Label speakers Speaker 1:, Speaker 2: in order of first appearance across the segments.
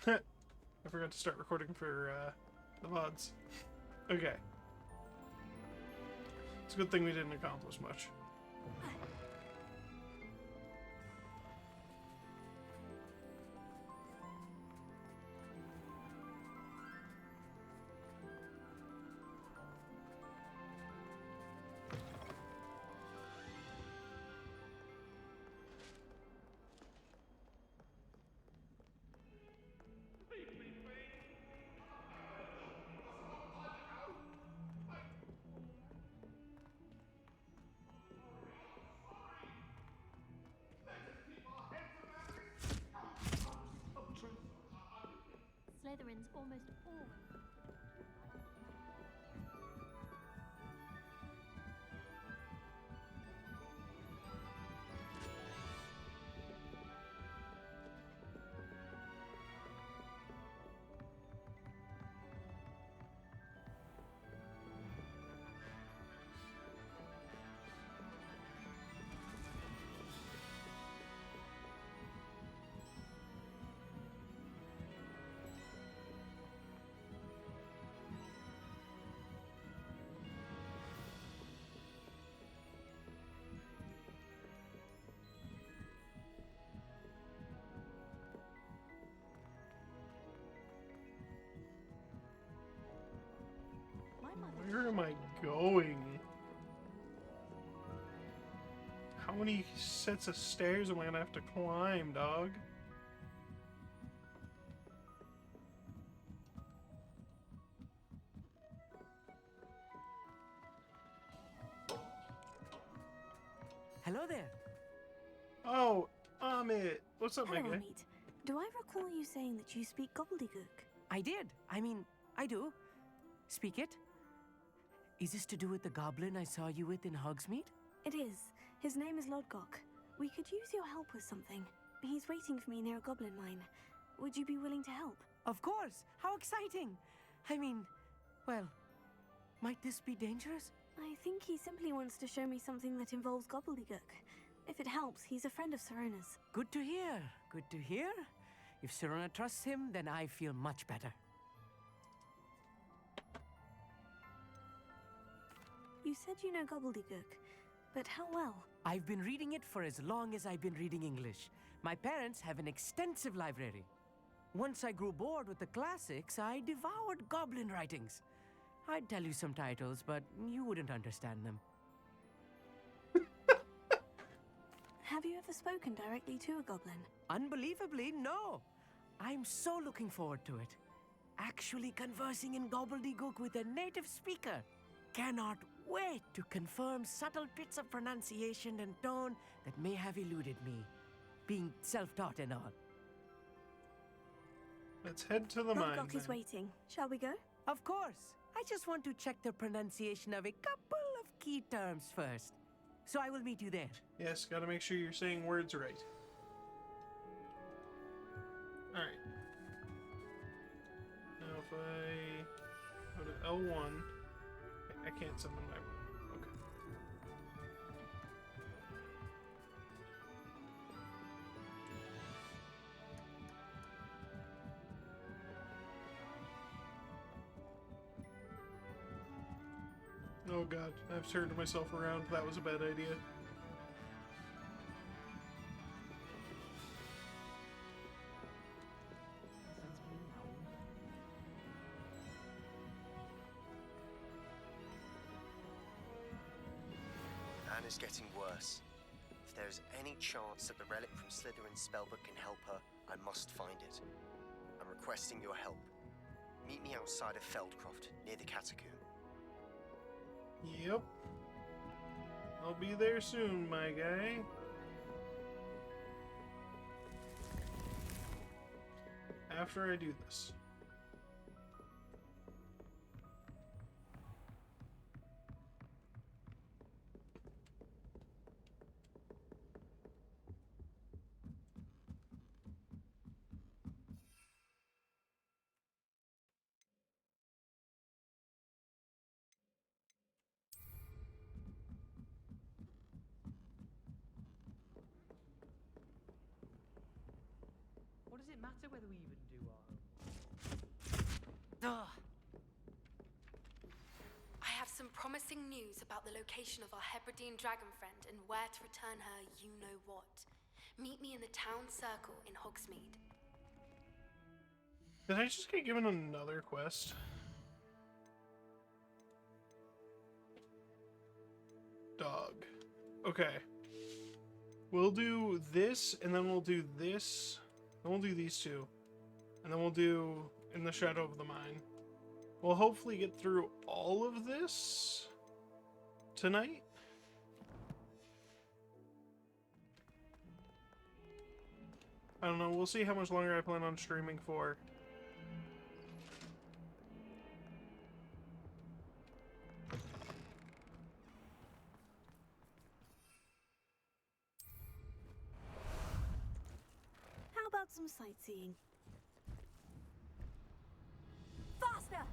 Speaker 1: I forgot to start recording for the VODs. Okay. It's a good thing we didn't accomplish much.
Speaker 2: Slytherins almost always.
Speaker 1: Where am I going? How many sets of stairs am I gonna have to climb, dog?
Speaker 3: Hello there.
Speaker 1: Oh, Amit. What's up, my
Speaker 4: Hello,
Speaker 1: guy?
Speaker 4: Amit. Do I recall you saying that you speak gobbledygook?
Speaker 3: I did. I do. Speak it. Is this to do with the goblin I saw you with in Hogsmeade?
Speaker 4: It is. His name is Lodgok. We could use your help with something. He's waiting for me near a goblin mine. Would you be willing to help?
Speaker 3: Of course. How exciting. Well, might this be dangerous?
Speaker 4: I think he simply wants to show me something that involves gobbledygook. If it helps, he's a friend of Serona's.
Speaker 3: Good to hear. Good to hear. If Serona trusts him, then I feel much better.
Speaker 4: You said you know gobbledygook, but how well?
Speaker 3: I've been reading it for as long as I've been reading English. My parents have an extensive library. Once I grew bored with the classics, I devoured goblin writings. I'd tell you some titles, but you wouldn't understand them.
Speaker 4: Have you ever spoken directly to a goblin?
Speaker 3: Unbelievably, no. I'm so looking forward to it. Actually conversing in gobbledygook with a native speaker. Cannot wait to confirm subtle bits of pronunciation and tone that may have eluded me, being self-taught and all.
Speaker 1: Let's head to the mine.
Speaker 4: Lodgok is waiting. Shall we go?
Speaker 3: Of course. I just want to check the pronunciation of a couple of key terms first. So I will meet you there.
Speaker 1: Yes, gotta make sure you're saying words right. Alright. Now if I go to L1, I can't summon my... Okay. Oh god, I've turned myself around. That was a bad idea.
Speaker 5: Anna's getting worse. If there is any chance that the relic from Slytherin's spellbook can help her, I must find it. I'm requesting your help. Meet me outside of Feldcroft, near the Catacomb.
Speaker 1: Yep. I'll be there soon, my guy. After I do this.
Speaker 6: What does it matter whether we even do our homework?
Speaker 2: Ugh. I have some promising news about the location of our Hebridean dragon friend and where to return her you-know-what. Meet me in the town circle in Hogsmeade.
Speaker 1: Did I just get given another quest? Dog. Okay. We'll do this, and then we'll do this. Then we'll do these two. And then we'll do In the Shadow of the Mine. We'll hopefully get through all of this tonight. I don't know. We'll see how much longer I plan on streaming for.
Speaker 4: How about some sightseeing? Faster!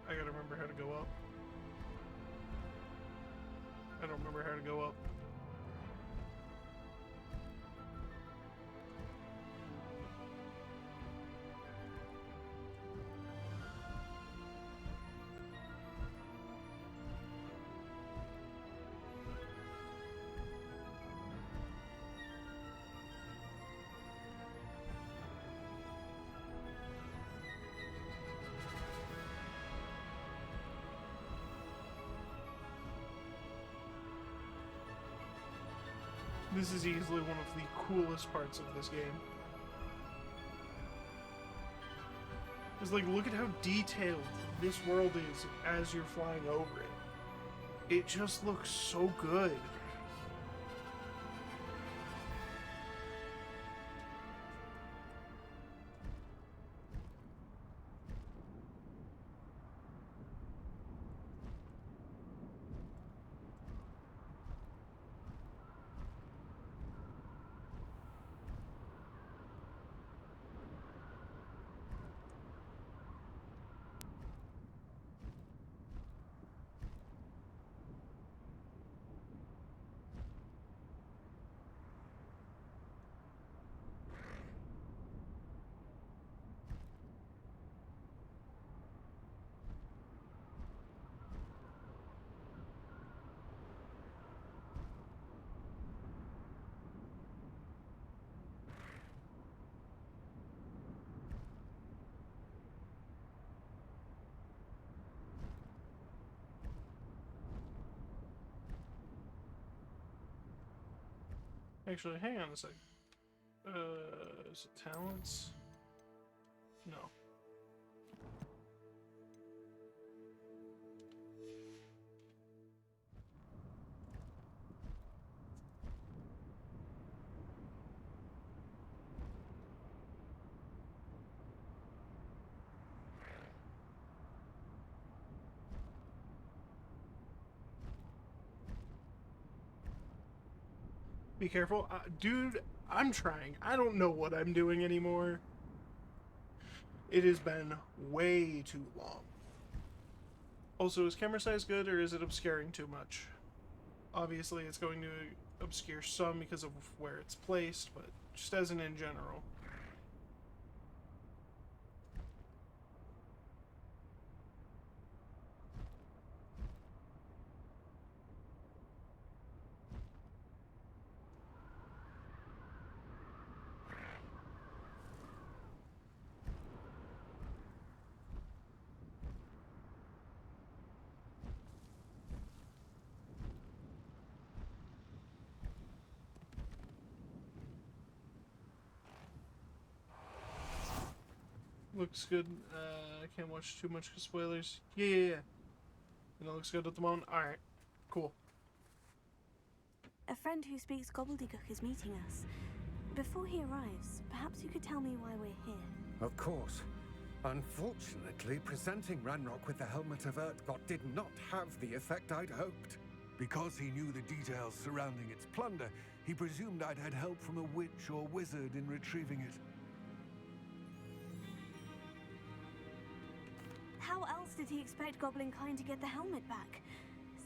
Speaker 1: I gotta remember how to go up. I don't remember how to go up. This is easily one of the coolest parts of this game. It's like, look at how detailed this world is as you're flying over it. It just looks so good. Actually, hang on a sec. Is it talents? No. Be careful. Dude, I'm trying. I don't know what I'm doing anymore. It has been way too long. Also, is camera size good or is it obscuring too much? Obviously, it's going to obscure some because of where it's placed, but just as in general. Looks good. I can't watch too much spoilers. Yeah. And it looks good at the moment. Alright. Cool.
Speaker 4: A friend who speaks gobbledygook is meeting us. Before he arrives, perhaps you could tell me why we're here.
Speaker 6: Of course. Unfortunately, presenting Ranrock with the Helmet of Urtkot did not have the effect I'd hoped. Because he knew the details surrounding its plunder, he presumed I'd had help from a witch or wizard in retrieving it.
Speaker 4: How else did he expect Goblinkind to get the helmet back?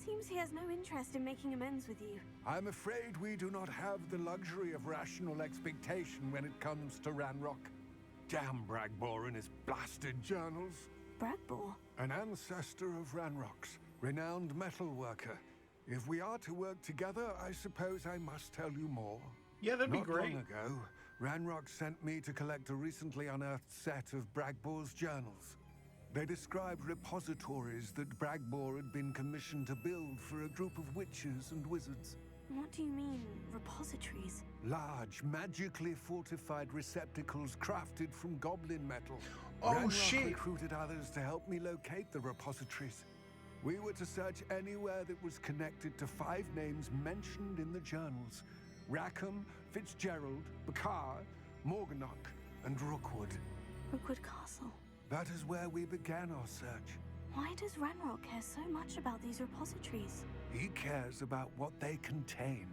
Speaker 4: Seems he has no interest in making amends with you.
Speaker 6: I'm afraid we do not have the luxury of rational expectation when it comes to Ranrock. Damn Bragbor and his blasted journals.
Speaker 4: Bragbor?
Speaker 6: An ancestor of Ranrock's, renowned metal worker. If we are to work together, I suppose I must tell you more.
Speaker 1: Yeah, that'd be
Speaker 6: Not
Speaker 1: great.
Speaker 6: long ago, Ranrock sent me to collect a recently unearthed set of Bragbor's journals. They described repositories that Bragbor had been commissioned to build for a group of witches and wizards.
Speaker 4: What do you mean, repositories?
Speaker 6: Large, magically fortified receptacles crafted from goblin metal.
Speaker 1: Oh,
Speaker 6: Ranrock
Speaker 1: shit.
Speaker 6: recruited others to help me locate the repositories. We were to search anywhere that was connected to 5 names mentioned in the journals. Rackham, Fitzgerald, Bakar, Morganach, and Rookwood.
Speaker 4: Rookwood Castle.
Speaker 6: That is where we began our search.
Speaker 4: Why does Ranrock care so much about these repositories?
Speaker 6: He cares about what they contain.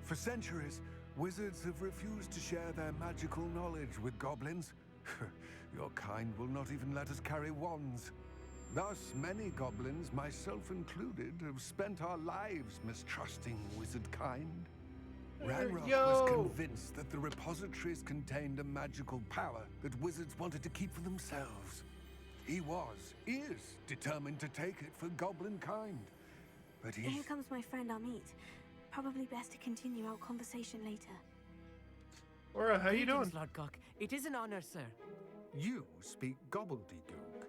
Speaker 6: For centuries, wizards have refused to share their magical knowledge with goblins. Your kind will not even let us carry wands. Thus, many goblins, myself included, have spent our lives mistrusting wizard kind. Ranrock was convinced that the repositories contained a magical power that wizards wanted to keep for themselves. He is determined to take it for goblin kind. But
Speaker 4: Here comes my friend Amit. Probably best to continue our conversation later.
Speaker 1: Laura, how you doing?
Speaker 3: Greetings, Lord Cock. It is an honor, sir.
Speaker 6: You speak gobbledygook.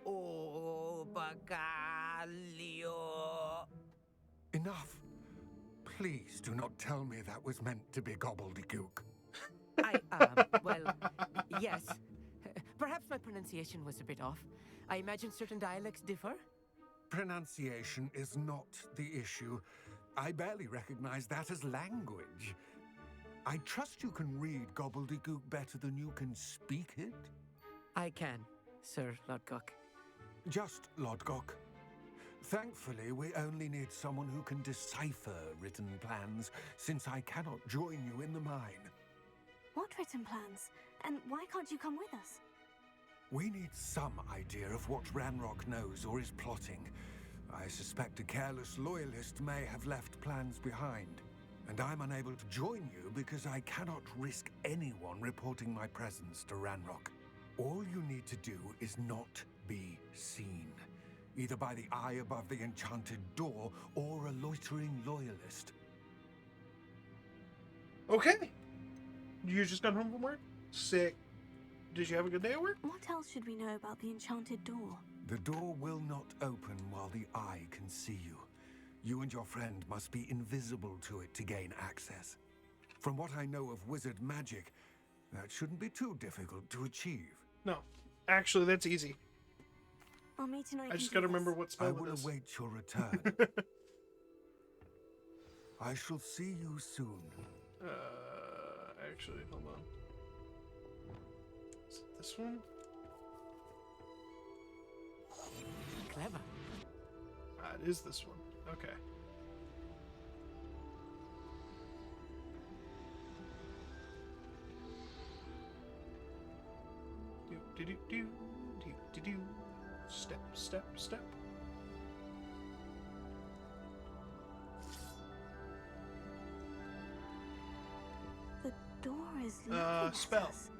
Speaker 3: Oh, Bagalio.
Speaker 6: Enough. Please do not tell me that was meant to be gobbledygook.
Speaker 3: Well, yes. Perhaps my pronunciation was a bit off. I imagine certain dialects differ.
Speaker 6: Pronunciation is not the issue. I barely recognize that as language. I trust you can read gobbledygook better than you can speak it?
Speaker 3: I can, Sir Lodgok.
Speaker 6: Just Lodgok. Thankfully, we only need someone who can decipher written plans, since I cannot join you in the mine.
Speaker 4: What written plans? And why can't you come with us?
Speaker 6: We need some idea of what Ranrock knows or is plotting. I suspect a careless loyalist may have left plans behind. And I'm unable to join you because I cannot risk anyone reporting my presence to Ranrock. All you need to do is not be seen. Either by the eye above the enchanted door or a loitering loyalist.
Speaker 1: Okay. You just got home from work? Sick. Did you have a good day at work?
Speaker 4: What else should we know about the enchanted door?
Speaker 6: The door will not open while the eye can see you. You and your friend must be invisible to it to gain access. From what I know of wizard magic, that shouldn't be too difficult to achieve.
Speaker 1: No. Actually, that's easy.
Speaker 4: Amit and I
Speaker 1: I
Speaker 4: can
Speaker 1: just
Speaker 4: do
Speaker 1: gotta
Speaker 4: this.
Speaker 1: remember what spell
Speaker 6: I
Speaker 1: it
Speaker 6: will
Speaker 1: is.
Speaker 6: await your return. I shall see you soon.
Speaker 1: Actually, hold on. Is it this one?
Speaker 3: Clever.
Speaker 1: It is this one. Okay. Do do do do do do. Step, step, step.
Speaker 4: The door is looking at
Speaker 1: spell.
Speaker 4: us.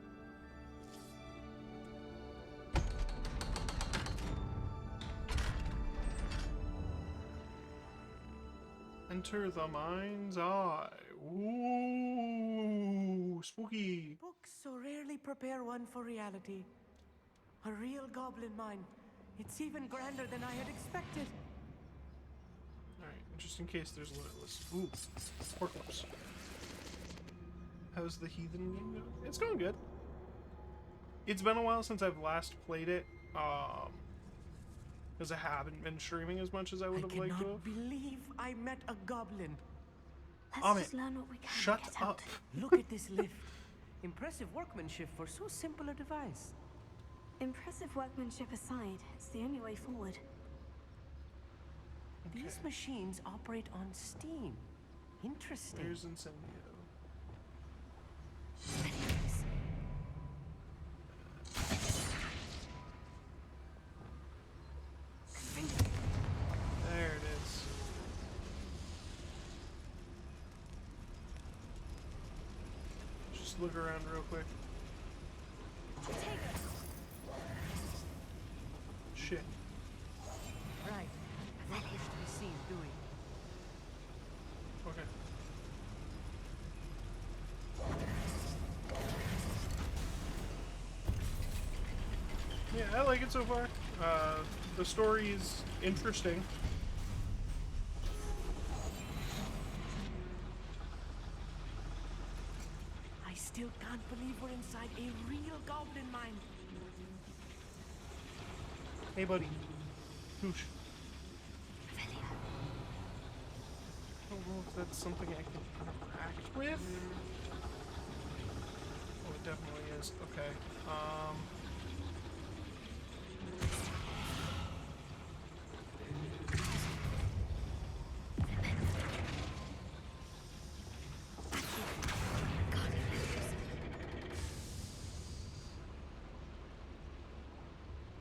Speaker 1: Enter the mind's eye. Ooh, spooky.
Speaker 3: Books so rarely prepare one for reality. A real goblin mine. It's even grander than I had expected.
Speaker 1: Alright, just in case there's loyalists. Ooh, portals. How's the heathen game going? It's going good. It's been a while since I've last played it, because I haven't been streaming as much as I would have liked to
Speaker 3: cannot
Speaker 1: have.
Speaker 3: believe I met a goblin.
Speaker 4: Let's
Speaker 1: Amit,
Speaker 4: just learn what we can and
Speaker 1: Shut
Speaker 4: get out.
Speaker 1: up.
Speaker 3: Look at this lift. Impressive workmanship for so simple a device.
Speaker 4: Impressive workmanship aside, it's the only way forward.
Speaker 3: These machines operate on steam. Interesting.
Speaker 1: Here's Incendio.
Speaker 4: Anyways,
Speaker 1: There it is. Just look around real quick. shit.
Speaker 3: Right. I don't wish to be seen doing.
Speaker 1: Okay. Yeah, I like it so far. The story is interesting.
Speaker 3: I still can't believe we're inside a real goblin mine.
Speaker 1: Hey, buddy. Goosh. I don't know if that's something I can interact with. Oh, it definitely is. Okay.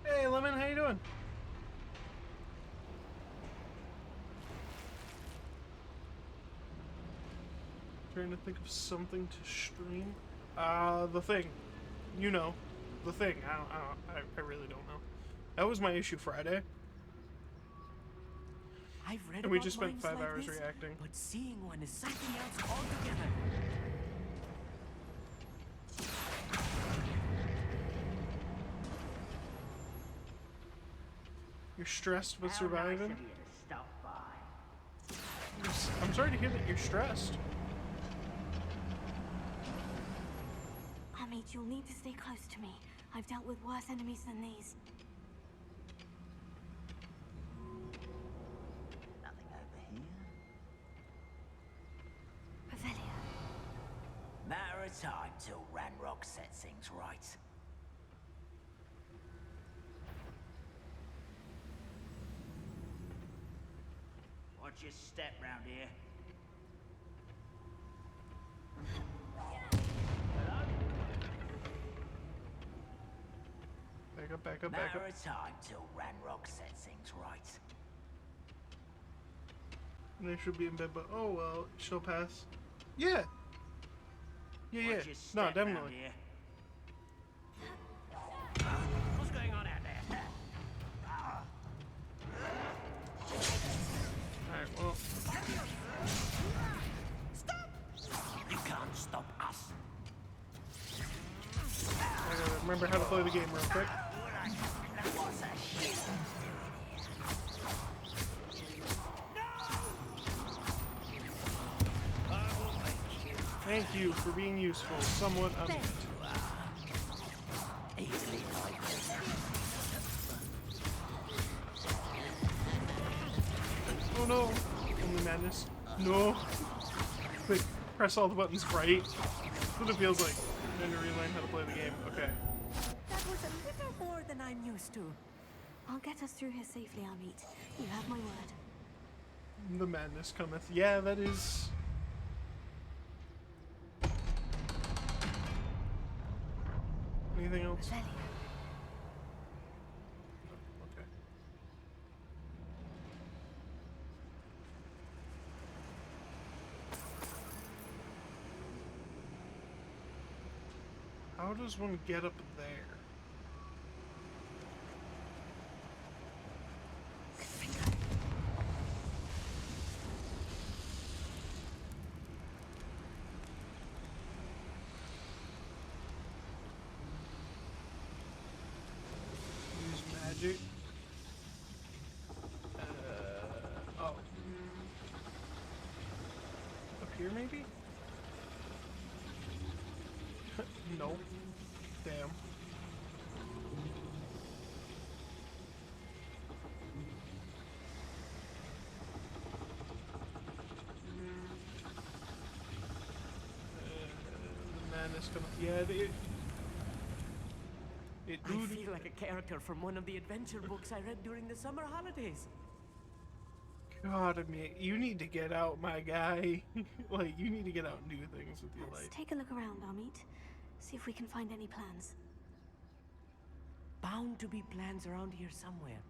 Speaker 1: Hey, Lemon, how you doing? Trying to think of something to stream. The Thing. You know, The Thing. I really don't know. That was my issue Friday.
Speaker 3: I've read
Speaker 1: And we
Speaker 3: about
Speaker 1: just spent
Speaker 3: mines
Speaker 1: 5
Speaker 3: like
Speaker 1: hours
Speaker 3: this,
Speaker 1: reacting.
Speaker 3: but seeing one is something else altogether.
Speaker 1: You're stressed but surviving? I'm sorry to hear that you're stressed.
Speaker 4: Amit, you'll need to stay close to me. I've dealt with worse enemies than these.
Speaker 7: Nothing over here.
Speaker 4: Revelia.
Speaker 7: Matter of time till Ranrock sets things right. Watch your step round here. Hello?
Speaker 1: Back up, back up, back
Speaker 7: Matter
Speaker 1: up.
Speaker 7: of time till Ranrock sets things right.
Speaker 1: They should be in bed, but oh well, she'll pass. Yeah. Yeah, yeah.
Speaker 7: Watch your
Speaker 1: No,
Speaker 7: step round
Speaker 1: definitely.
Speaker 7: here. What's going on out there?
Speaker 1: Alright, well.
Speaker 7: You can't stop us.
Speaker 1: I gotta remember how to play the game real quick.
Speaker 7: What's that shit?
Speaker 1: Thank you for being useful. Somewhat unmet.
Speaker 7: Easily
Speaker 1: Oh no! Only madness. No! Quick, press all the buttons right. That's what it feels like. Trying to relearn how to play the game. Okay.
Speaker 3: That was a little more than I'm used to.
Speaker 4: I'll get us through here safely, Amit. You have my word.
Speaker 1: The madness cometh. Yeah, that is. Anything else?
Speaker 4: Revelia.
Speaker 1: Okay. How does one get up there? Use magic. Oh. Up here, maybe? No. Damn. The madness coming. Yeah, it
Speaker 3: I feel like a character from one of the adventure books I read during the summer holidays.
Speaker 1: God, I mean, you need to get out, my guy. Like, you need to get out and do things with your
Speaker 4: Let's
Speaker 1: life.
Speaker 4: take a look around, Amit. See if we can find any plans.
Speaker 3: Bound to be plans around here somewhere.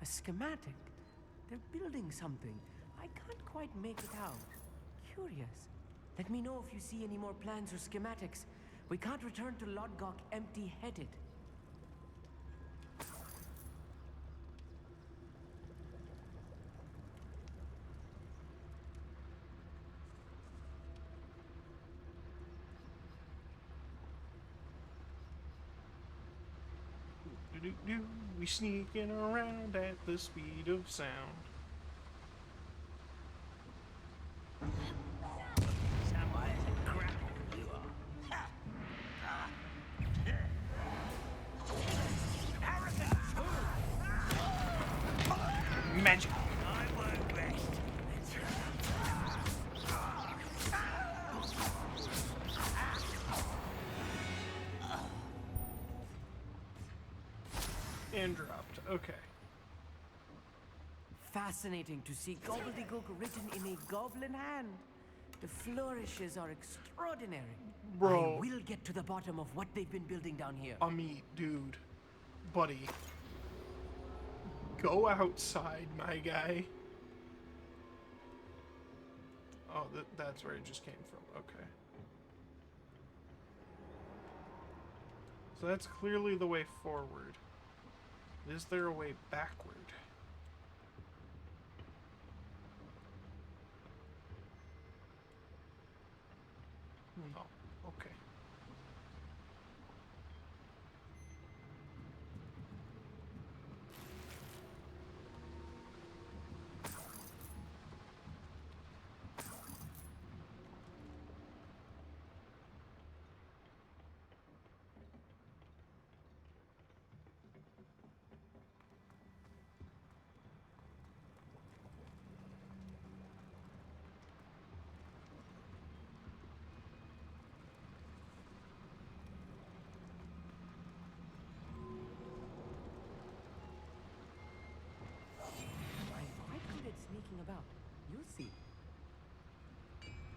Speaker 3: A schematic. They're building something. I can't quite make it out. Curious. Let me know if you see any more plans or schematics. We can't return to Lodgok empty-headed.
Speaker 1: Do. We sneaking around at the speed of sound.
Speaker 7: Someone is a grapple you are.
Speaker 1: Magic.
Speaker 7: I work best.
Speaker 1: And dropped. Okay.
Speaker 3: Fascinating to see gobbledygook written in a goblin hand. The flourishes are extraordinary.
Speaker 1: Bro.
Speaker 3: I will get to the bottom of what they've been building down here.
Speaker 1: Dude. Buddy. Go outside, my guy. Oh, that's where it just came from. Okay. So that's clearly the way forward. Is there a way backward? No. Okay.
Speaker 3: I'm quite good at sneaking about. You'll see.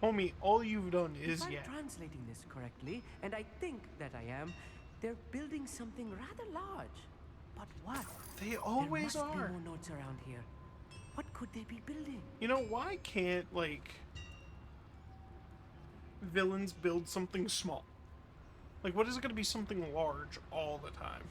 Speaker 1: Homie, all you've done is
Speaker 3: If I'm
Speaker 1: yeah.
Speaker 3: translating this correctly, and I think that I am, they're building something rather large. But what?
Speaker 1: They
Speaker 3: There
Speaker 1: always
Speaker 3: must be
Speaker 1: are.
Speaker 3: more notes around here. What could they be building?
Speaker 1: You know, why can't, like, villains build something small? Like, what is it going to be something large all the time?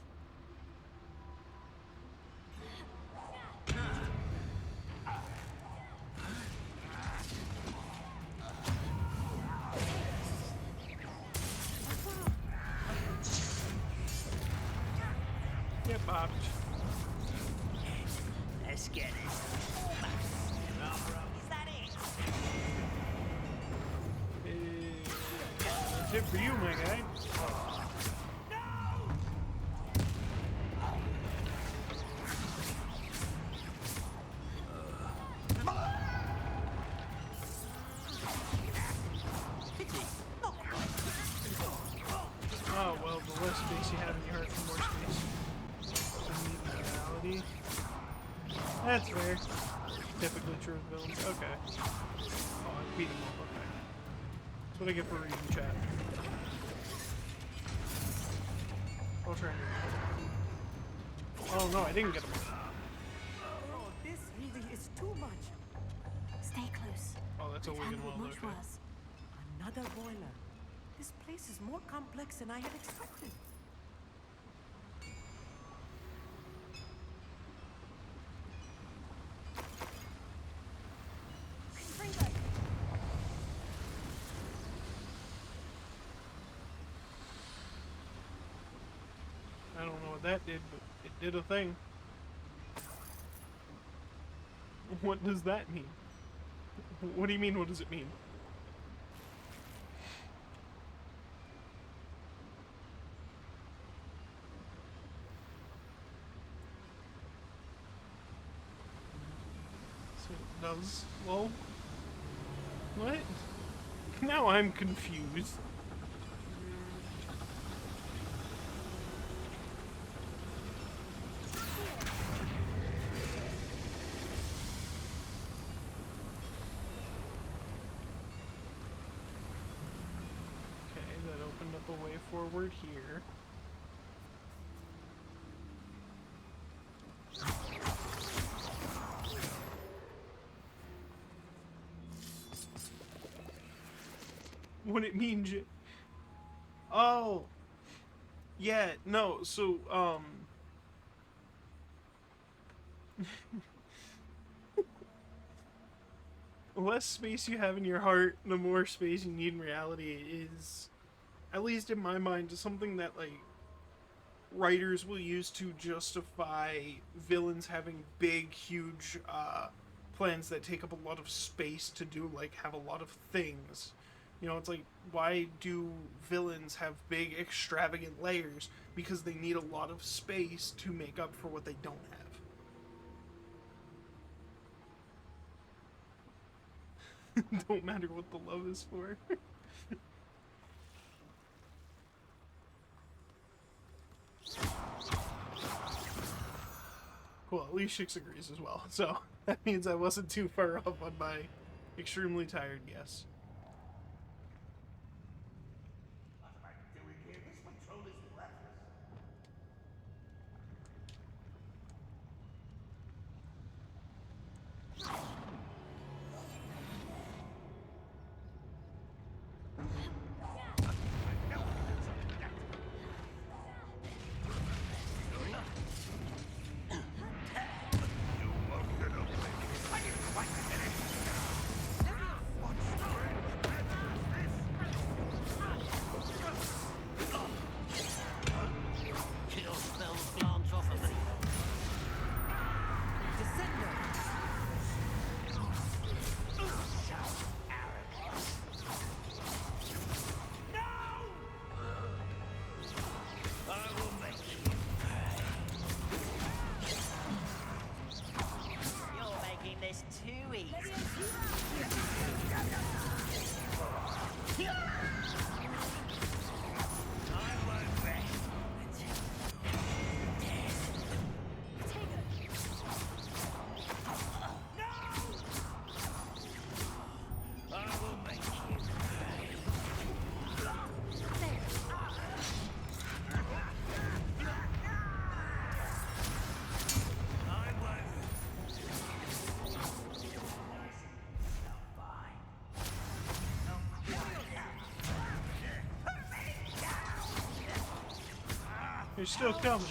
Speaker 1: Get bopped.
Speaker 7: Let's get it. Is that it?
Speaker 1: That's it for you, my guy. Oh, well, the less space you have in your heart, the more space you need in reality. That's fair. Typically true with villains. Okay. Oh, I beat him up. Okay. That's what I get for reading chat. I'll try and read it. Oh, no, I didn't get him.
Speaker 3: Oh, this really is too much.
Speaker 4: Stay close.
Speaker 1: Oh, that's a
Speaker 4: I've
Speaker 1: Wigan
Speaker 4: handled
Speaker 1: well,
Speaker 4: much
Speaker 1: okay.
Speaker 4: worse.
Speaker 3: Another boiler. This place is more complex than I had expected.
Speaker 1: I don't know what that did, but it did a thing. What does that mean? What do you mean, what does it mean? So it does. Well, what? Now I'm confused. Okay, that opened up a way forward here. What it means? Oh, yeah. No. So the less space you have in your heart, the more space you need in reality is, at least in my mind, just something that, like, writers will use to justify villains having big, huge plans that take up a lot of space to do, like, have a lot of things. You know, it's like, why do villains have big, extravagant layers? Because they need a lot of space to make up for what they don't have. Don't matter what the love is for. Cool, at least Shix agrees as well. So, that means I wasn't too far off on my extremely tired guess. You're still coming.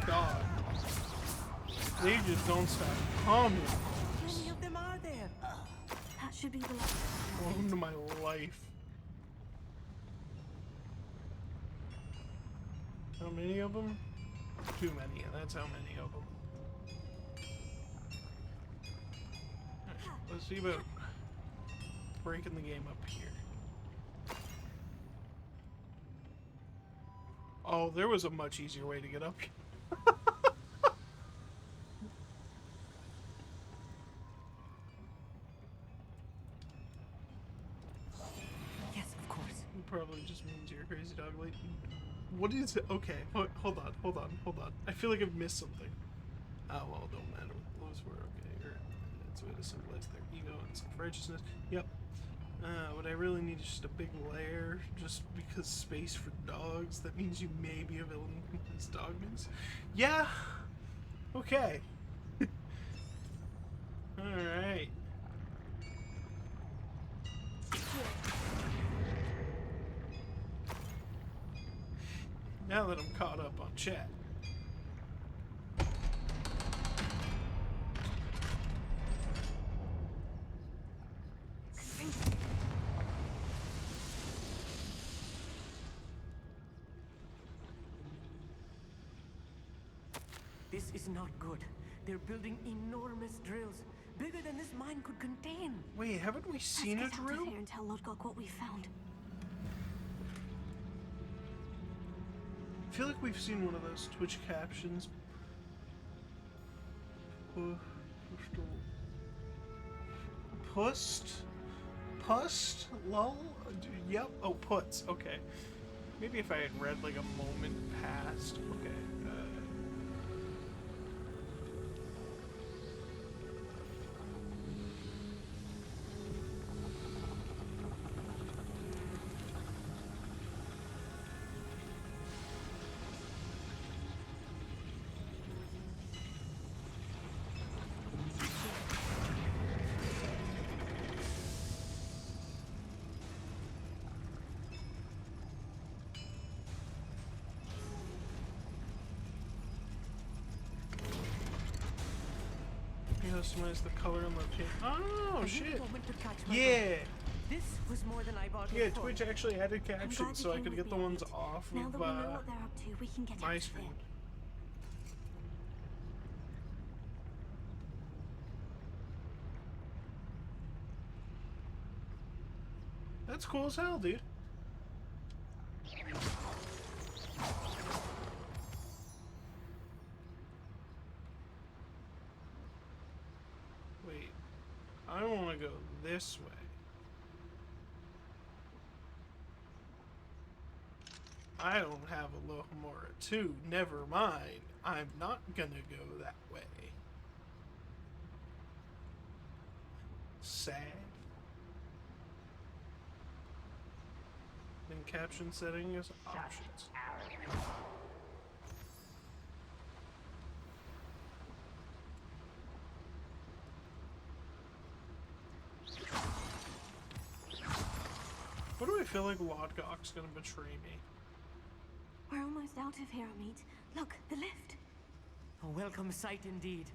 Speaker 1: God. They just don't stop coming.
Speaker 3: How many of them are there?
Speaker 4: That should be the last.
Speaker 1: Welcome to my life. How many of them? Too many, and that's how many of them. Right, let's see about breaking the game up here. Oh, there was a much easier way to get up here.
Speaker 3: Yes, of course.
Speaker 1: It probably just means you're a crazy dog lady. What is it? Okay, hold on. I feel like I've missed something. Oh, well, don't matter what the laws were, okay. Or it's a way to symbolize their ego and self-righteousness. Yep. What I really need is just a big lair, just because space for dogs. That means you may be a villain as dog news. Yeah! Okay. Alright. Now that I'm caught up on chat.
Speaker 3: This is not good. They're building enormous drills, bigger than this mine could contain.
Speaker 1: Wait, haven't we seen a
Speaker 4: Let's get out of
Speaker 1: drill?
Speaker 4: here and tell Lodgok what we found.
Speaker 1: I feel like we've seen one of those Twitch captions. Pust? Lol? Yep. Oh, puts. Okay. Maybe if I had read like a moment past. Okay. customize the color and left hand. Oh,
Speaker 3: I need a
Speaker 1: shit.
Speaker 3: moment to catch my
Speaker 1: Yeah.
Speaker 3: breath. This was more than I bargained
Speaker 1: Yeah,
Speaker 3: for.
Speaker 1: Twitch actually added
Speaker 4: I'm glad
Speaker 1: captions
Speaker 4: you
Speaker 1: so I
Speaker 4: came
Speaker 1: could
Speaker 4: with
Speaker 1: get the
Speaker 4: me,
Speaker 1: ones
Speaker 4: Amit.
Speaker 1: off
Speaker 4: Now
Speaker 1: of
Speaker 4: that we know what they're up to, we can get
Speaker 1: my
Speaker 4: out of
Speaker 1: screen.
Speaker 4: here.
Speaker 1: That's cool as hell, dude. Wait, I want to go this way. I don't have a Lohomora 2. Never mind. I'm not gonna go that way. Sad. In caption settings, options. What do I feel like Lodgok's gonna betray me?
Speaker 4: We're almost out of here, Amit. Look, the lift.
Speaker 3: A welcome sight indeed.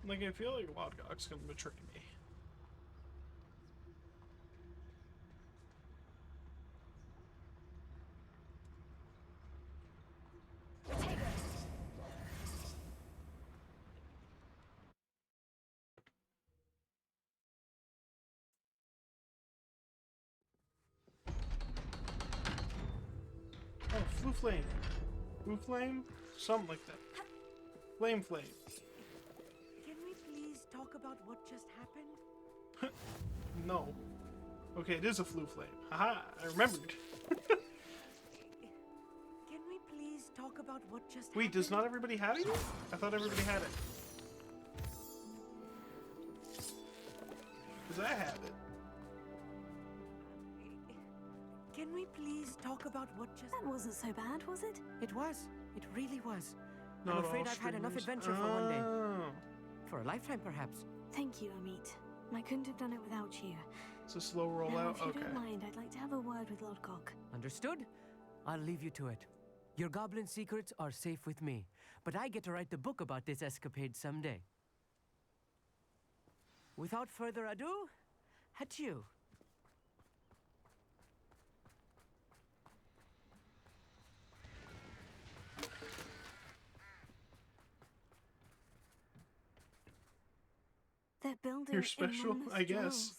Speaker 1: Like, I feel like Lodgok's gonna betray me. Oh, Flu Flame. Flu Flame? Something like that. Flame.
Speaker 3: Can we please talk about what just happened?
Speaker 1: No. Okay, it is a Flu Flame. Haha, I remembered.
Speaker 3: Can we please talk about what just happened?
Speaker 1: Wait, does not everybody have it? I thought everybody had it. Because I have it.
Speaker 3: Can we please talk about what just...
Speaker 4: That wasn't so bad, was it?
Speaker 3: It was. It really was.
Speaker 1: Not
Speaker 3: I'm afraid
Speaker 1: all
Speaker 3: I've had enough
Speaker 1: streamers.
Speaker 3: adventure for one day.
Speaker 1: Oh.
Speaker 3: For a lifetime, perhaps.
Speaker 4: Thank you, Amit. I couldn't have done it without you.
Speaker 1: It's a slow
Speaker 4: Now,
Speaker 1: rollout?
Speaker 4: if you
Speaker 1: Okay.
Speaker 4: don't mind, I'd like to have a word with Lodgok.
Speaker 3: Understood? I'll leave you to it. Your goblin secrets are safe with me, but I get to write the book about this escapade someday. Without further ado, adieu.
Speaker 4: They're building
Speaker 1: You're special,
Speaker 4: enormous
Speaker 1: I guess.
Speaker 4: drills.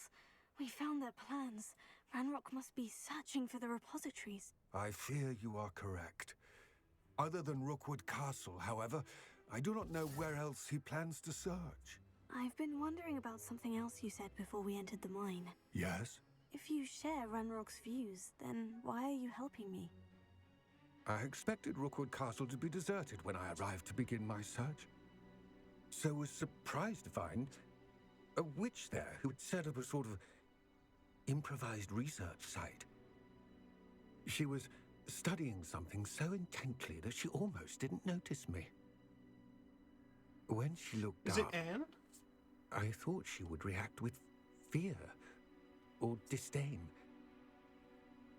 Speaker 4: We found their plans. Ranrock must be searching for the repositories.
Speaker 6: I fear you are correct. Other than Rookwood Castle, however, I do not know where else he plans to search.
Speaker 4: I've been wondering about something else you said before we entered the mine.
Speaker 6: Yes?
Speaker 4: If you share Ranrock's views, then why are you helping me?
Speaker 6: I expected Rookwood Castle to be deserted when I arrived to begin my search. So was surprised to find a witch there who had set up a sort of improvised research site. She was studying something so intently that she almost didn't notice me. When she looked
Speaker 1: Is
Speaker 6: up,
Speaker 1: it Anne?
Speaker 6: I thought she would react with fear or disdain.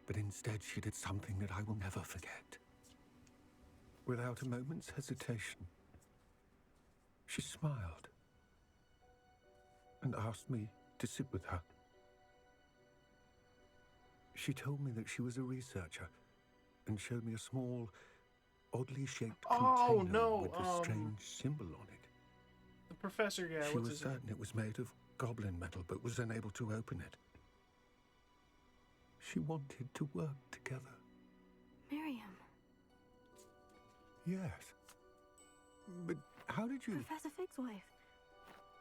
Speaker 6: But instead she did something that I will never forget. Without a moment's hesitation, she smiled and asked me to sit with her. She told me that she was a researcher and showed me a small, oddly shaped
Speaker 1: Oh,
Speaker 6: container
Speaker 1: no,
Speaker 6: with a strange symbol on it.
Speaker 1: The professor guy,
Speaker 6: She
Speaker 1: what's
Speaker 6: was
Speaker 1: his name?
Speaker 6: certain it was made of goblin metal, but was unable to open it. She wanted to work together.
Speaker 4: Miriam.
Speaker 6: Yes. But how did you...
Speaker 4: Professor Fig's wife.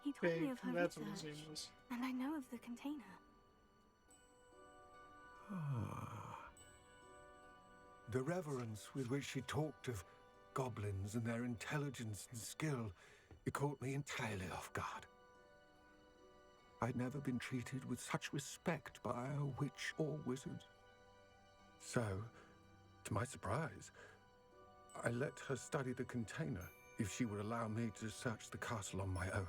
Speaker 4: He told me
Speaker 1: Fig,
Speaker 4: of her
Speaker 1: that's what his
Speaker 4: research.
Speaker 1: name was.
Speaker 4: And I know of the container.
Speaker 6: Ah. The reverence with which she talked of goblins and their intelligence and skill, it caught me entirely off guard. I'd never been treated with such respect by a witch or wizard. So, to my surprise, I let her study the container if she would allow me to search the castle on my own.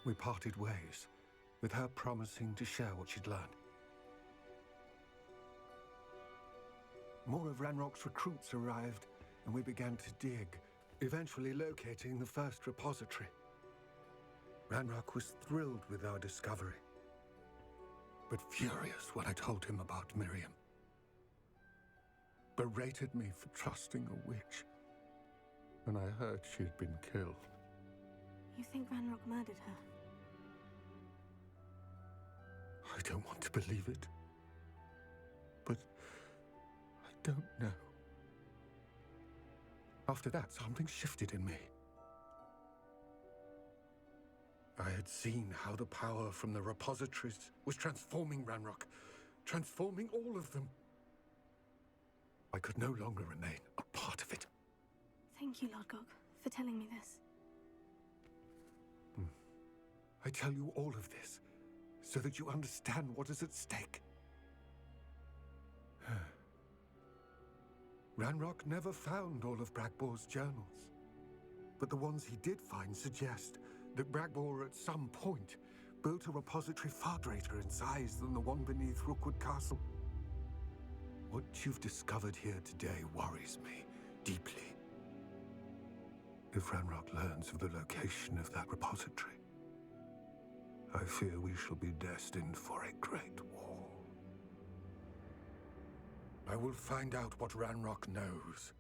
Speaker 6: We parted ways, with her promising to share what she'd learned. More of Ranrock's recruits arrived, and we began to dig, eventually locating the first repository. Ranrock was thrilled with our discovery, but furious when I told him about Miriam. Berated me for trusting a witch when I heard she'd been killed.
Speaker 4: You think Ranrock murdered her?
Speaker 6: I don't want to believe it, but I don't know. After that, something shifted in me. I had seen how the power from the repositories was transforming Ranrock, transforming all of them. I could no longer remain a part of it.
Speaker 4: Thank you, Lord Gok, for telling me this.
Speaker 6: I tell you all of this so that you understand what is at stake. Ranrock never found all of Bragbor's journals, but the ones he did find suggest that Bragbor at some point built a repository far greater in size than the one beneath Rookwood Castle. What you've discovered here today worries me deeply. If Ranrock learns of the location of that repository, I fear we shall be destined for a great war. I will find out what Ranrock knows.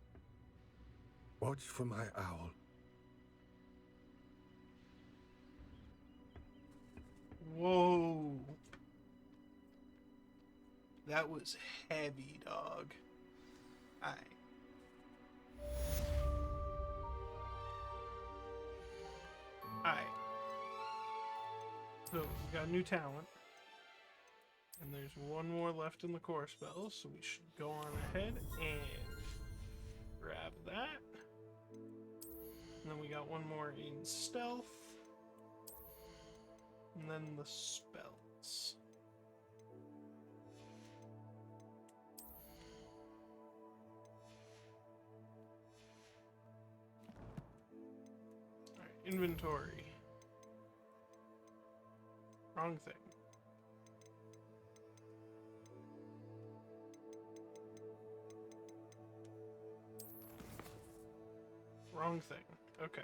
Speaker 6: Watch for my owl.
Speaker 1: Whoa. That was heavy, dog. Alright. Alright. So, we got new talent. And there's one more left in the core spell, so we should go on ahead and grab that. And then we got one more in stealth. And then the spells. Alright, inventory. Wrong thing. Wrong thing. Okay.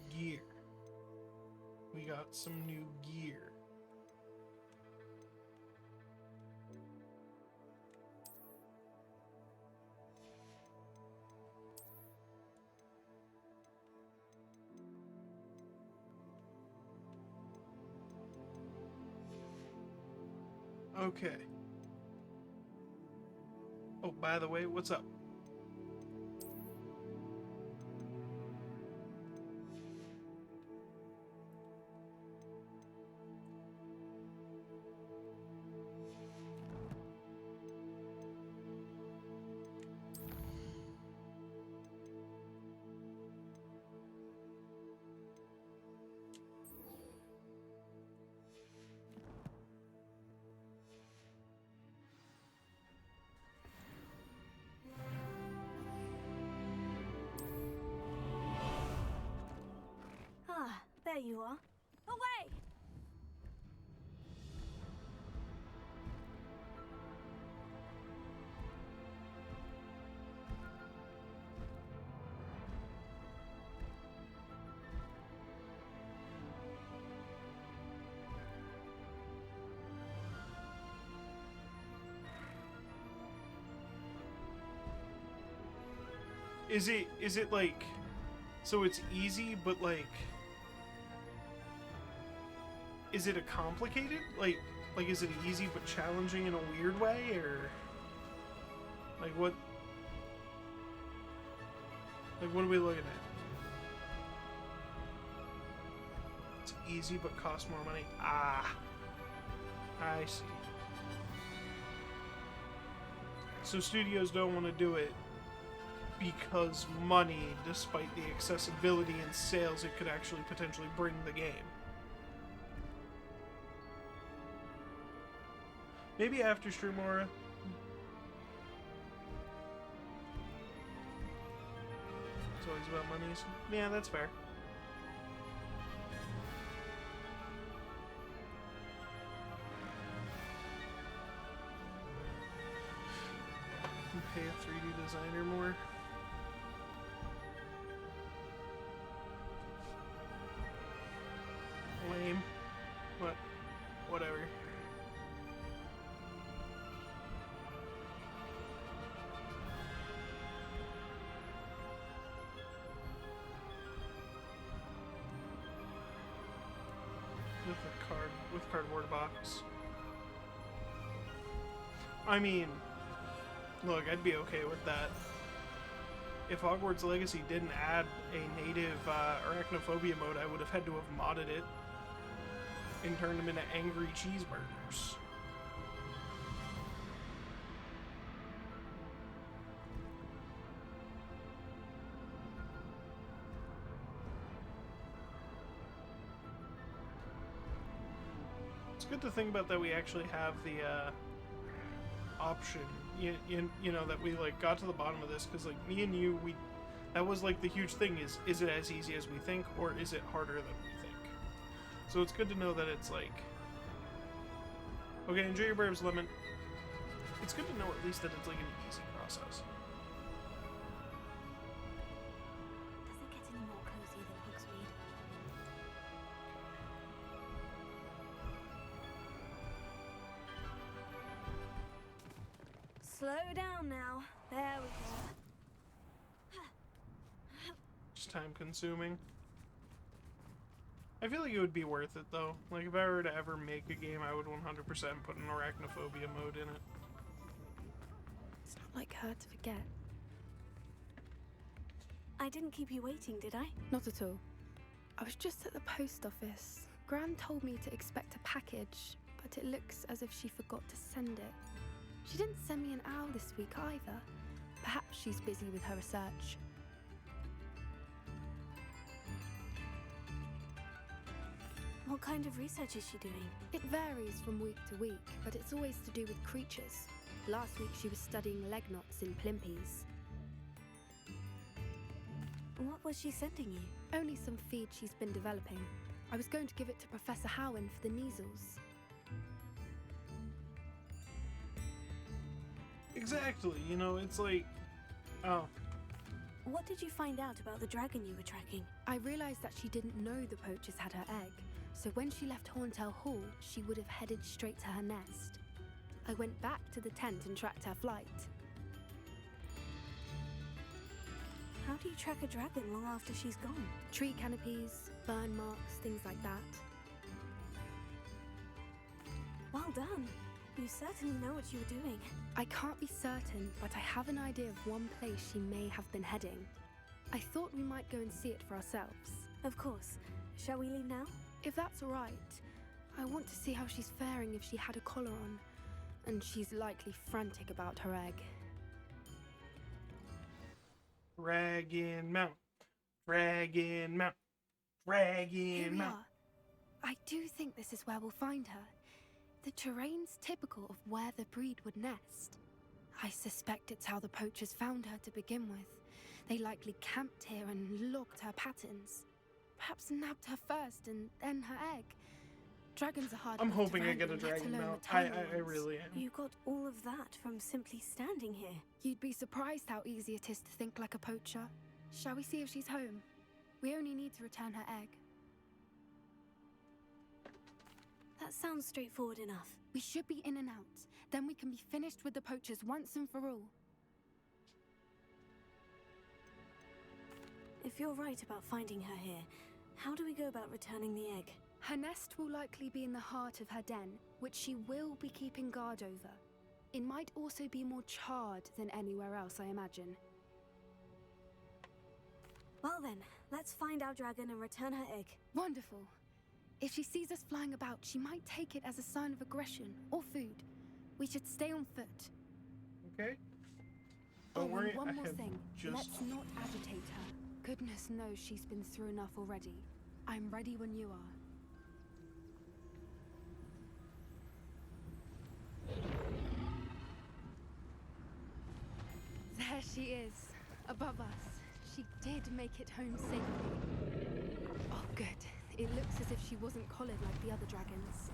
Speaker 1: Gear. We got some new gear. Okay. Oh, by the way, what's up?
Speaker 4: Ah, there you are. Away!
Speaker 1: Is it like, so it's easy, but like, is it a complicated? Like is it easy but challenging in a weird way, or like what? Like what are we looking at? It's easy but costs more money. Ah, I see. So studios don't want to do it because money, despite the accessibility and sales it could actually potentially bring the game. Maybe after stream, Aura. It's always about money. Yeah, that's fair. can pay a 3D designer more. Lame. But, whatever. With cardboard box. I mean, look, I'd be okay with that. If Hogwarts Legacy didn't add a native arachnophobia mode, I would have had to have modded it and turned them into angry cheeseburgers. It's good to think about that we actually have the option, you know, that we like got to the bottom of this, because like me and you, that was like the huge thing, is it as easy as we think, or is it harder than we think? So it's good to know that it's like, okay, enjoy your Burbs Lemon. It's good to know at least that it's like an easy process.
Speaker 4: Does it get any more cozy than Hogsmeade? Slow down now. There we go.
Speaker 1: Just time consuming. I feel like it would be worth it though. Like if I were to ever make a game, I would 100% put an arachnophobia mode in it.
Speaker 2: It's not like her to forget.
Speaker 4: I didn't keep you waiting, did I?
Speaker 2: Not at all. I was just at the post office. Gran told me to expect a package, but it looks as if she forgot to send it. She didn't send me an owl this week either. Perhaps she's busy with her research.
Speaker 4: What kind of research is she doing?
Speaker 2: It varies from week to week, but it's always to do with creatures. Last week she was studying leg knots in plimpies.
Speaker 4: What was she sending you?
Speaker 2: Only some feed she's been developing. I was going to give it to Professor Howen for the measles.
Speaker 1: Exactly, you know, it's like, oh.
Speaker 4: What did you find out about the dragon you were tracking?
Speaker 2: I realized that she didn't know the poachers had her egg, so when she left Horntail Hall, she would have headed straight to her nest. I went back to the tent and tracked her flight.
Speaker 4: How do you track a dragon long after she's gone?
Speaker 2: Tree canopies, burn marks, things like that.
Speaker 4: Well done. You certainly know what you were doing.
Speaker 2: I can't be certain, but I have an idea of one place she may have been heading. I thought we might go and see it for ourselves.
Speaker 4: Of course. Shall we leave now?
Speaker 2: If that's all right. I want to see how she's faring if she had a collar on. And she's likely frantic about her egg.
Speaker 1: Dragon Mount. Dragon Mount. Dragon
Speaker 2: Here we
Speaker 1: Mount.
Speaker 2: are. I do think this is where we'll find her. The terrain's typical of where the breed would nest. I suspect it's how the poachers found her to begin with. They likely camped here and logged her patterns. Perhaps nabbed her first and then her egg. Dragons are hard
Speaker 1: I'm
Speaker 2: enough to
Speaker 1: hoping I get a
Speaker 2: wrangle, let
Speaker 1: dragon
Speaker 2: alone
Speaker 1: mount.
Speaker 2: the
Speaker 1: I
Speaker 2: tiny ones.
Speaker 1: really am.
Speaker 4: You got all of that from simply standing here.
Speaker 2: You'd be surprised how easy it is to think like a poacher. Shall we see if she's home? We only need to return her egg.
Speaker 4: That sounds straightforward enough.
Speaker 2: We should be in and out. Then we can be finished with the poachers once and for all.
Speaker 4: If you're right about finding her here, how do we go about returning the egg?
Speaker 2: Her nest will likely be in the heart of her den, which she will be keeping guard over. It might also be more charred than anywhere else, I imagine.
Speaker 4: Well then, let's find our dragon and return her egg.
Speaker 2: Wonderful. If she sees us flying about, she might take it as a sign of aggression or food. We should stay on foot.
Speaker 1: Okay.
Speaker 2: Oh,
Speaker 1: Don't worry,
Speaker 2: and one
Speaker 1: I
Speaker 2: more
Speaker 1: have
Speaker 2: thing.
Speaker 1: just...
Speaker 2: Let's not agitate her. Goodness knows she's been through enough already. I'm ready when you are. There she is, above us. She did make it home safely. Oh, good. It looks as if she wasn't collared like the other dragons.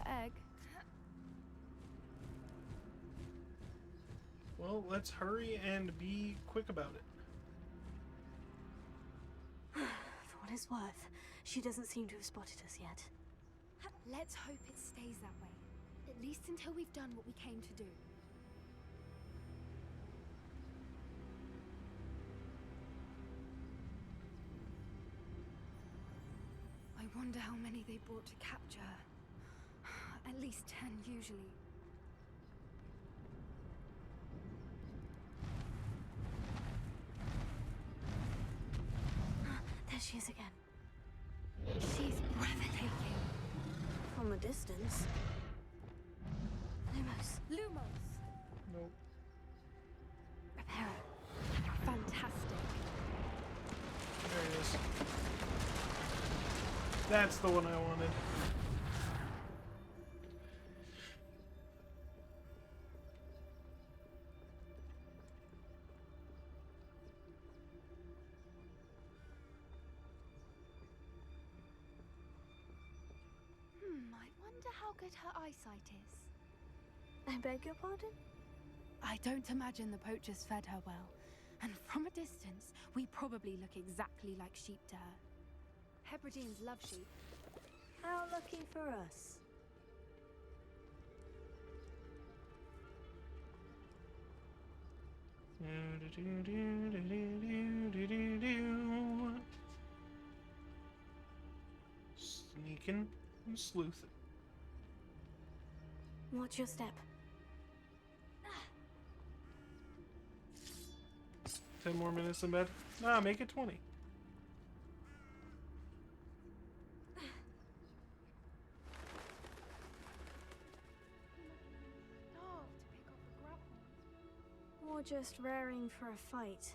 Speaker 2: her egg.
Speaker 1: Well, let's hurry and be quick about it.
Speaker 4: For what it's worth, she doesn't seem to have spotted us yet.
Speaker 2: Let's hope it stays that way. At least until we've done what we came to do. I wonder how many they brought to capture her. At least 10 usually.
Speaker 4: There she is again.
Speaker 2: She's breathtaking.
Speaker 4: From a distance.
Speaker 2: Lumos!
Speaker 1: Nope.
Speaker 4: Reparo.
Speaker 2: Fantastic.
Speaker 1: There it is. That's the one I wanted.
Speaker 2: I wonder how good her eyesight is.
Speaker 4: I beg your pardon?
Speaker 2: I don't imagine the poachers fed her well. And from a distance, we probably look exactly like sheep to her. Hebrideans love sheep.
Speaker 4: How lucky for us.
Speaker 1: Sneaking and sleuthing.
Speaker 4: Watch your step.
Speaker 1: 10 more minutes in bed. Nah, make it 20.
Speaker 4: Or just raring for a fight.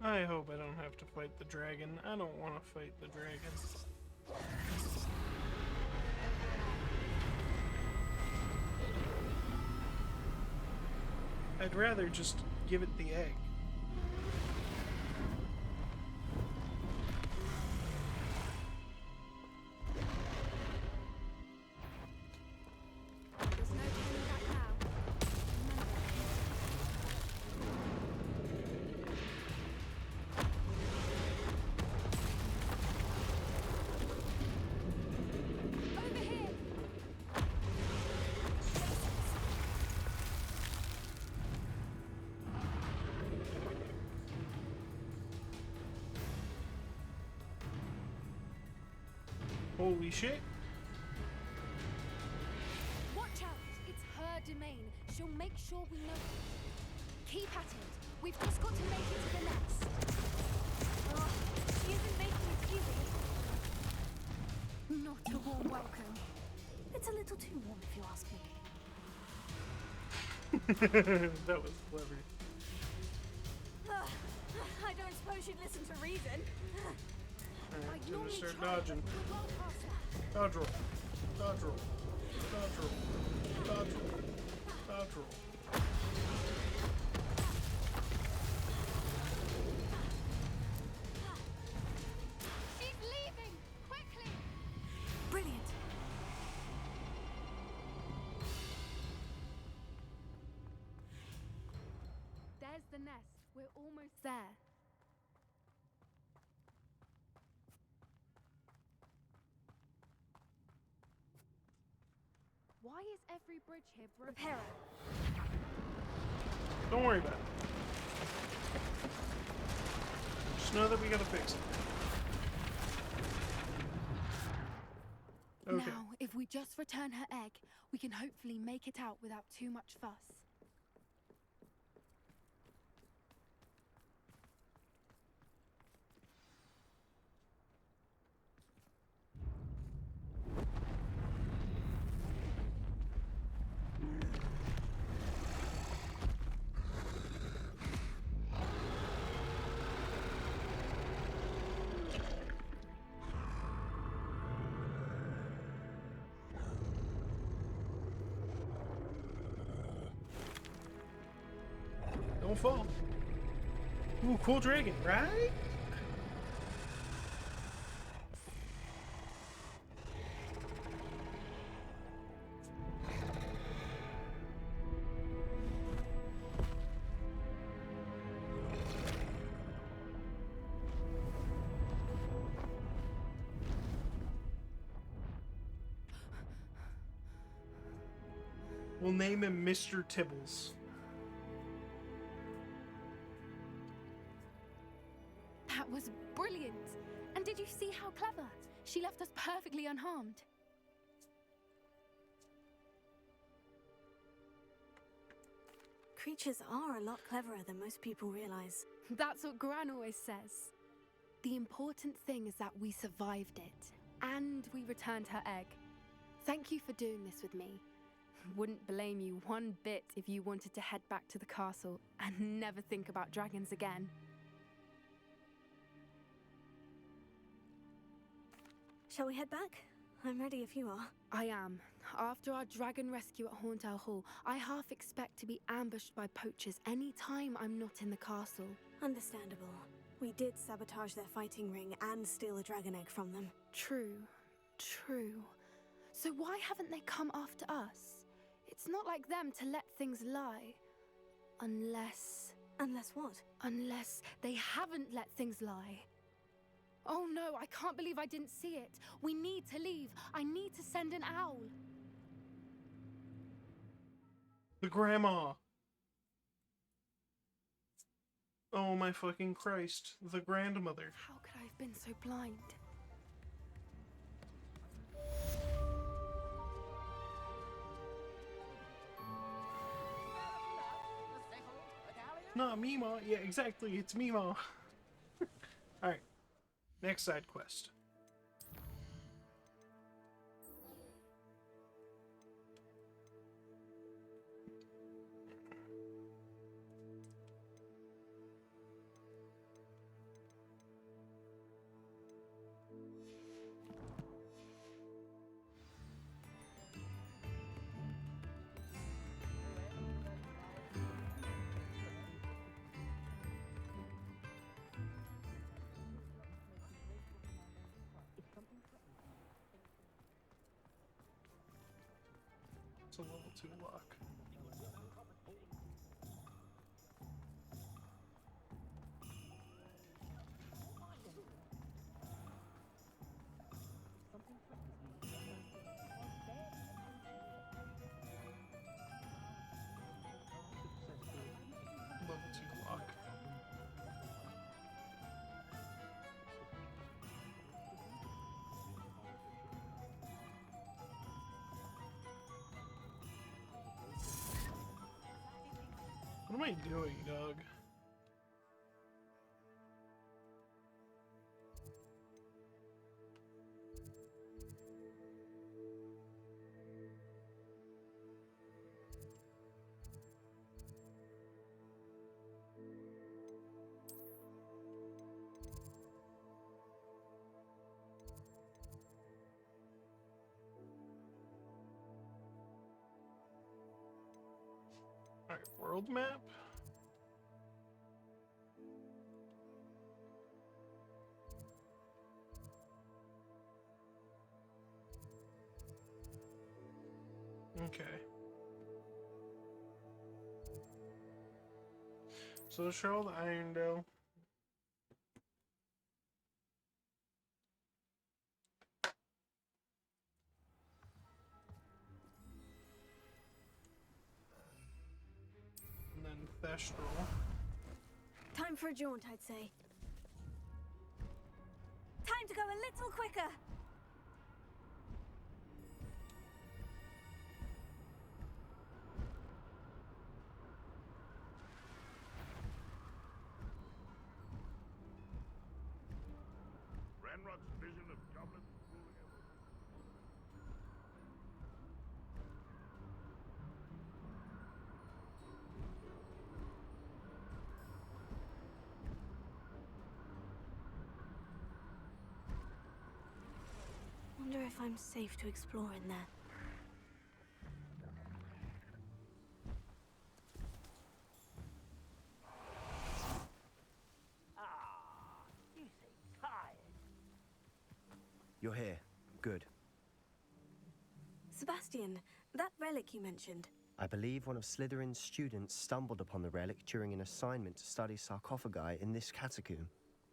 Speaker 1: I hope I don't have to fight the dragon. I don't want to fight the dragon. I'd rather just give it the egg.
Speaker 2: There's no turning back now. Over here!
Speaker 1: Holy shit.
Speaker 2: Watch out! It's her domain. She'll make sure we know. Keep at it. We've just got to make it to the nest.
Speaker 4: Oh, she isn't making it easy.
Speaker 2: Not a warm welcome.
Speaker 4: It's a little too warm, if you ask me.
Speaker 1: That was clever.
Speaker 4: I don't suppose you'd listen to reason.
Speaker 1: Alright,
Speaker 2: I
Speaker 1: gonna
Speaker 2: normally
Speaker 1: start
Speaker 2: try,
Speaker 1: dodging.
Speaker 2: but we're well past that.
Speaker 1: Dodge roll. Dodge roll. Dodge roll. Dodge roll. Dodge roll.
Speaker 2: She's leaving! Quickly!
Speaker 4: Brilliant.
Speaker 2: There's the nest. We're almost there. Why is every bridge here broken?
Speaker 4: Reparo.
Speaker 1: Don't worry about it. Just know that we gotta fix it. Okay.
Speaker 2: Now, if we just return her egg, we can hopefully make it out without too much fuss.
Speaker 1: Don't fall. Ooh, cool dragon, right? We'll name him Mr. Tibbles.
Speaker 2: That was brilliant. And did you see how clever? She left us perfectly unharmed.
Speaker 4: Creatures are a lot cleverer than most people realize.
Speaker 2: That's what Gran always says. The important thing is that we survived it, and we returned her egg. Thank you for doing this with me. Wouldn't blame you one bit if you wanted to head back to the castle and never think about dragons again.
Speaker 4: Shall we head back? I'm ready if you are.
Speaker 2: I am. After our dragon rescue at Hauntel Hall, I half expect to be ambushed by poachers any time I'm not in the castle.
Speaker 4: Understandable. We did sabotage their fighting ring and steal a dragon egg from them.
Speaker 2: True. So why haven't they come after us? It's not like them to let things lie. Unless
Speaker 4: what?
Speaker 2: Unless they haven't let things lie. Oh no, I can't believe I didn't see it. We need to leave. I need to send an owl.
Speaker 1: The grandma. Oh my fucking Christ. The grandmother.
Speaker 2: How could I have been so blind?
Speaker 1: Not Mima. Yeah, exactly. It's Mima. Alright. Next side quest. It's a level 2 lock. Level 2 lock. What am I doing, Doug? Alright, world map? Okay. So show the Irondale. And then Thestral.
Speaker 4: Time for a jaunt, I'd say. Time to go a little quicker!
Speaker 8: Ranrock's vision of goblins ruling everything.
Speaker 4: Wonder if I'm safe to explore in there.
Speaker 7: You seem tired.
Speaker 5: You're here. Good.
Speaker 4: Sebastian, that relic you mentioned.
Speaker 5: I believe one of Slytherin's students stumbled upon the relic during an assignment to study sarcophagi in this catacomb.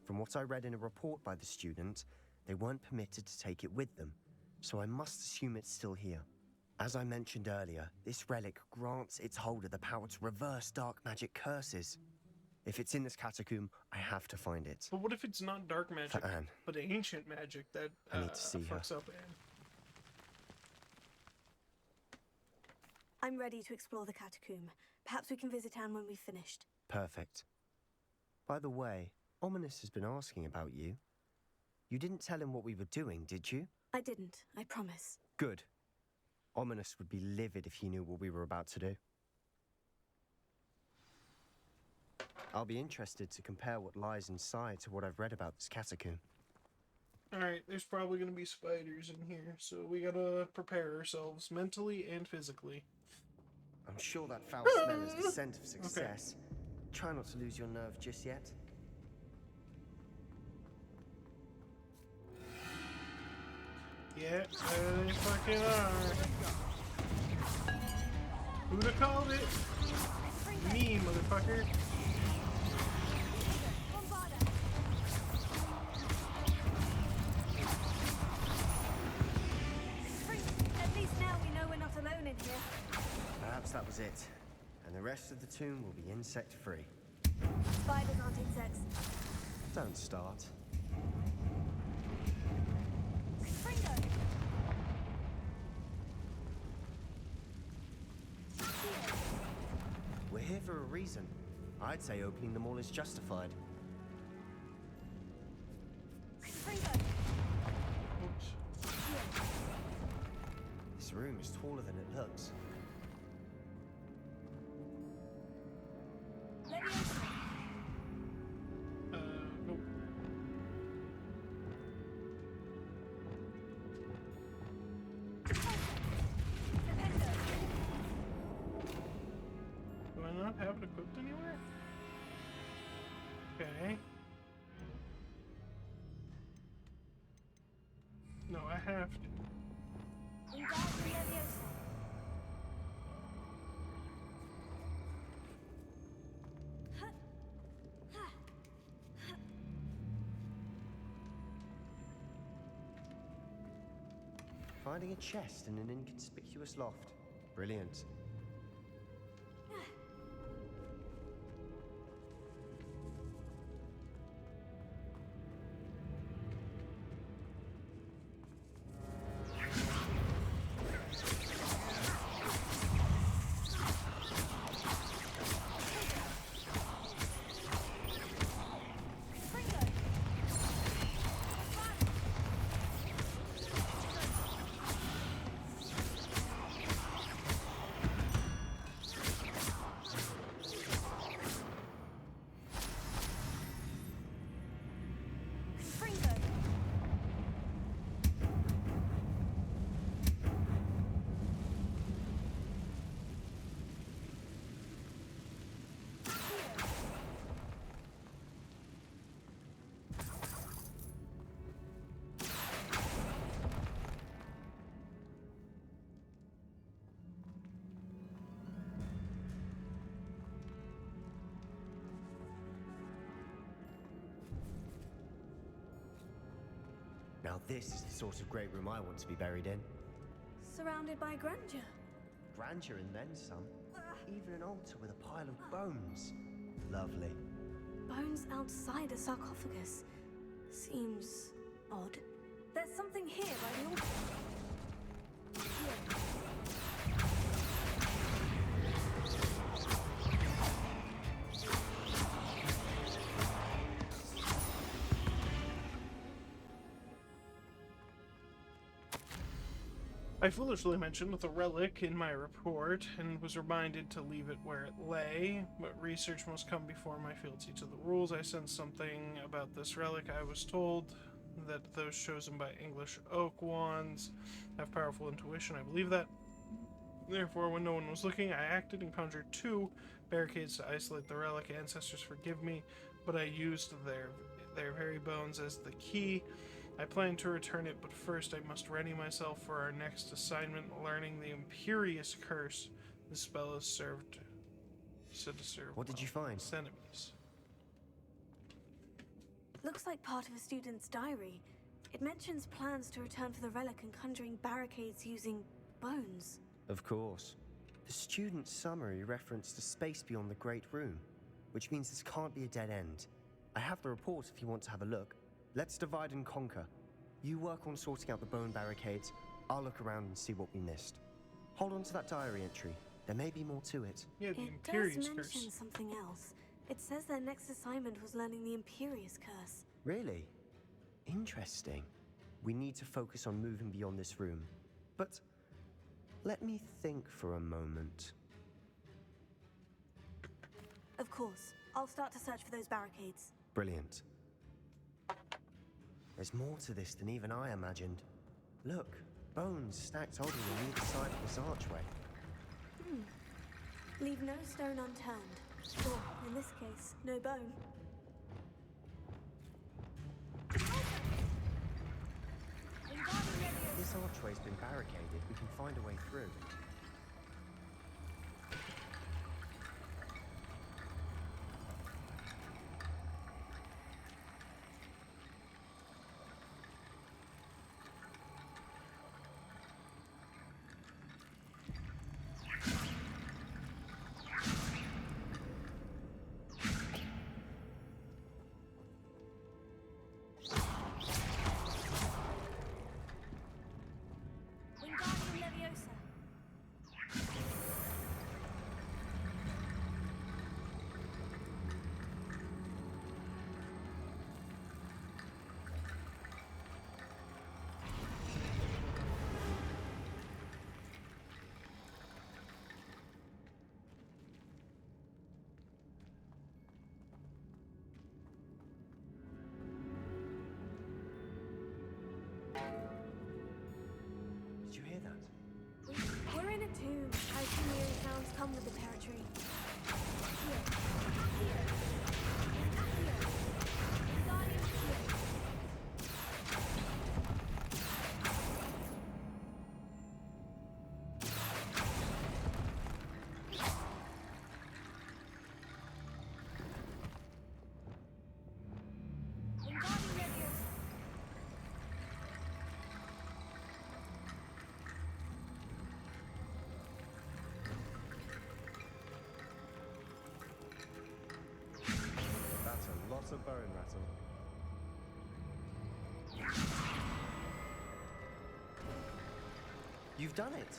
Speaker 5: From what I read in a report by the student, they weren't permitted to take it with them, so I must assume it's still here. As I mentioned earlier, this relic grants its holder the power to reverse dark magic curses. If it's in this catacomb, I have to find it.
Speaker 1: But what if it's not dark magic,
Speaker 5: For Anne.
Speaker 1: but ancient magic that
Speaker 5: I need to see her.
Speaker 1: fucks up Anne?
Speaker 4: I'm ready to explore the catacomb. Perhaps we can visit Anne when we've finished.
Speaker 5: Perfect. By the way, Ominous has been asking about you. You didn't tell him what we were doing, did you?
Speaker 4: I didn't, I promise.
Speaker 5: Good. Ominous would be livid if he knew what we were about to do. I'll be interested to compare what lies inside to what I've read about this catacomb.
Speaker 1: Alright, there's probably gonna be spiders in here, so we gotta prepare ourselves mentally and physically.
Speaker 5: I'm sure that foul smell is the scent of success. Try not to lose your nerve just yet.
Speaker 1: Yeah, they fucking are. Who'd have called it? Me, motherfucker.
Speaker 4: At least now we know we're not alone in here.
Speaker 5: Perhaps that was it. And the rest of the tomb will be insect-free.
Speaker 4: Spiders aren't insects.
Speaker 5: Don't start.
Speaker 4: Fringo!
Speaker 5: We're here for a reason. I'd say opening them all is justified.
Speaker 4: Fringo!
Speaker 1: Oops.
Speaker 5: This room is taller than it looks.
Speaker 4: Leviosa!
Speaker 1: Nope. Do I not have it equipped anywhere? Okay. No, I have to.
Speaker 4: Wingardium Leviosa!
Speaker 5: Finding a chest in an inconspicuous loft. Brilliant.
Speaker 4: Fringo!
Speaker 5: Now this is the sort of great room I want to be buried in.
Speaker 4: Surrounded by grandeur.
Speaker 5: Grandeur and then some. Even an altar with a pile of bones. Lovely.
Speaker 4: Bones outside a sarcophagus. Seems odd. There's something here by the altar. Here.
Speaker 1: I foolishly mentioned the relic in my report and was reminded to leave it where it lay, but research must come before my fealty to the rules. I sensed something about this relic. I was told that those chosen by English oak wands have powerful intuition. I believe that. Therefore, when no one was looking, I acted and conjured 2 barricades to isolate the relic. Ancestors forgive me, but I used their very bones as the key. I plan to return it, but first I must ready myself for our next assignment, learning the Imperious Curse. The spell is served to serve
Speaker 5: What did you find?
Speaker 1: its enemies.
Speaker 4: Looks like part of a student's diary. It mentions plans to return for the relic and conjuring barricades using bones.
Speaker 5: Of course. The student summary referenced a space beyond the Great Room, which means this can't be a dead end. I have the report if you want to have a look. Let's divide and conquer. You work on sorting out the bone barricades. I'll look around and see what we missed. Hold on to that diary entry. There may be more to it.
Speaker 1: Yeah, the
Speaker 4: It
Speaker 1: Imperious
Speaker 4: does
Speaker 1: Curse.
Speaker 4: mention something else. It says their next assignment was learning the Imperious Curse.
Speaker 5: Really? Interesting. We need to focus on moving beyond this room. But let me think for a moment.
Speaker 4: Of course. I'll start to search for those barricades.
Speaker 5: Brilliant. There's more to this than even I imagined. Look, bones stacked oddly on either side of this archway.
Speaker 4: Leave no stone unturned. Or, in this case, no bone.
Speaker 5: This archway's been barricaded. We can find a way through.
Speaker 4: Wingardium Leviosa.
Speaker 5: Did you hear that?
Speaker 4: We're in a tomb. I assume eerie sounds come with the territory. Here. Here. Here. Wingardium here. Wingardium Leviosa.
Speaker 5: That's a lot of bone rattle. You've done it!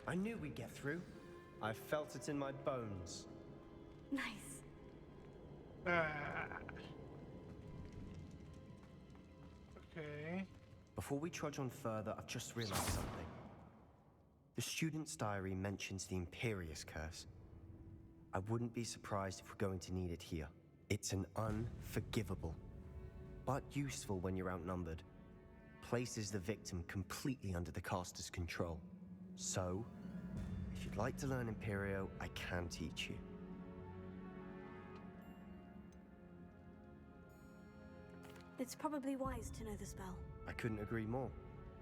Speaker 5: I knew we'd get through. I felt it in my bones.
Speaker 4: Nice.
Speaker 1: Ah. Okay.
Speaker 5: Before we trudge on further, I've just realized something. The student's diary mentions the Imperious Curse. I wouldn't be surprised if we're going to need it here. It's an unforgivable, but useful when you're outnumbered. Places the victim completely under the caster's control. So, if you'd like to learn Imperio, I can teach you.
Speaker 4: It's probably wise to know the spell.
Speaker 5: I couldn't agree more.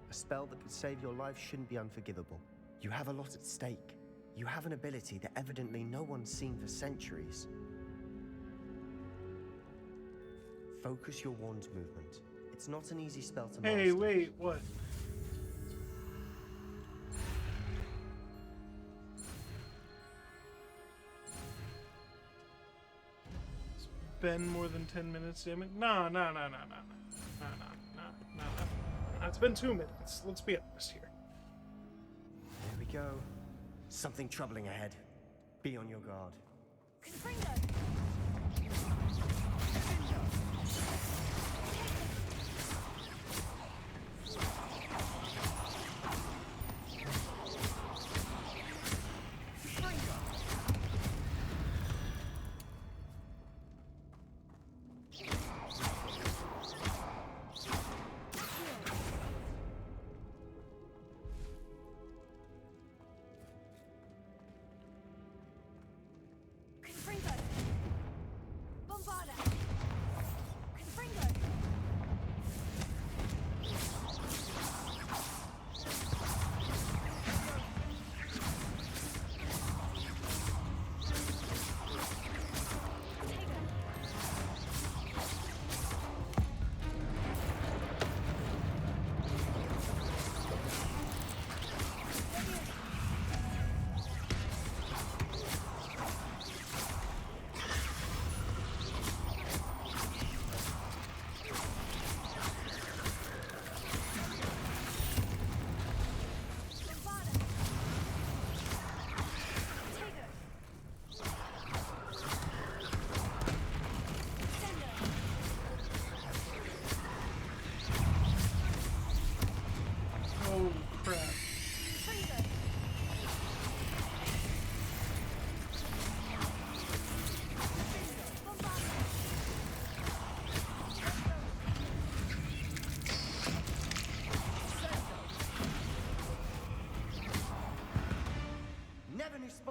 Speaker 5: A spell that could save your life shouldn't be unforgivable. You have a lot at stake. You have an ability that evidently no one's seen for centuries. Focus your wand movement. It's not an easy spell to master.
Speaker 1: Hey, wait, what? It's been more than 10 minutes, damn it. No. It's been 2 minutes. Let's be honest here.
Speaker 5: Here we go. Something troubling ahead. Be on your guard.
Speaker 4: Confringo! Confringo!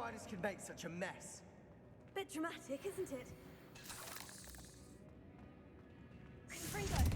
Speaker 9: spiders can make such a mess.
Speaker 4: Bit dramatic, isn't it? Confringo!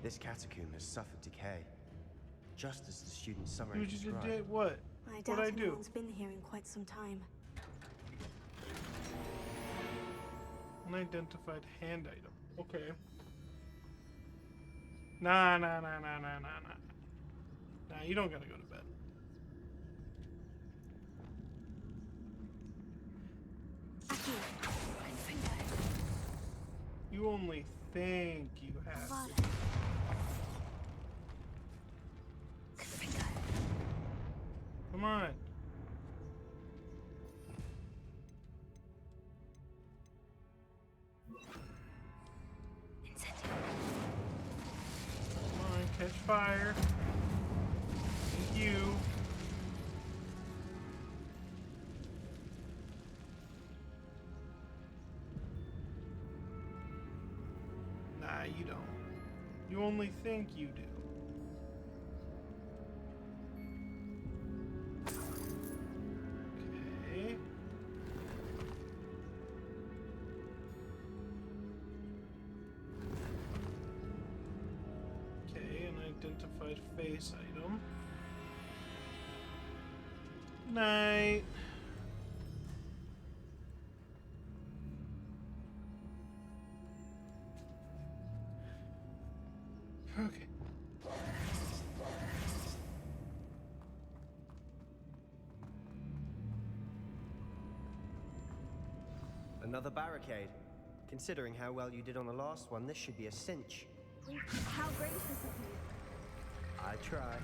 Speaker 5: This catacomb has suffered decay, just as the student summary
Speaker 1: You just
Speaker 5: described.
Speaker 1: did what?
Speaker 4: I doubt
Speaker 1: What'd I do?
Speaker 4: anyone's been here in quite some time.
Speaker 1: Unidentified hand item. Okay. Nah. Nah, you don't gotta go to bed.
Speaker 4: Accio! Confringo!
Speaker 1: You only think you have to.
Speaker 4: Avada! Confringo!
Speaker 1: Come on.
Speaker 4: Incendio!
Speaker 1: Come on, catch fire. Thank you. Nah, you don't. You only think you do. Okay. Okay, an identified face item. Night. Okay.
Speaker 5: Another barricade. Considering how well you did on the last one, this should be a cinch.
Speaker 4: How gracious of you.
Speaker 5: I try.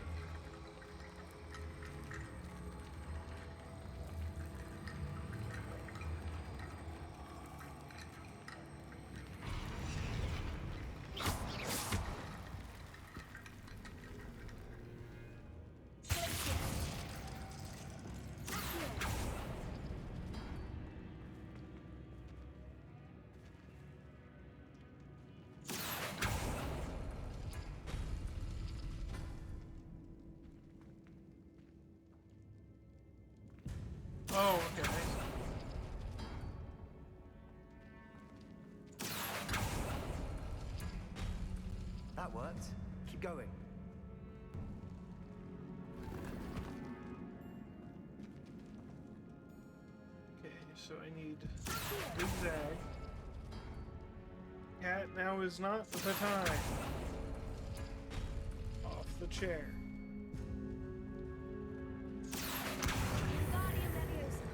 Speaker 1: Oh, okay.
Speaker 5: That worked. Keep going.
Speaker 1: Okay, so I need zigzag. Cat, now is not the time. Off the chair.
Speaker 4: Guardian Leviosa!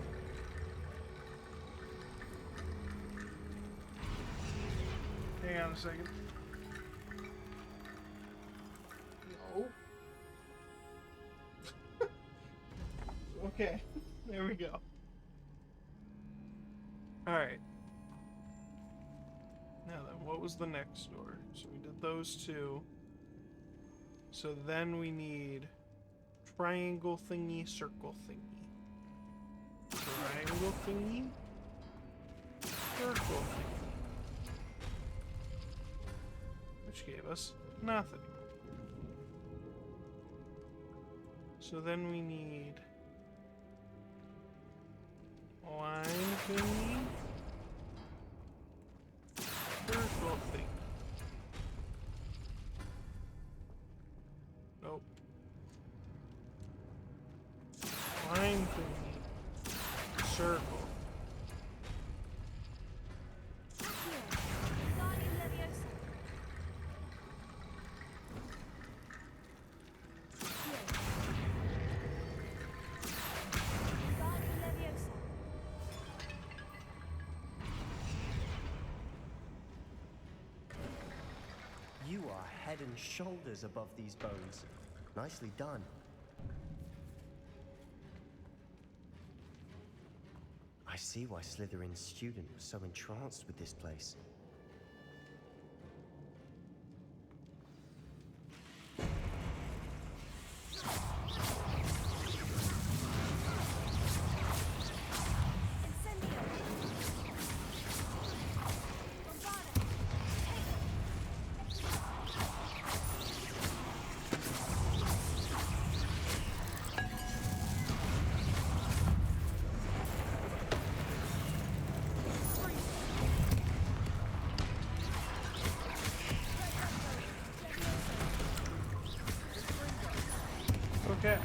Speaker 1: Hang on a second. No. Okay, there we go. Alright. Now then, what was the next door? So we did those two. So then we need triangle thingy, circle thingy. Triangle thingy, circle thingy. Which gave us nothing. So then we need line thingy, circle thingy. Nope. Line thingy, circle.
Speaker 4: Accio! Guardian Leviosa! Accio! Guardian Leviosa!
Speaker 5: head and shoulders above these bones. Nicely done. I see why Slytherin's student was so entranced with this place.
Speaker 1: Okay.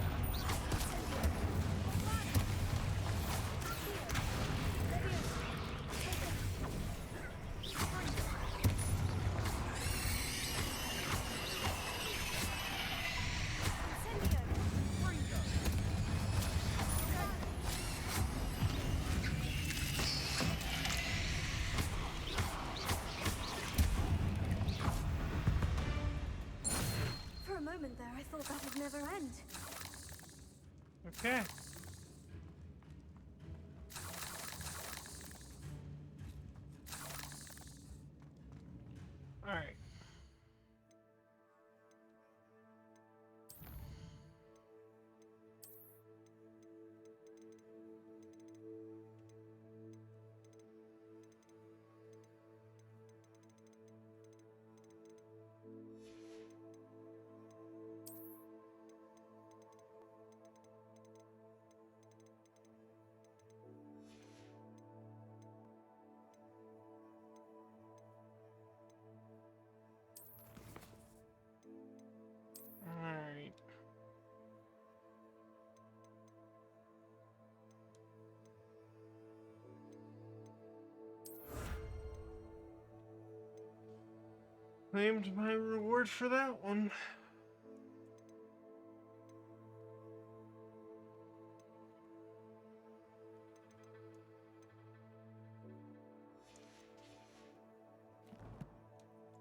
Speaker 4: For a moment there, I thought that would never end.
Speaker 1: Okay. All right. All right. Claimed my reward for that one.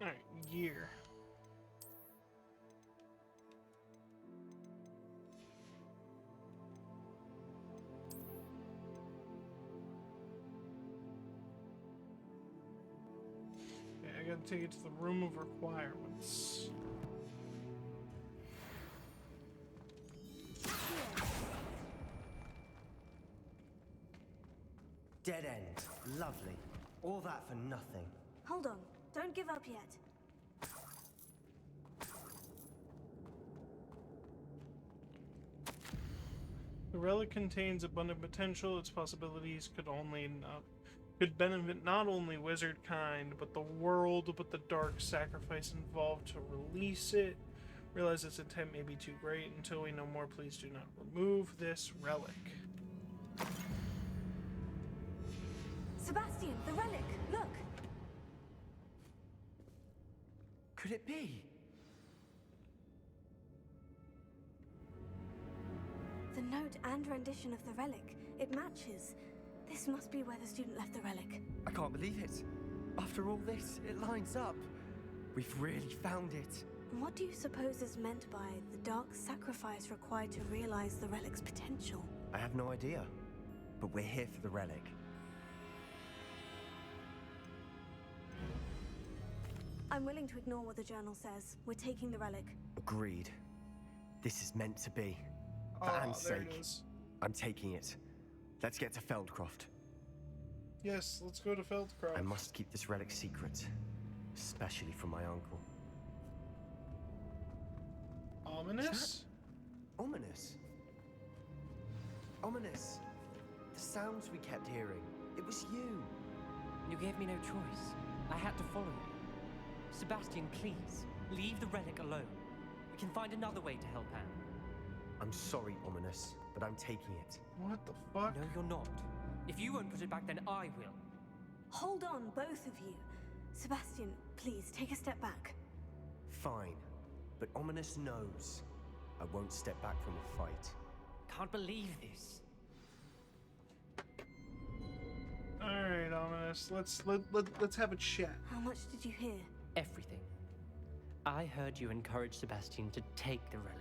Speaker 1: All right, year. Okay, I gotta take it to the room of requirements.
Speaker 5: Dead end. Lovely. All that for nothing.
Speaker 4: Hold on. Don't give up yet.
Speaker 1: The relic contains abundant potential. Its possibilities could benefit not only wizard kind, but the world, but the dark sacrifice involved to release it. Realize its intent may be too great. Until we know more, please do not remove this relic.
Speaker 4: Sebastian, the relic! Look!
Speaker 5: Could it be?
Speaker 4: The note and rendition of the relic. It matches. This must be where the student left the relic.
Speaker 5: I can't believe it. After all this, it lines up. We've really found it.
Speaker 4: What do you suppose is meant by the dark sacrifice required to realize the relic's potential?
Speaker 5: I have no idea. But we're here for the relic.
Speaker 4: I'm willing to ignore what the journal says. We're taking the relic.
Speaker 5: Agreed. This is meant to be. For Anne's
Speaker 1: there
Speaker 5: sake,
Speaker 1: it is.
Speaker 5: I'm taking it. Let's get to Feldcroft.
Speaker 1: Yes, let's go to Feldcroft.
Speaker 5: I must keep this relic secret, especially from my uncle.
Speaker 1: Ominous?
Speaker 5: Ominous? Ominous. The sounds we kept hearing. It was you.
Speaker 3: You gave me no choice. I had to follow you. Sebastian, please, leave the relic alone. We can find another way to help Anne.
Speaker 5: I'm sorry, Ominous, but I'm taking it.
Speaker 1: What the fuck?
Speaker 3: No, you're not. If you won't put it back, then I will.
Speaker 4: Hold on, both of you. Sebastian, please, take a step back.
Speaker 5: Fine, but Ominous knows I won't step back from a fight.
Speaker 3: Can't believe this.
Speaker 1: All right, Ominous. Let's have a chat.
Speaker 4: How much did you hear?
Speaker 3: Everything.
Speaker 9: I heard you encourage Sebastian to take the relic.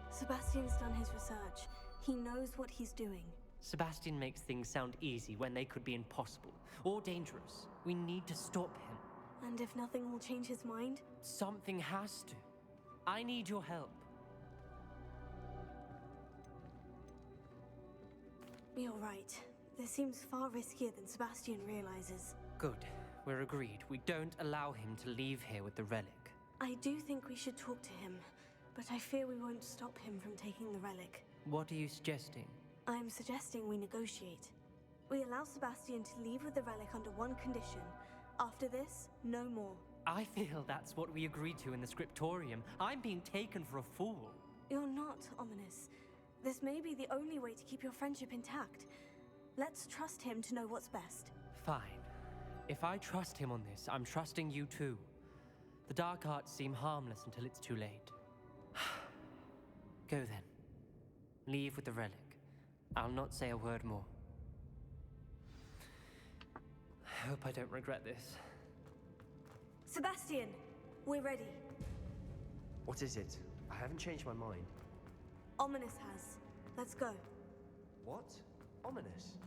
Speaker 4: Sebastian's done his research. He knows what he's doing.
Speaker 9: Sebastian makes things sound easy when they could be impossible or dangerous. We need to stop him.
Speaker 4: And if nothing will change his mind?
Speaker 9: Something has to. I need your help.
Speaker 4: You're right. This seems far riskier than Sebastian realizes.
Speaker 9: Good. We're agreed. We don't allow him to leave here with the relic.
Speaker 4: I do think we should talk to him, but I fear we won't stop him from taking the relic.
Speaker 9: What are you suggesting?
Speaker 4: I'm suggesting we negotiate. We allow Sebastian to leave with the relic under one condition. After this, no more.
Speaker 9: I feel that's what we agreed to in the scriptorium. I'm being taken for a fool.
Speaker 4: You're not, Ominous. This may be the only way to keep your friendship intact. Let's trust him to know what's best.
Speaker 9: Fine. If I trust him on this, I'm trusting you too. The dark arts seem harmless until it's too late. Go then. Leave with the relic. I'll not say a word more. I hope I don't regret this.
Speaker 4: Sebastian, we're ready.
Speaker 5: What is it? I haven't changed my mind.
Speaker 4: Ominous has. Let's go.
Speaker 5: What? Ominous?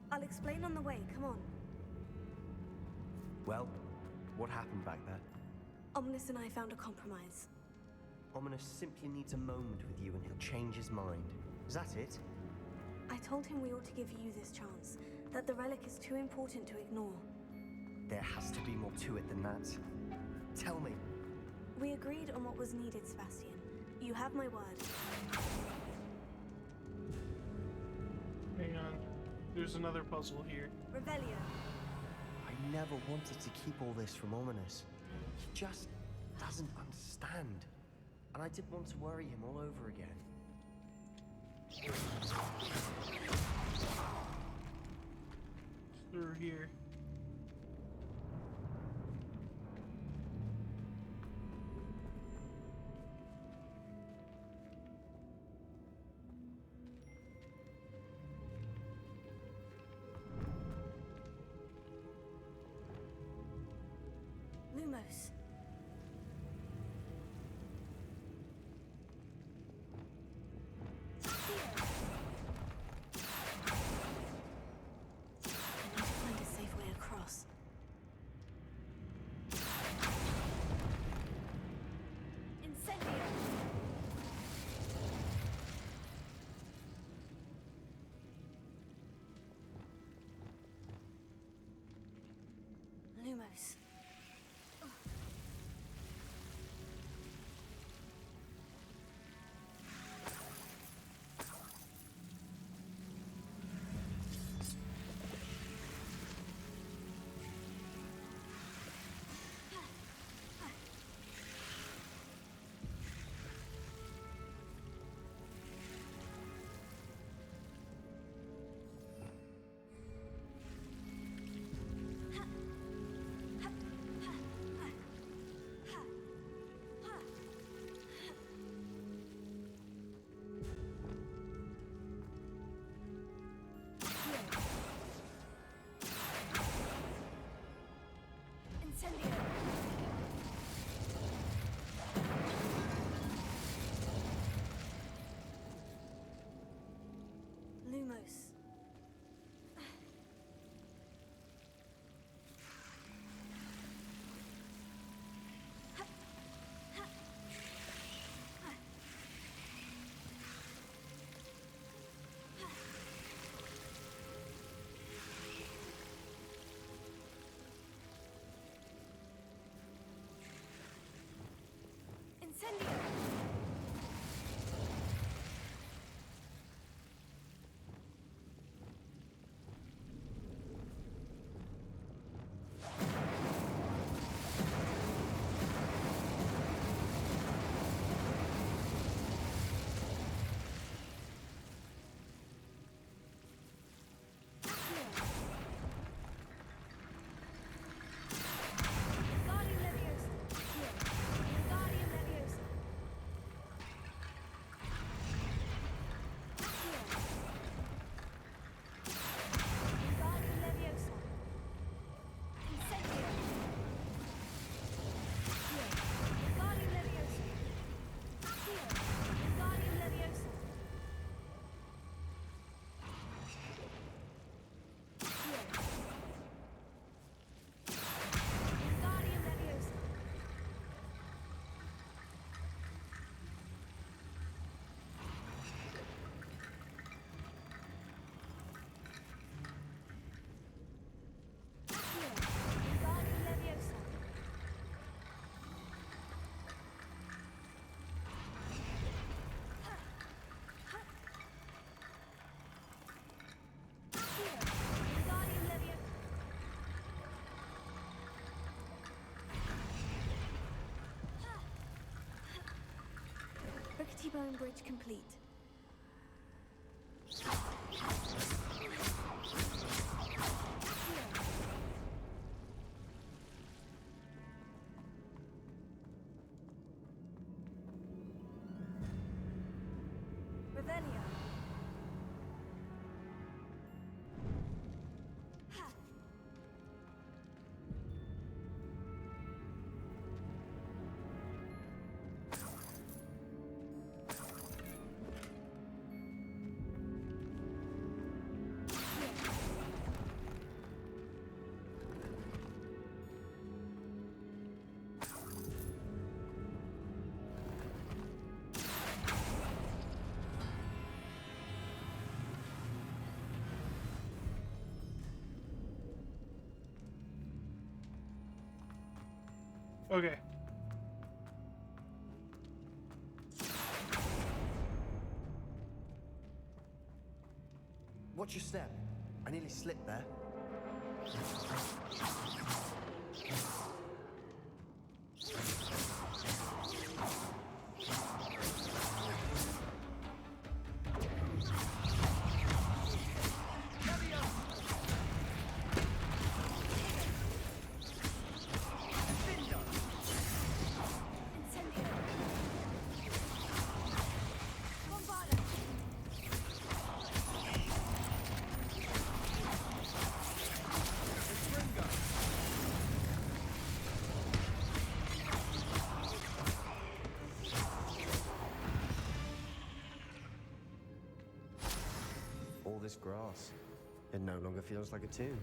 Speaker 4: I'll explain on the way, come on.
Speaker 5: Well, what happened back there?
Speaker 4: Ominous and I found a compromise.
Speaker 5: Ominous simply needs a moment with you and he'll change his mind. Is that it?
Speaker 4: I told him we ought to give you this chance, that the relic is too important to ignore.
Speaker 5: There has to be more to it than that. Tell me.
Speaker 4: We agreed on what was needed, Sebastian. You have my word.
Speaker 1: Hang on. There's another puzzle here.
Speaker 4: Revelio.
Speaker 5: I never wanted to keep all this from Ominous. He just doesn't understand. And I didn't want to worry him all over again.
Speaker 1: Through here.
Speaker 4: Lumos. I need to find a safe way across. Incendio! Lumos. Incendio! Lumos. Incendio! Wingardium Leviosa! Here. Wingardium Leviosa! T-bone bridge complete. Revelio. Ha.
Speaker 1: Okay.
Speaker 5: Watch your step. I nearly slipped there.
Speaker 4: Incendio. Bombarda.
Speaker 5: All this grass. It no longer feels like a tomb.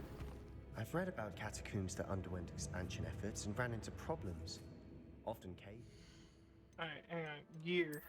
Speaker 5: I've read about catacombs that underwent expansion efforts and ran into problems. Often cave.
Speaker 1: Alright, hang on. Gear.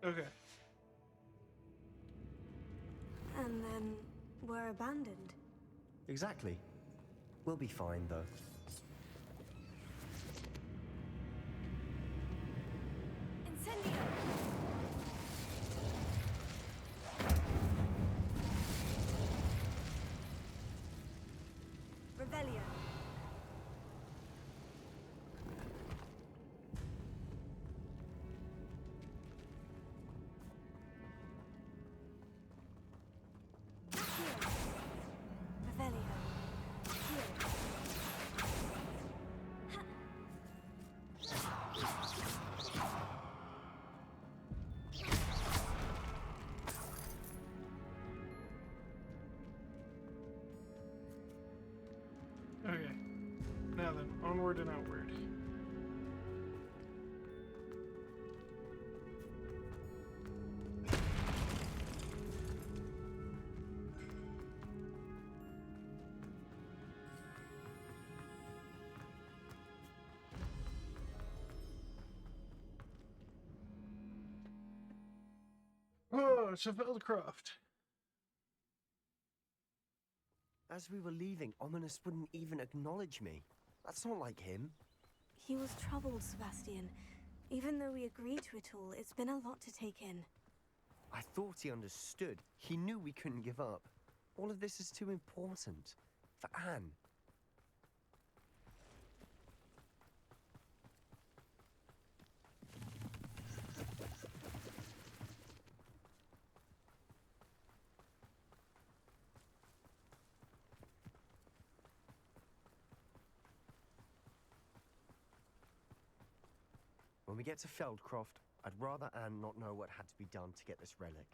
Speaker 1: Okay.
Speaker 4: And then we're abandoned.
Speaker 5: Exactly. We'll be fine, though.
Speaker 4: Incendio. Revelio. Revelio. Here.
Speaker 1: Okay. Now then, onward and outward. Oh, it's a Feldcroft.
Speaker 5: As we were leaving, Ominous wouldn't even acknowledge me. That's not like him.
Speaker 4: He was troubled, Sebastian. Even though we agreed to it all, it's been a lot to take in.
Speaker 5: I thought he understood. He knew we couldn't give up. All of this is too important. For Anne. When we get to Feldcroft, I'd rather Anne not know what had to be done to get this relic.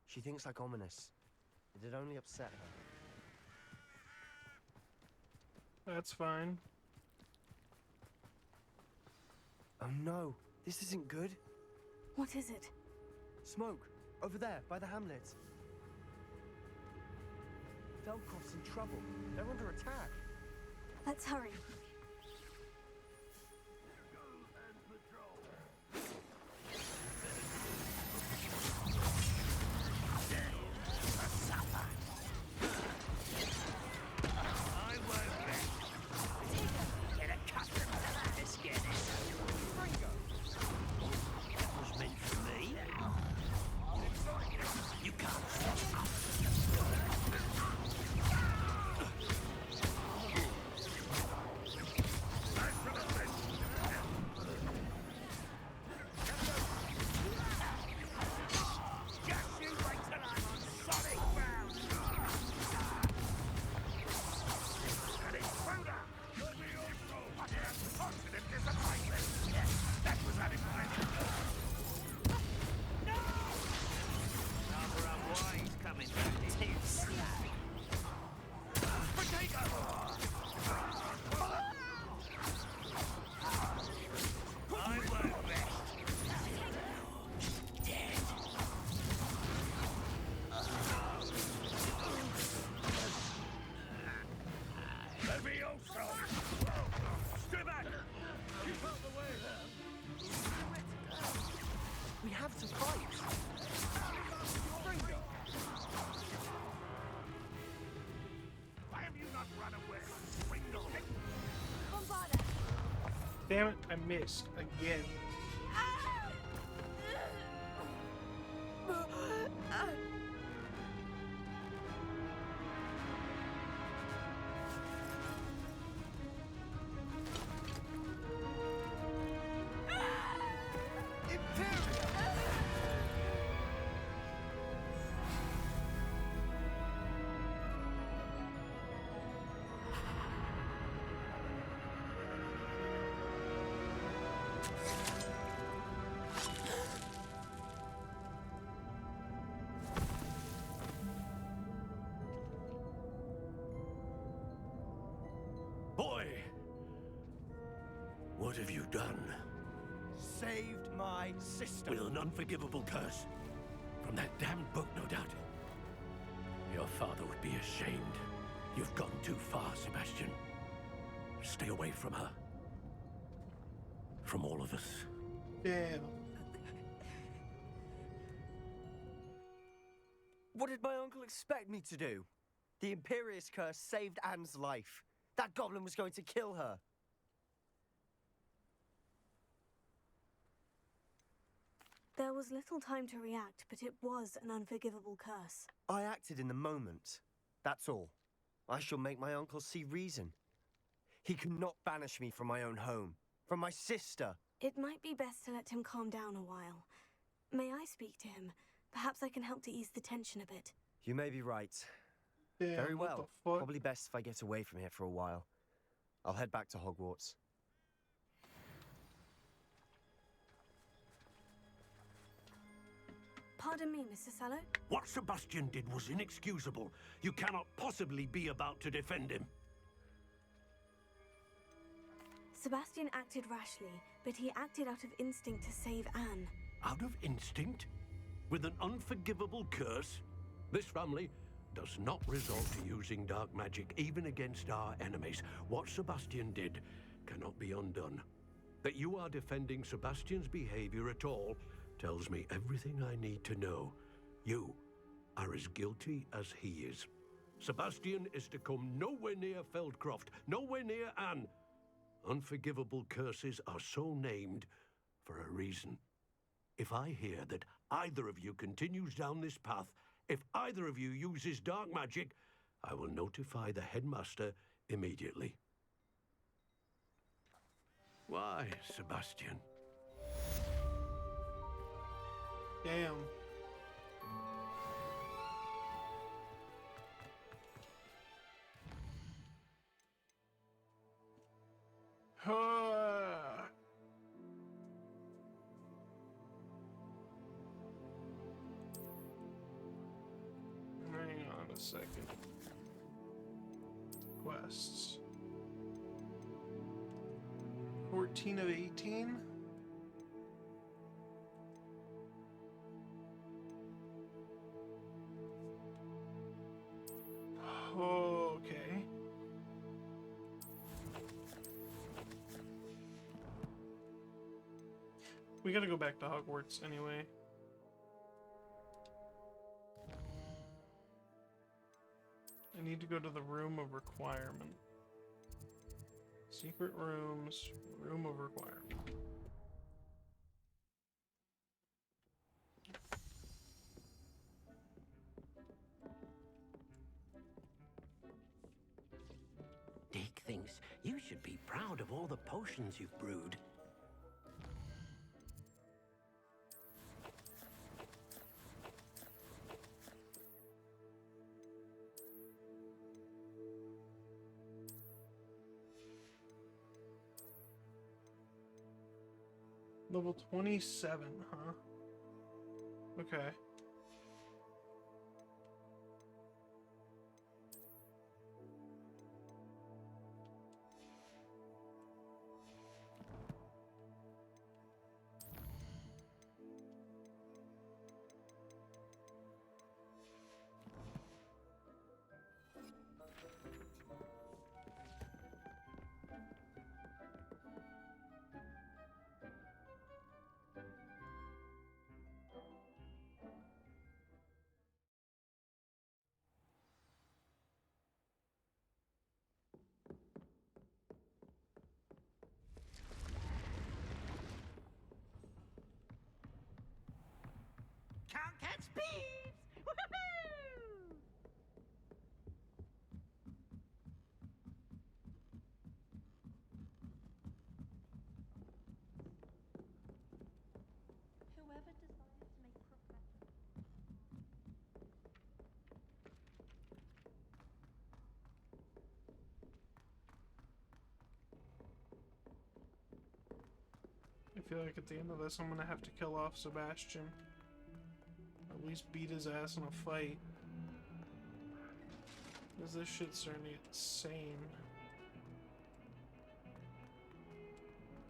Speaker 5: She thinks like Ominous. It'd only upset her.
Speaker 1: That's fine.
Speaker 5: Oh no, this isn't good.
Speaker 4: What is it?
Speaker 5: Smoke, over there, by the hamlet. Feldcroft's in trouble. They're under attack.
Speaker 4: Let's hurry.
Speaker 5: We have to fight.
Speaker 8: Why have you not run away? Ringo?
Speaker 4: Bombarda!
Speaker 1: Damn it, I missed again.
Speaker 6: Boy! What have you done?
Speaker 5: Saved my sister.
Speaker 6: With an unforgivable curse. From that damned book, no doubt. Your father would be ashamed. You've gone too far, Sebastian. Stay away from her. From all of us.
Speaker 1: Damn.
Speaker 5: What did my uncle expect me to do? The Imperious curse saved Anne's life. That goblin was going to kill her.
Speaker 4: There was little time to react, but it was an unforgivable curse.
Speaker 5: I acted in the moment. That's all. I shall make my uncle see reason. He cannot banish me from my own home, from my sister.
Speaker 4: It might be best to let him calm down a while. May I speak to him? Perhaps I can help to ease the tension a bit.
Speaker 5: You may be right.
Speaker 1: Damn,
Speaker 5: Very
Speaker 1: what
Speaker 5: well.
Speaker 1: the fuck?
Speaker 5: Probably best if I get away from here for a while. I'll head back to Hogwarts.
Speaker 4: Pardon me, Mr. Sallow?
Speaker 6: What Sebastian did was inexcusable. You cannot possibly be about to defend him.
Speaker 4: Sebastian acted rashly, but he acted out of instinct to save Anne.
Speaker 6: Out of instinct? With an unforgivable curse? This family does not resort to using dark magic even against our enemies. What Sebastian did cannot be undone. That you are defending Sebastian's behavior at all tells me everything I need to know. You are as guilty as he is. Sebastian is to come nowhere near Feldcroft, nowhere near Anne. Unforgivable curses are so named for a reason. If I hear that either of you continues down this path, if either of you uses dark magic, I will notify the headmaster immediately. Why, Sebastian?
Speaker 1: Damn. Hang on. second. Quests. 14 of 18? Okay. We gotta go back to Hogwarts anyway. I need to go to the Room of Requirement. Secret rooms, Room of Requirement.
Speaker 3: Dick thinks you should be proud of all the potions you've brewed.
Speaker 1: Level 27, huh? Okay.
Speaker 3: Can't catch thieves! Woohoo!
Speaker 4: Whoever decided to make Professor
Speaker 1: I feel like at the end of this I'm gonna have to kill off Sebastian. Or at least beat his ass in a fight. Because this shit's starting to get insane.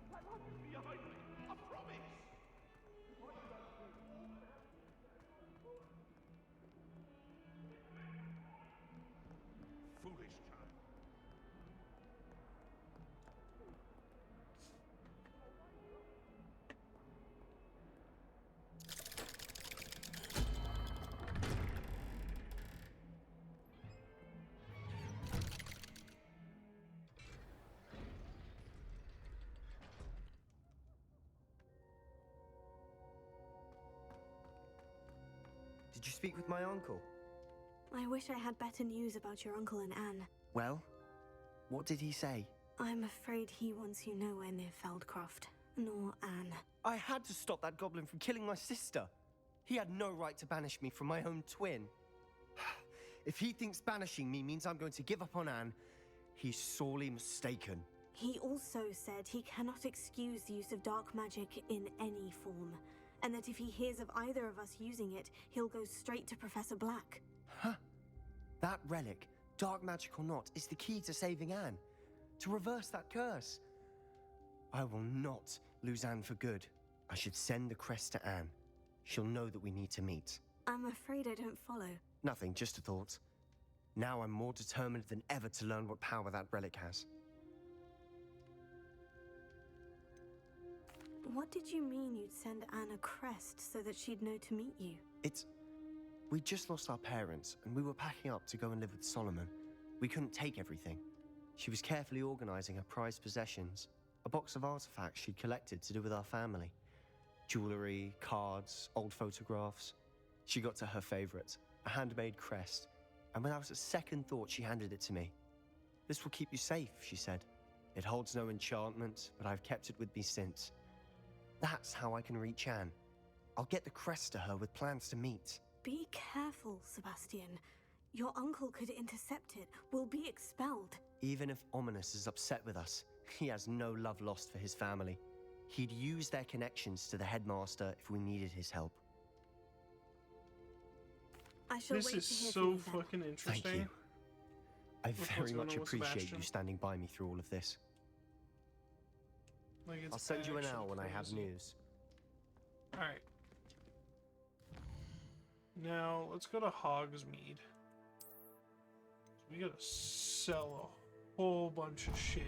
Speaker 8: Behind me, I promise! Foolish child.
Speaker 5: Did you speak with my uncle?
Speaker 4: I wish I had better news about your uncle and Anne.
Speaker 5: Well, what did he say?
Speaker 4: I'm afraid he wants you nowhere near Feldcroft, nor Anne.
Speaker 5: I had to stop that goblin from killing my sister. He had no right to banish me from my own twin. If he thinks banishing me means I'm going to give up on Anne, he's sorely mistaken.
Speaker 4: He also said he cannot excuse the use of dark magic in any form, and that if he hears of either of us using it, he'll go straight to Professor Black.
Speaker 5: Huh? That relic, dark magic or not, is the key to saving Anne. To reverse that curse. I will not lose Anne for good. I should send the crest to Anne. She'll know that we need to meet.
Speaker 4: I'm afraid I don't follow.
Speaker 5: Nothing, just a thought. Now I'm more determined than ever to learn what power that relic has.
Speaker 4: What did you mean you'd send Anne a crest so that she'd know to meet you?
Speaker 5: We just lost our parents, and we were packing up to go and live with Solomon. We couldn't take everything. She was carefully organizing her prized possessions, a box of artifacts she'd collected to do with our family. Jewelry, cards, old photographs. She got to her favorite, a handmade crest, and without a second thought, she handed it to me. "This will keep you safe," she said. "It holds no enchantment, but I've kept it with me since. That's how I can reach Anne. I'll get the crest to her with plans to meet."
Speaker 4: Be careful, Sebastian. Your uncle could intercept it. We'll be expelled.
Speaker 5: Even if Ominous is upset with us, he has no love lost for his family. He'd use their connections to the headmaster if we needed his help.
Speaker 4: I shall
Speaker 1: This
Speaker 4: wait
Speaker 1: is
Speaker 4: to hear
Speaker 1: so
Speaker 4: from you then.
Speaker 1: fucking interesting.
Speaker 5: Thank you. I
Speaker 1: What's
Speaker 5: very
Speaker 1: going
Speaker 5: much
Speaker 1: on with
Speaker 5: appreciate
Speaker 1: Sebastian?
Speaker 5: you standing by me through all of this.
Speaker 1: Like, it's
Speaker 5: I'll send you an
Speaker 1: actually
Speaker 5: hour when I have
Speaker 1: crazy.
Speaker 5: news.
Speaker 1: Alright. Now, let's go to Hogsmeade. We gotta sell a whole bunch of shit.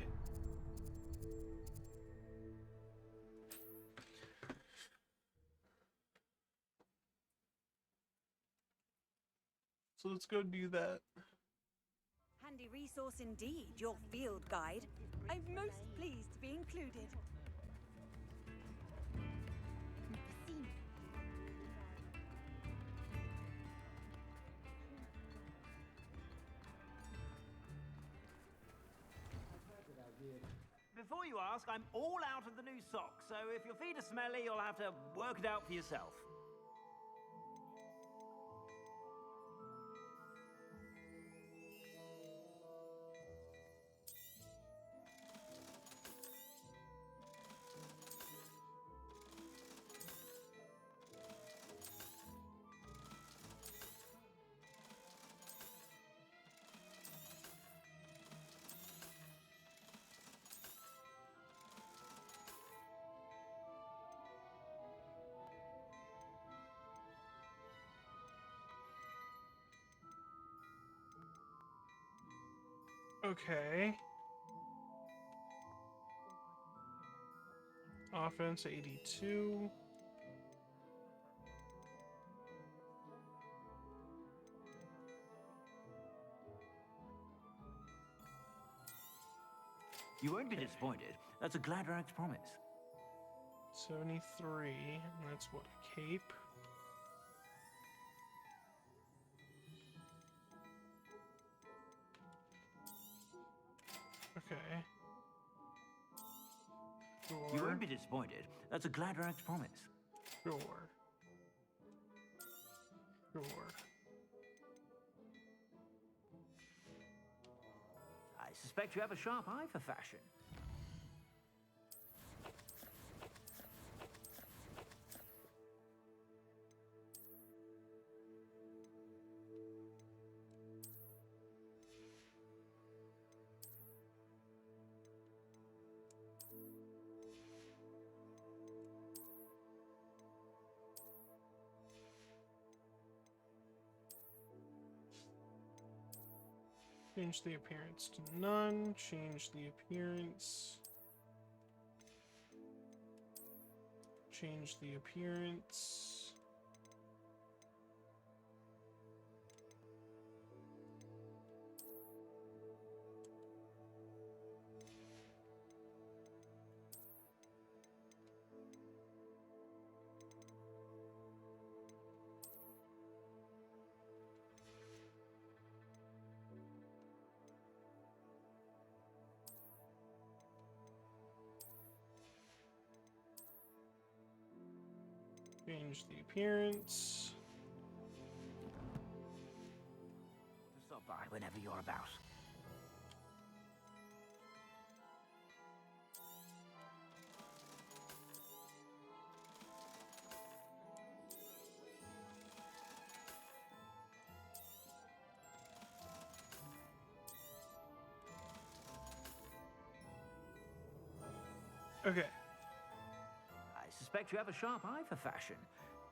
Speaker 1: So let's go do that.
Speaker 10: Handy resource indeed, your field guide. I'm most pleased to be included.
Speaker 7: Before you ask, I'm all out of the new socks, so if your feet are smelly, you'll have to work it out for yourself.
Speaker 1: Okay. Offense 82.
Speaker 7: You won't be disappointed. That's a Gladrag's promise.
Speaker 1: 73. And that's what, a cape? Okay.
Speaker 7: You
Speaker 1: Sure.
Speaker 7: won't be disappointed. That's a Gladrag's promise.
Speaker 1: Sure. Sure.
Speaker 7: I suspect you have a sharp eye for fashion.
Speaker 1: Change the appearance to none. Change the appearance. Change the appearance. Change the appearance.
Speaker 7: Just stop by whenever you're about.
Speaker 1: Okay.
Speaker 7: I suspect you have a sharp eye for fashion.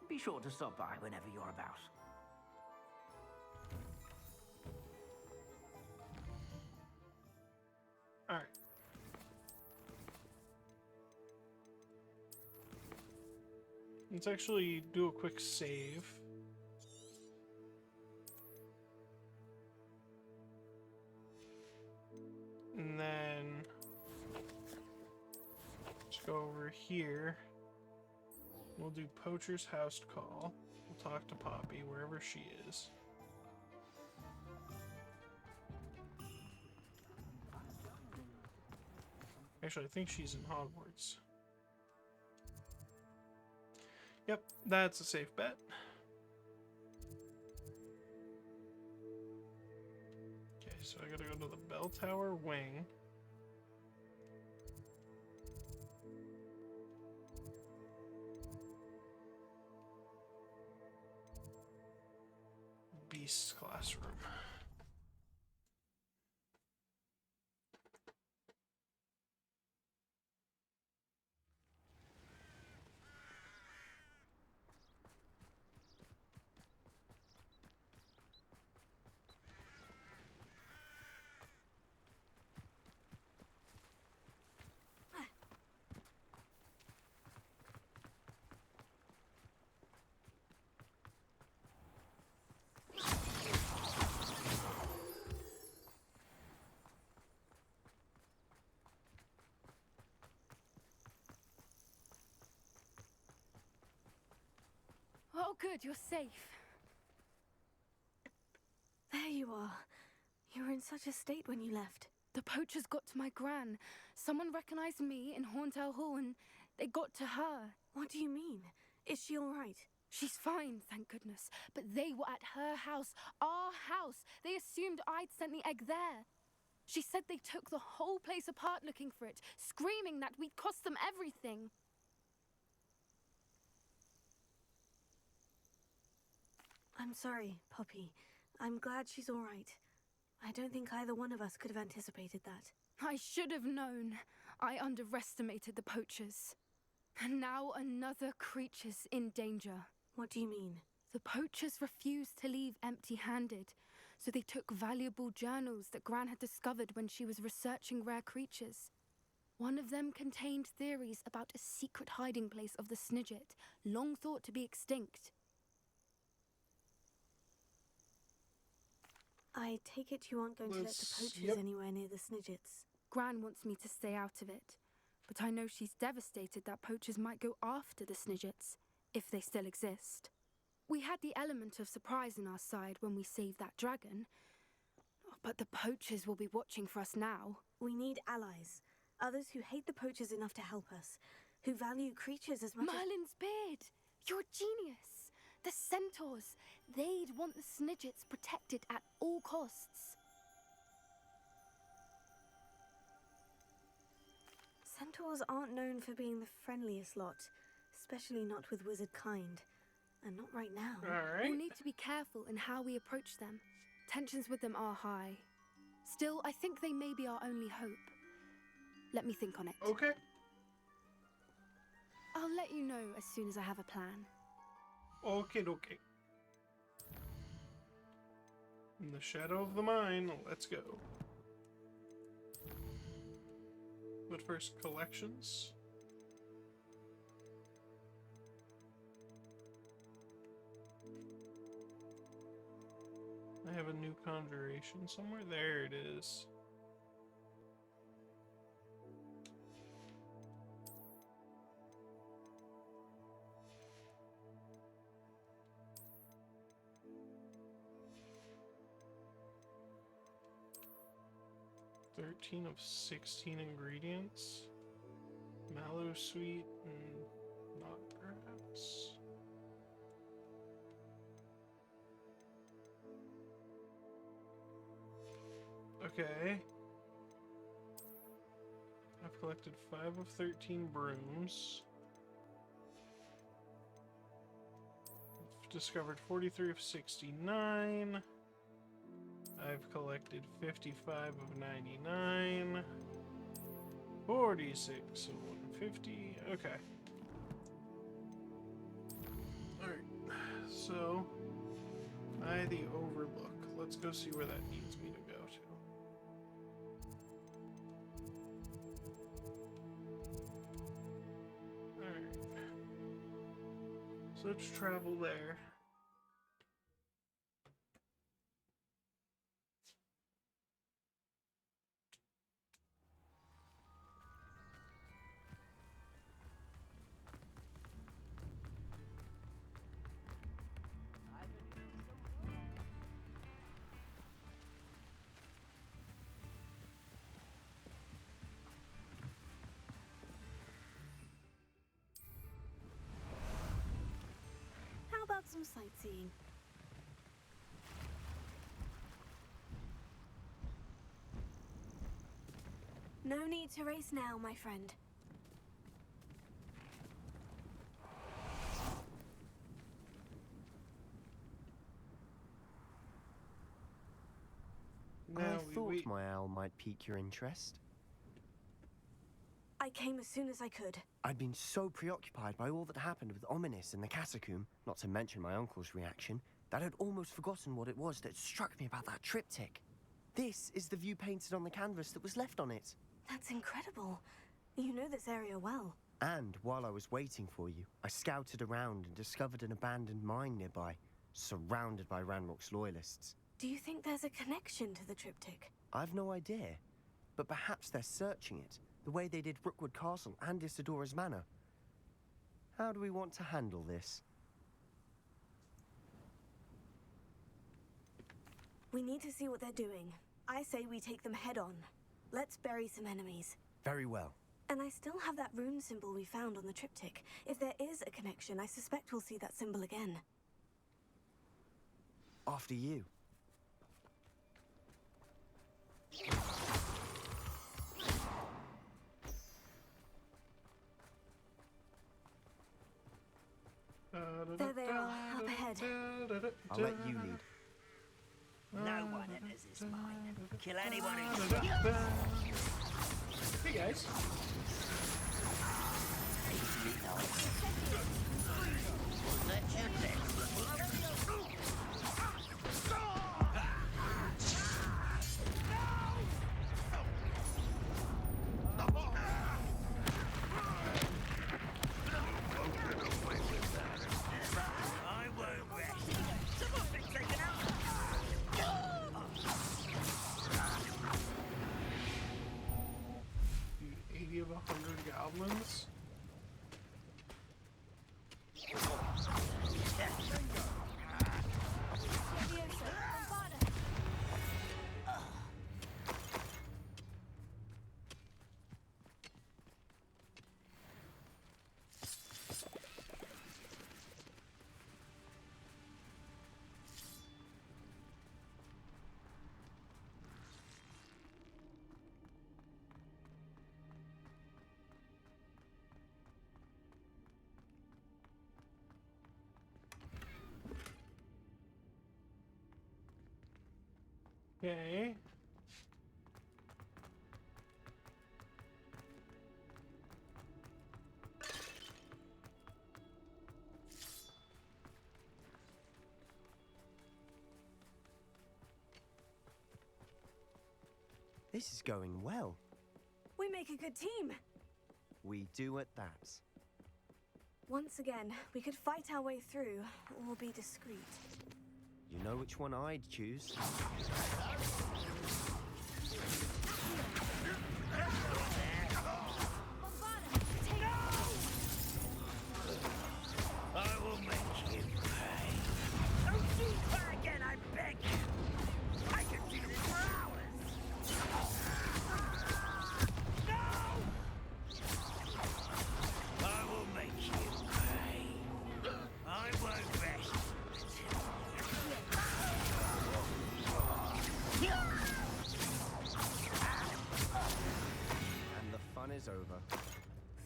Speaker 7: Be sure to stop by whenever you're about.
Speaker 1: Alright. Let's actually do a quick save. And then let's go over here. We'll do Poacher's House Call. We'll talk to Poppy wherever she is. Actually, I think she's in Hogwarts. Yep, that's a safe bet. Okay, so I gotta go to the bell tower wing. beast's classroom.
Speaker 2: Oh, good, you're safe.
Speaker 4: There you are. You were in such a state when you left.
Speaker 2: The poachers got to my gran. Someone recognized me in Horntail Hall and they got to her.
Speaker 4: What do you mean? Is she all right?
Speaker 2: She's fine, thank goodness. But they were at her house, our house. They assumed I'd sent the egg there. She said they took the whole place apart looking for it, screaming that we'd cost them everything.
Speaker 4: I'm sorry, Poppy. I'm glad she's all right. I don't think either one of us could have anticipated that.
Speaker 2: I should have known. I underestimated the poachers. And now another creature's in danger.
Speaker 4: What do you mean?
Speaker 2: The poachers refused to leave empty-handed, so they took valuable journals that Gran had discovered when she was researching rare creatures. One of them contained theories about a secret hiding place of the Snidget, long thought to be extinct.
Speaker 4: I take it you aren't going to let the poachers
Speaker 1: Yep.
Speaker 4: anywhere near the Snidgets.
Speaker 2: Gran wants me to stay out of it, but I know she's devastated that poachers might go after the Snidgets, if they still exist. We had the element of surprise on our side when we saved that dragon, but the poachers will be watching for us now.
Speaker 4: We need allies. Others who hate the poachers enough to help us. Who value creatures as much as...
Speaker 2: Merlin's beard! You're a genius! The centaurs! They'd want the Snidgets protected at all costs.
Speaker 4: Centaurs aren't known for being the friendliest lot, especially not with wizard kind. And not right now.
Speaker 1: Alright.
Speaker 2: We'll need to be careful in how we approach them. Tensions with them are high. Still, I think they may be our only hope. Let me think on it.
Speaker 1: Okay.
Speaker 2: I'll let you know as soon as I have a plan.
Speaker 1: Okay. In the shadow of the mine, let's go. But first, collections. I have a new conjuration somewhere. There it is. "13 of 16 ingredients. Mallow sweet and not perhaps. Okay. I've collected 5 of 13 brooms. I've discovered 43 of 69. I've collected 55 of 99. 46 of 150. Okay. Alright. So, the Overlook. Let's go see where that needs me to go to. Alright. So let's travel there.
Speaker 4: How about some sightseeing? No need to race now, my friend.
Speaker 5: hoped my owl might pique your interest.
Speaker 4: I came as soon as I could.
Speaker 5: I'd been so preoccupied by all that happened with Ominis and the catacomb, not to mention my uncle's reaction, that I'd almost forgotten what it was that struck me about that triptych. This is the view painted on the canvas that was left on it.
Speaker 4: That's incredible. You know this area well.
Speaker 5: And while I was waiting for you, I scouted around and discovered an abandoned mine nearby, surrounded by Ranrock's loyalists.
Speaker 4: Do you think there's a connection to the triptych?
Speaker 5: I've no idea, but perhaps they're searching it, the way they did Rookwood Castle and Isidora's Manor. How do we want to handle this?
Speaker 4: We need to see what they're doing. I say we take them head on. Let's bury some enemies.
Speaker 5: Very well.
Speaker 4: And I still have that rune symbol we found on the triptych. If there is a connection, I suspect we'll see that symbol again.
Speaker 5: After you.
Speaker 4: There they are, up ahead.
Speaker 5: I'll let you lead.
Speaker 3: No one enters this mine. Kill anyone who...
Speaker 1: Hey guys.
Speaker 3: I won't rest. Someone been taken out.
Speaker 1: Dude, 80 of 100 goblins. Okay.
Speaker 5: This is going well.
Speaker 4: We make a good team.
Speaker 5: We do at that.
Speaker 4: Once again, we could fight our way through, or be discreet.
Speaker 5: You know which one I'd choose.
Speaker 3: I will make you pay. Don't you try again, I beg you. I can do this for hours. No! I will make you pay. I won't rest.
Speaker 5: And the fun is over.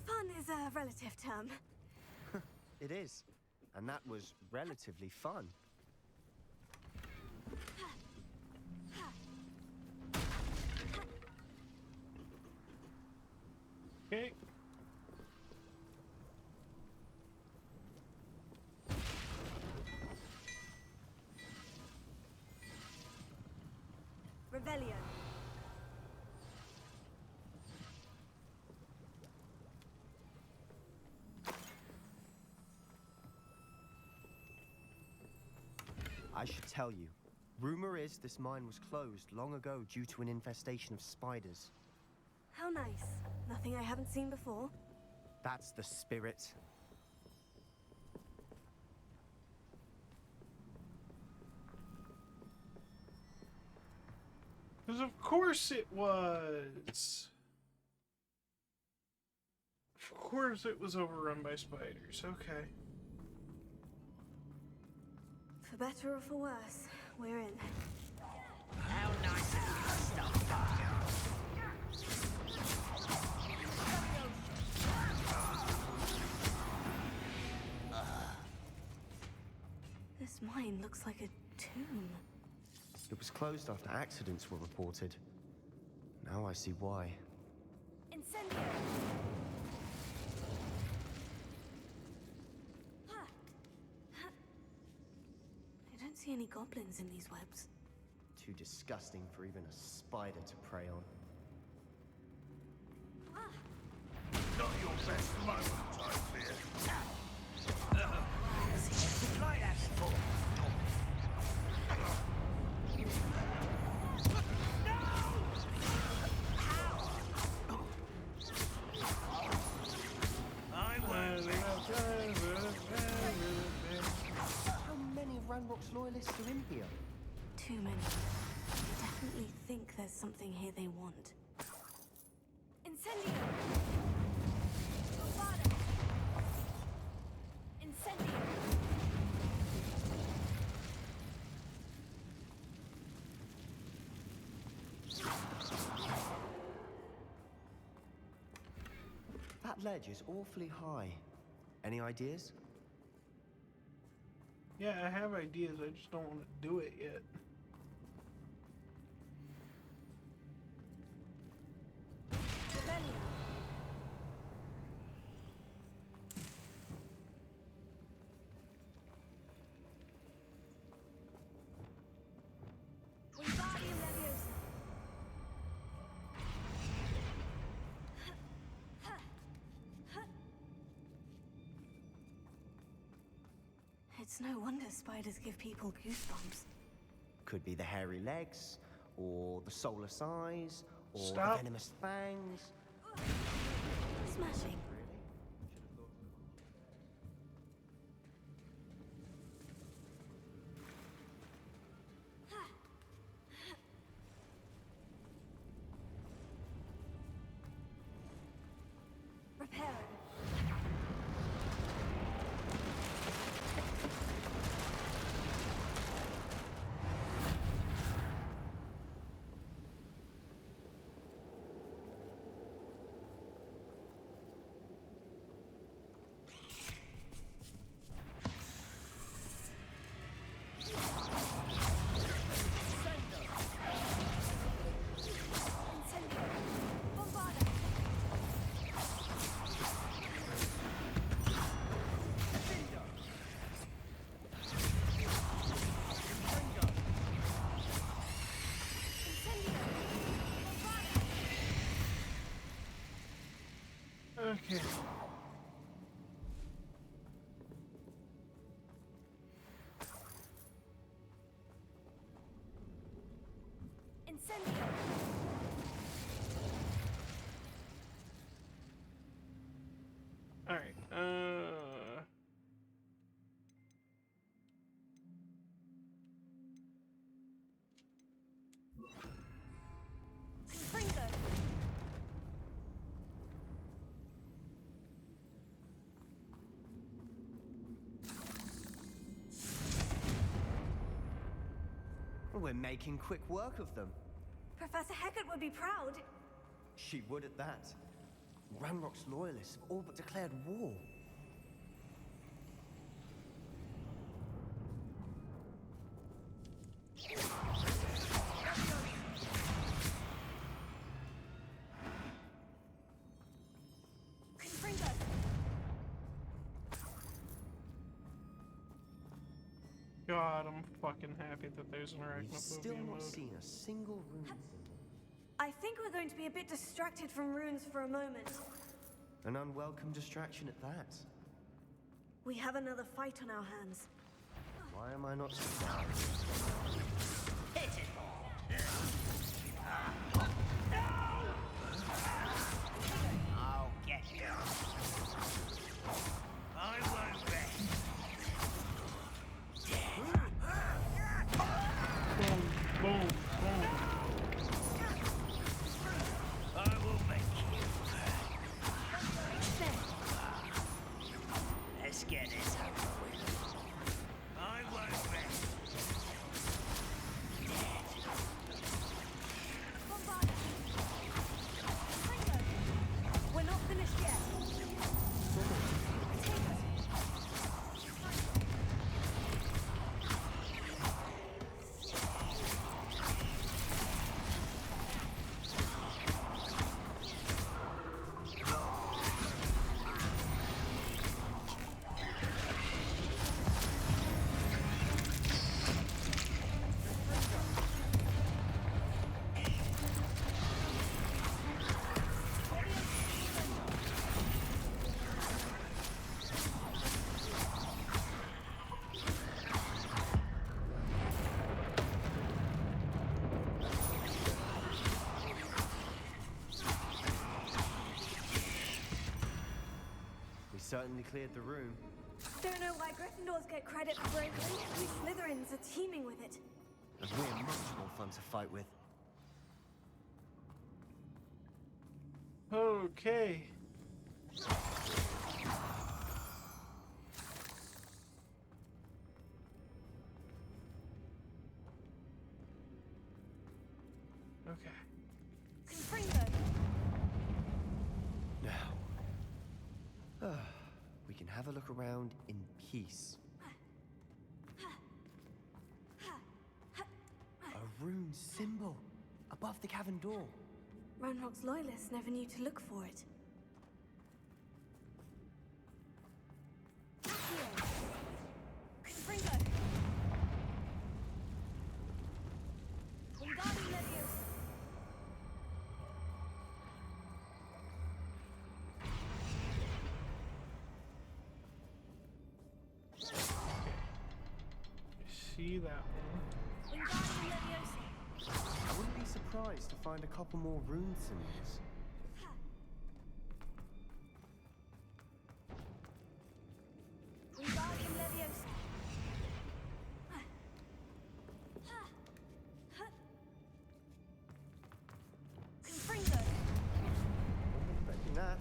Speaker 4: Fun is a relative term.
Speaker 5: It is. And that was relatively fun.
Speaker 1: Okay.
Speaker 4: Rebellion.
Speaker 5: I should tell you. Rumor is this mine was closed long ago due to an infestation of spiders.
Speaker 4: How nice. Nothing I haven't seen before.
Speaker 5: That's the spirit.
Speaker 1: Because of course it was. Of course it was overrun by spiders. Okay.
Speaker 4: For better or for worse, we're in.
Speaker 3: How nice is this stuff?
Speaker 4: This mine looks like a tomb.
Speaker 5: It was closed after accidents were reported. Now I see why.
Speaker 4: Incendio!
Speaker 11: I don't see any goblins in these webs.
Speaker 5: Too disgusting for even a spider to prey on.
Speaker 8: Not your best moment, I fear.
Speaker 3: Fly that before.
Speaker 5: How many of Ranrock's loyalists are in here?
Speaker 11: Too many. I definitely think there's something here they want.
Speaker 4: Incendio! Bombada! Incendio!
Speaker 5: That ledge is awfully high. Any ideas?
Speaker 1: Yeah, I have ideas. I just don't want to do it yet.
Speaker 4: Rebellion! Wingardium Leviosa!
Speaker 11: It's no wonder spiders give people goosebumps.
Speaker 5: Could be the hairy legs, or the soulless eyes, or
Speaker 1: Stop.
Speaker 5: the venomous fangs.
Speaker 11: Smashing.
Speaker 4: Reparo! Incendio! Bombada! Incendio! Bombada!
Speaker 1: Okay.
Speaker 4: Incendio!
Speaker 1: Alright,
Speaker 4: Confringo!
Speaker 5: We're making quick work of them.
Speaker 4: Professor Hecat would be proud.
Speaker 5: She would at that. Ranrock's loyalists have all but declared war.
Speaker 4: Confringo!
Speaker 1: God, I'm fucking happy that there's an
Speaker 5: We've still
Speaker 1: arachnophobia
Speaker 5: not
Speaker 1: mode.
Speaker 5: seen a single rune symbol.
Speaker 4: I think we're going to be a bit distracted from runes for a moment.
Speaker 5: An unwelcome distraction at that.
Speaker 4: We have another fight on our hands.
Speaker 5: Why am I not surprised?
Speaker 3: I'll get you. I won't rest.
Speaker 1: Boom, boom, boom.
Speaker 3: I will make you. Let's get this over with. I won't rest.
Speaker 5: certainly cleared the room.
Speaker 4: Don't know why Gryffindors get credit for bravery. We Slytherins are teeming with it.
Speaker 5: And we're much more fun to fight with.
Speaker 1: Okay. Okay.
Speaker 4: Confringo!
Speaker 5: Now, we can have a look around in peace. A rune symbol above the cavern door.
Speaker 11: Ranrock's loyalists never knew to look for it.
Speaker 4: Confringo! Wingardium Leviosa!
Speaker 1: See that one.
Speaker 4: Wingardium Leviosa!
Speaker 5: I wouldn't be surprised to find a couple more rune symbols.
Speaker 4: Wingardium Leviosa! Confringo!
Speaker 5: Expecting that.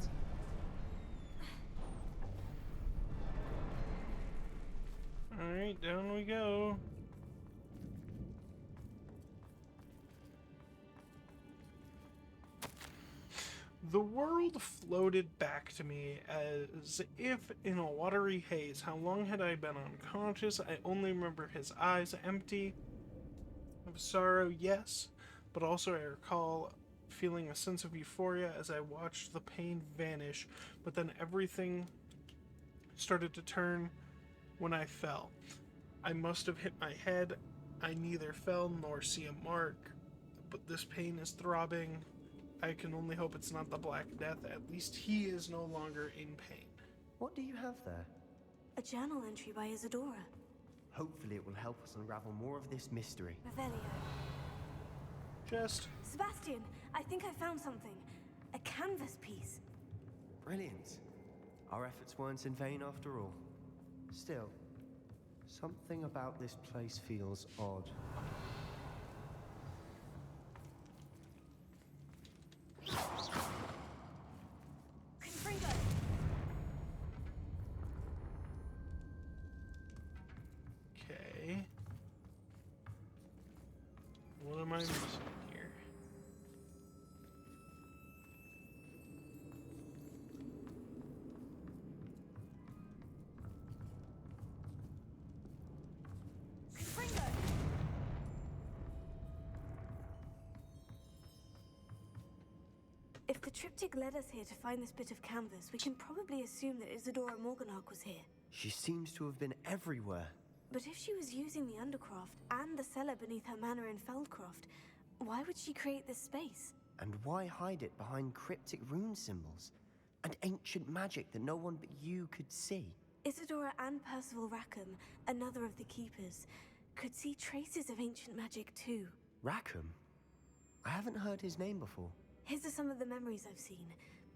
Speaker 1: Alright, down we go. The world floated back to me as if in a watery haze. How long had I been unconscious? I only remember his eyes empty. Of sorrow, yes, but also I recall feeling a sense of euphoria as I watched the pain vanish, but then everything started to turn when I fell. I must have hit my head. I neither fell nor see a mark, but this pain is throbbing. I can only hope it's not the Black Death. At least he is no longer in pain.
Speaker 5: What do you have there?
Speaker 11: A journal entry by Isadora.
Speaker 5: Hopefully it will help us unravel more of this mystery.
Speaker 11: Revelio.
Speaker 1: Just
Speaker 11: Sebastian, I think I found something. A canvas piece.
Speaker 5: Brilliant. Our efforts weren't in vain after all. Still, something about this place feels odd.
Speaker 4: Confringo!
Speaker 1: okay. What am I missing here?
Speaker 4: Confringo!
Speaker 11: If the triptych led us here to find this bit of canvas, we can probably assume that Isadora Morganach was here.
Speaker 5: She seems to have been everywhere.
Speaker 11: But if she was using the Undercroft and the cellar beneath her manor in Feldcroft, why would she create this space?
Speaker 5: And why hide it behind cryptic rune symbols? And ancient magic that no one but you could see?
Speaker 11: Isadora and Percival Rackham, another of the Keepers, could see traces of ancient magic too.
Speaker 5: Rackham? I haven't heard his name before.
Speaker 11: His are some of the memories I've seen.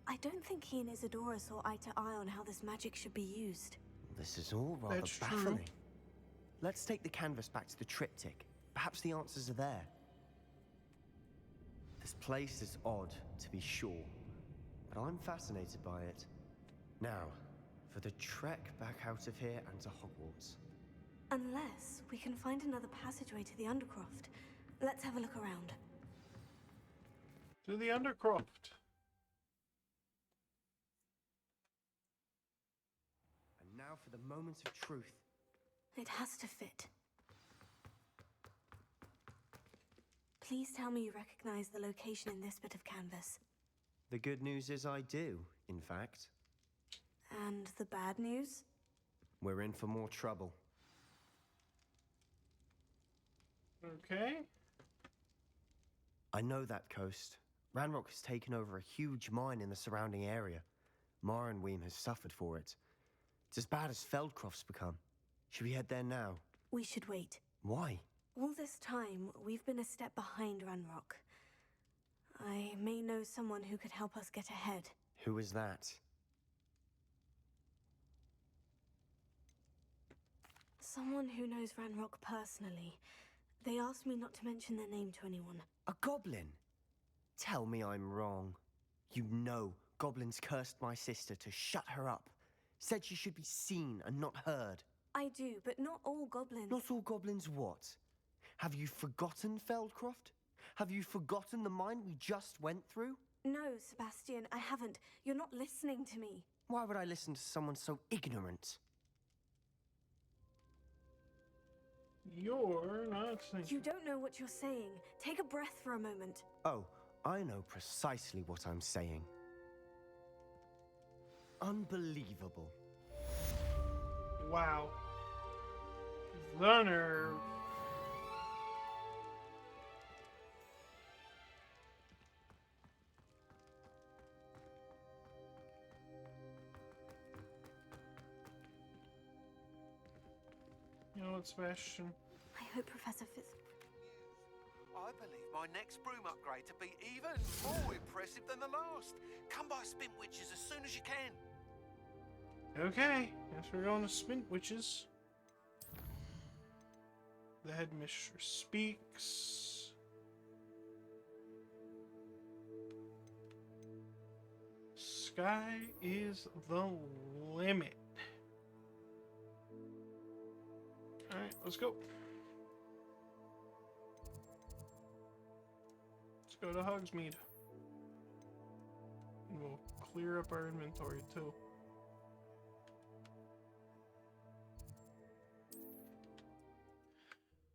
Speaker 11: I don't think he and Isadora saw eye to eye on how this magic should be used.
Speaker 5: This is all rather
Speaker 1: That's true.
Speaker 5: baffling. Let's take the canvas back to the triptych. Perhaps the answers are there. This place is odd, to be sure, but I'm fascinated by it. Now, for the trek back out of here and to Hogwarts.
Speaker 11: Unless we can find another passageway to the Undercroft. Let's have a look around.
Speaker 1: To the Undercroft.
Speaker 5: And now for the moment of truth.
Speaker 11: It has to fit. Please tell me you recognize the location in this bit of canvas.
Speaker 5: The good news is I do, in fact.
Speaker 11: And the bad news?
Speaker 5: We're in for more trouble.
Speaker 1: Okay.
Speaker 5: I know that coast. Ranrock has taken over a huge mine in the surrounding area. Marrenweem has suffered for it. It's as bad as Feldcroft's become. Should we head there now?
Speaker 11: We should wait.
Speaker 5: Why?
Speaker 11: All this time, we've been a step behind Ranrock. I may know someone who could help us get ahead.
Speaker 5: Who is that?
Speaker 11: Someone who knows Ranrock personally. They asked me not to mention their name to anyone.
Speaker 5: A goblin? Tell me I'm wrong. You know goblins cursed my sister to shut her up. Said she should be seen and not heard.
Speaker 11: I do, but not all goblins.
Speaker 5: Not all goblins what? Have you forgotten Feldcroft? Have you forgotten the mine we just went through?
Speaker 11: No, Sebastian, I haven't. You're not listening to me.
Speaker 5: Why would I listen to someone so ignorant?
Speaker 1: You're not thinking.
Speaker 11: You don't know what you're saying. Take a breath for a moment.
Speaker 5: Oh, I know precisely what I'm saying. Unbelievable.
Speaker 1: Wow. The nerve. You know what, Sebastian?
Speaker 11: I hope Professor Fitz...
Speaker 12: I believe my next broom upgrade to be even more impressive than the last. Come by Spin Witches as soon as you can.
Speaker 1: Okay, guess we're going to Spint Witches. The headmistress speaks. Sky is the limit. Alright, let's go. Let's go to Hogsmeade. And we'll clear up our inventory too.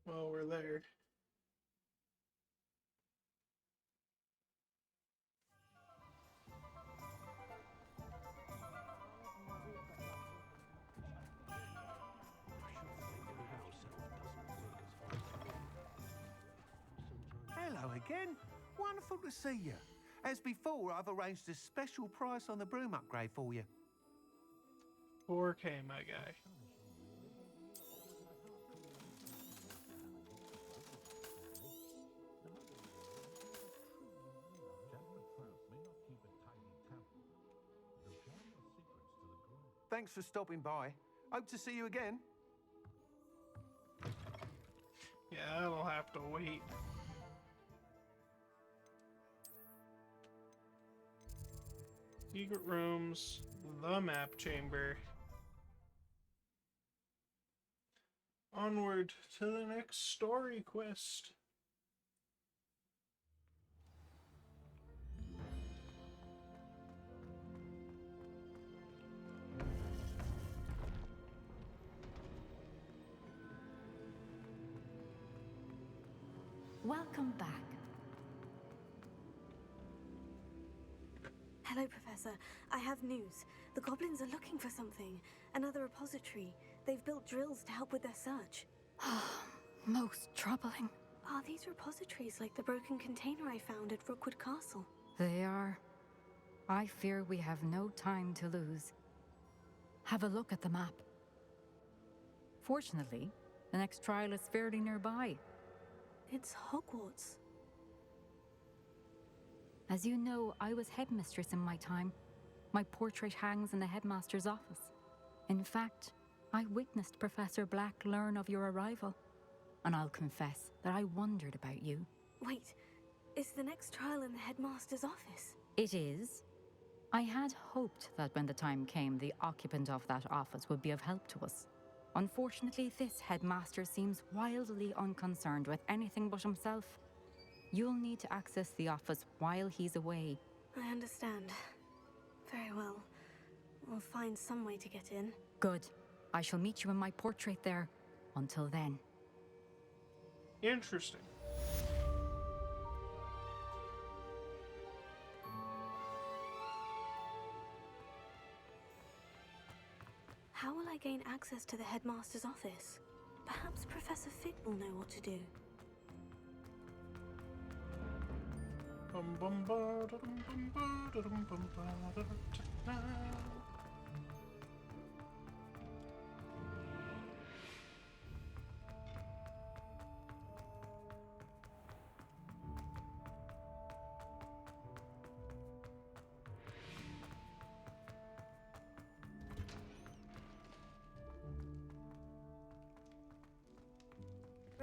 Speaker 1: While we're there.
Speaker 12: Hello again. Wonderful to see you. As before, I've arranged a special price on the broom upgrade for you.
Speaker 1: 4K, my guy.
Speaker 12: Thanks for stopping by. Hope to see you again.
Speaker 1: Yeah, that'll have to wait. Secret rooms, the map chamber. Onward to the next story quest.
Speaker 13: Welcome back.
Speaker 11: Hello, Professor. I have news. The goblins are looking for something. Another repository. They've built drills to help with their search.
Speaker 13: Most troubling.
Speaker 11: Are these repositories like the broken container I found at Rookwood Castle?
Speaker 13: They are. I fear we have no time to lose. Have a look at the map. Fortunately, the next trial is fairly nearby.
Speaker 11: It's Hogwarts.
Speaker 13: As you know, I was headmistress in my time. My portrait hangs in the headmaster's office. In fact, I witnessed Professor Black learn of your arrival. And I'll confess that I wondered about you.
Speaker 11: Wait, is the next trial in the headmaster's office?
Speaker 13: It is. I had hoped that when the time came, the occupant of that office would be of help to us. Unfortunately, this headmaster seems wildly unconcerned with anything but himself. You'll need to access the office while he's away.
Speaker 11: I understand. Very well. We'll find some way to get in.
Speaker 13: Good. I shall meet you in my portrait there. Until then.
Speaker 1: Interesting.
Speaker 11: How will I gain access to the headmaster's office? Perhaps Professor Fig will know what to do.
Speaker 1: Bum bum ba da dum bum ba da dum bum ba da da da.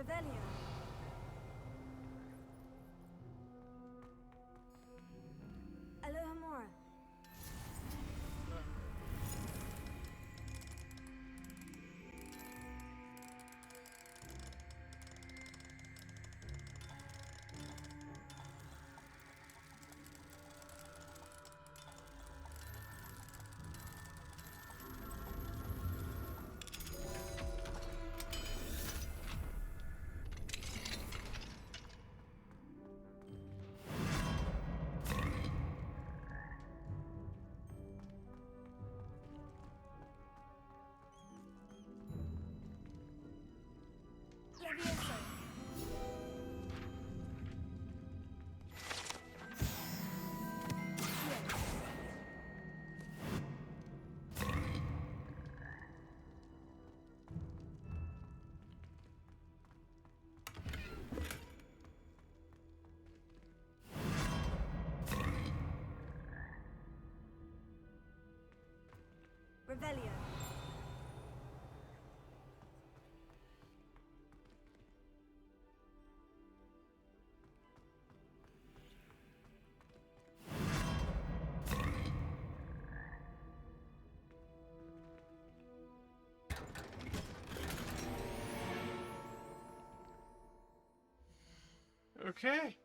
Speaker 4: Revelio. Alohomora. Levioso. Revelio.
Speaker 1: Okay.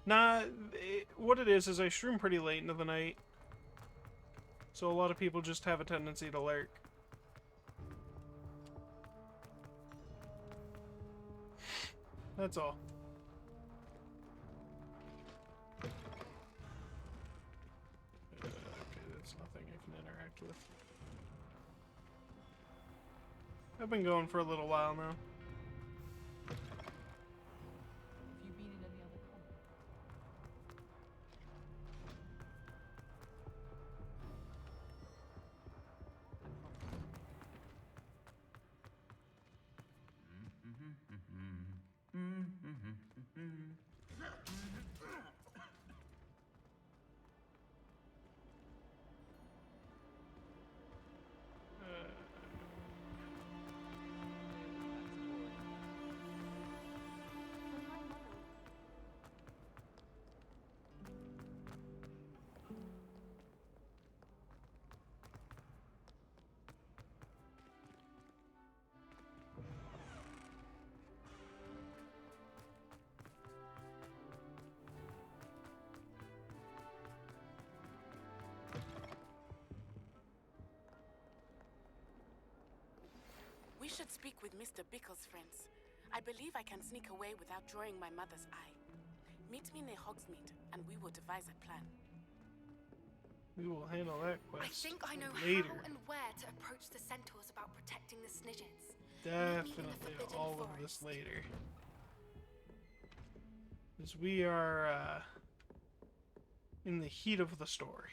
Speaker 1: Nah, what it is I stream pretty late into the night. So a lot of people just have a tendency to lurk. That's all. Okay, that's nothing I can interact with. I've been going for a little while now.
Speaker 14: We should speak with Mr. Bickle's friends. I believe I can sneak away without drawing my mother's eye. Meet me near Hogsmeade, and we will devise a plan.
Speaker 1: We will handle that quest
Speaker 2: I think I know
Speaker 1: later.
Speaker 2: how and where to approach the centaurs about protecting the Snidgets.
Speaker 1: Definitely all of this later. Because we are in the heat of the story.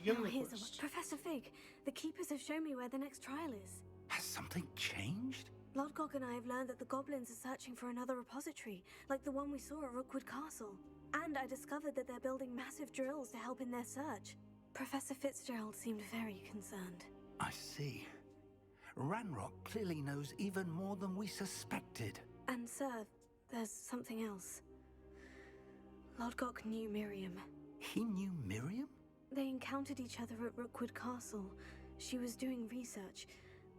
Speaker 11: Now here's what, Professor Fig, the Keepers have shown me where the next trial is.
Speaker 15: Has something changed?
Speaker 11: Lodgok and I have learned that the goblins are searching for another repository, like the one we saw at Rookwood Castle. And I discovered that they're building massive drills to help in their search. Professor Fitzgerald seemed very concerned.
Speaker 15: I see. Ranrock clearly knows even more than we suspected.
Speaker 11: And sir, there's something else. Lodgok knew Miriam.
Speaker 15: He knew Miriam?
Speaker 11: They encountered each other at Rookwood Castle. She was doing research.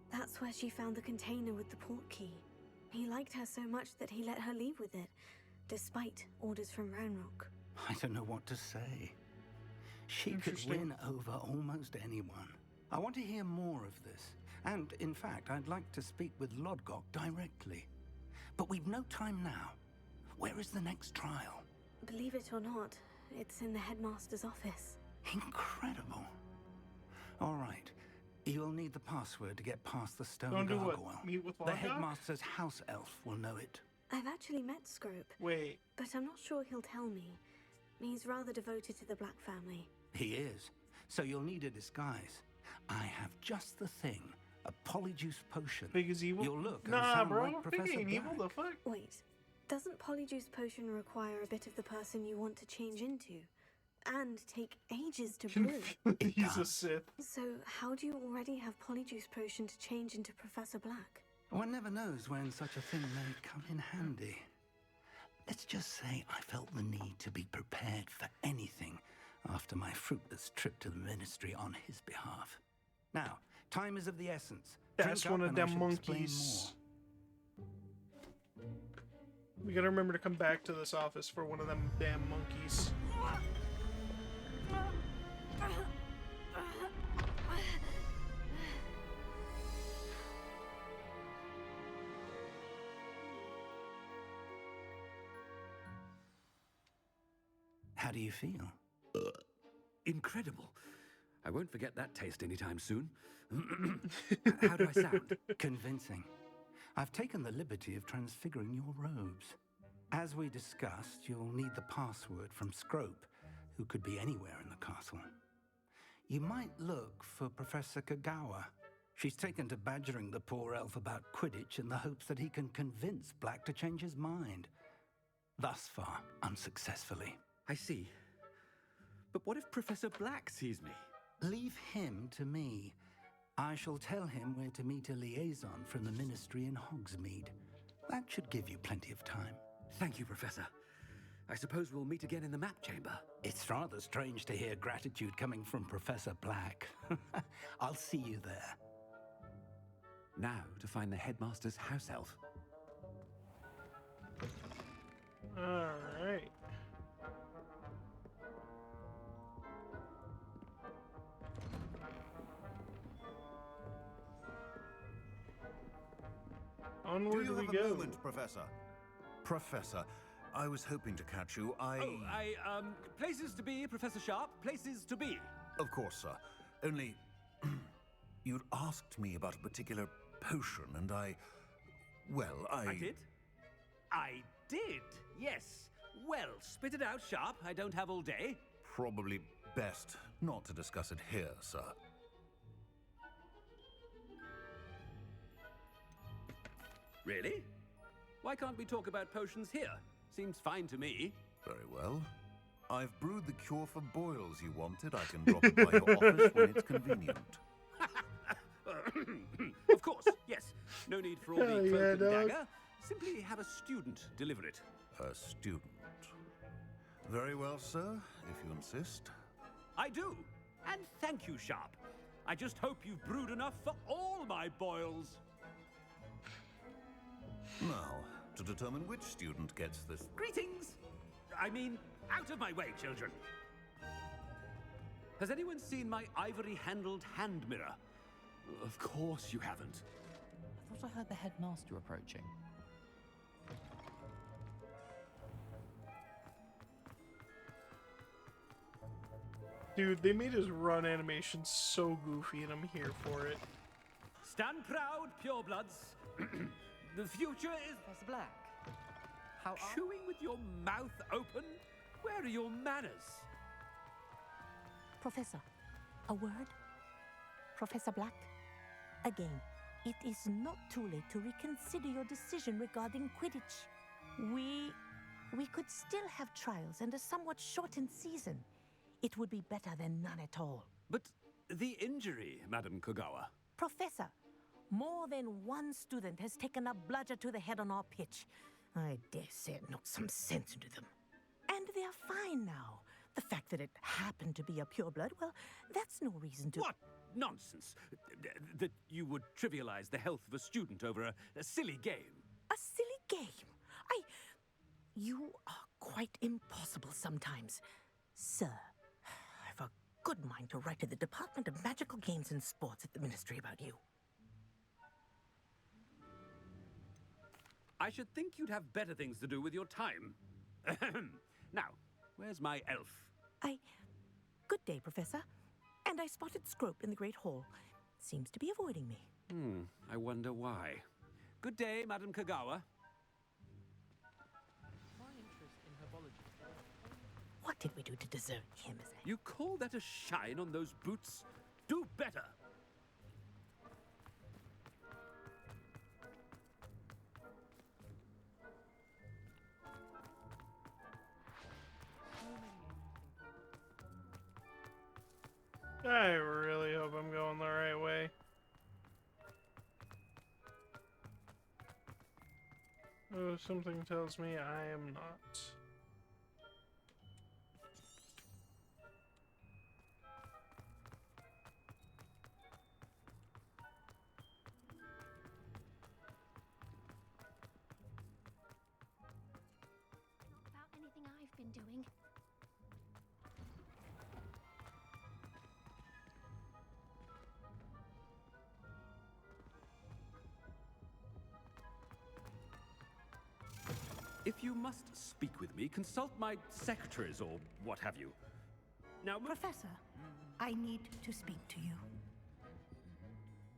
Speaker 11: That's where she found the container with the port key. He liked her so much that he let her leave with it, despite orders from Ranrock.
Speaker 15: I don't know what to say. She could win over almost anyone. I want to hear more of this. And, in fact, I'd like to speak with Lodgok directly. But we've no time now. Where is the next trial?
Speaker 11: Believe it or not, it's in the headmaster's office.
Speaker 15: Incredible. All right. You'll need the password to get past the stone
Speaker 1: Don't do what?
Speaker 15: gargoyle.
Speaker 1: Meet with
Speaker 15: The
Speaker 1: Lodgok?
Speaker 15: headmaster's house elf will know it.
Speaker 11: I've actually met Scrope.
Speaker 1: Wait.
Speaker 11: But I'm not sure he'll tell me. He's rather devoted to the Black family.
Speaker 15: He is. So you'll need a disguise. I have just the thing. A polyjuice potion.
Speaker 1: Big as evil?
Speaker 15: You'll look and
Speaker 1: Nah,
Speaker 15: sound
Speaker 1: bro.
Speaker 15: like
Speaker 1: Big
Speaker 15: Professor
Speaker 1: ain't evil.
Speaker 15: Black.
Speaker 1: The fuck?
Speaker 11: Wait. Doesn't polyjuice potion require a bit of the person you want to change into? And take ages to brew?
Speaker 1: He's a Sith.
Speaker 11: So how do you already have polyjuice potion to change into Professor Black?
Speaker 15: One never knows when such a thing may come in handy. Let's just say I felt the need to be prepared for anything after my fruitless trip to the Ministry on his behalf. Now, time is of the essence.
Speaker 1: That's
Speaker 15: Drink
Speaker 1: one
Speaker 15: up
Speaker 1: of
Speaker 15: and I
Speaker 1: them
Speaker 15: shall explain
Speaker 1: monkeys. We gotta remember to come back to this office for one of them damn monkeys.
Speaker 15: How do you feel?
Speaker 16: Incredible. I won't forget that taste anytime soon. How do I sound?
Speaker 15: Convincing. I've taken the liberty of transfiguring your robes. As we discussed, you'll need the password from Scrope, who could be anywhere in the castle. You might look for Professor Kagawa. She's taken to badgering the poor elf about Quidditch in the hopes that he can convince Black to change his mind. Thus far, unsuccessfully.
Speaker 16: I see. But what if Professor Black sees me?
Speaker 15: Leave him to me. I shall tell him where to meet a liaison from the Ministry in Hogsmeade. That should give you plenty of time.
Speaker 16: Thank you, Professor. I suppose we'll meet again in the map chamber.
Speaker 15: It's rather strange to hear gratitude coming from Professor Black. I'll see you there.
Speaker 16: Now to find the headmaster's house elf.
Speaker 1: Alright. Onward
Speaker 17: Do you
Speaker 1: we
Speaker 17: have
Speaker 1: go.
Speaker 17: a moment, Professor? Professor, I was hoping to catch you.
Speaker 16: Places to be, Professor Sharp. Places to be.
Speaker 17: Of course, sir. Only, you'd asked me about a particular potion, and I
Speaker 16: did? I did, yes. Well, spit it out, Sharp. I don't have all day.
Speaker 17: Probably best not to discuss it here, sir.
Speaker 16: Really? Why can't we talk about potions here? Seems fine to me.
Speaker 17: Very well. I've brewed the cure for boils you wanted. I can drop it by your office when it's convenient.
Speaker 16: Of course, yes. No need for all the
Speaker 1: Hell
Speaker 16: cloak
Speaker 1: yeah,
Speaker 16: and
Speaker 1: dog.
Speaker 16: dagger. Simply have a student deliver it.
Speaker 17: A student. Very well, sir, if you insist.
Speaker 16: I do. And thank you, Sharp. I just hope you've brewed enough for all my boils.
Speaker 17: Now, to determine which student gets this...
Speaker 16: Greetings! I mean, out of my way, children. Has anyone seen my ivory-handled hand mirror? Of course you haven't.
Speaker 18: I thought I heard the headmaster approaching.
Speaker 1: Dude, they made his run animation so goofy, and I'm here for it.
Speaker 16: Stand proud, purebloods. The future is...
Speaker 18: Professor Black, how
Speaker 16: Chewing with your mouth open? Where are your manners?
Speaker 19: Professor, a word? Professor Black? Again, it is not too late to reconsider your decision regarding Quidditch. We could still have trials and a somewhat shortened season. It would be better than none at all.
Speaker 16: But the injury, Madam Kagawa.
Speaker 19: Professor, more than one student has taken a bludger to the head on our pitch. I dare say it knocked some sense into them. And they're fine now. The fact that it happened to be a pureblood, well, that's no reason to...
Speaker 16: What nonsense! That you would trivialize the health of a student over a silly game.
Speaker 19: A silly game? You are quite impossible sometimes. Sir, I've a good mind to write to the Department of Magical Games and Sports at the Ministry about you.
Speaker 16: I should think you'd have better things to do with your time. Ahem. Now, where's my elf?
Speaker 19: Good day, Professor. And I spotted Scrope in the Great Hall. Seems to be avoiding me.
Speaker 16: I wonder why. Good day, Madam Kagawa.
Speaker 18: My interest in herbology.
Speaker 19: What did we do to deserve him as a...
Speaker 16: You call that a shine on those boots? Do better!
Speaker 1: I really hope I'm going the right way. Oh, something tells me I am not.
Speaker 4: About anything I've been doing.
Speaker 16: If you must speak with me, consult my secretaries or what have you. Now,
Speaker 20: Professor, I need to speak to you.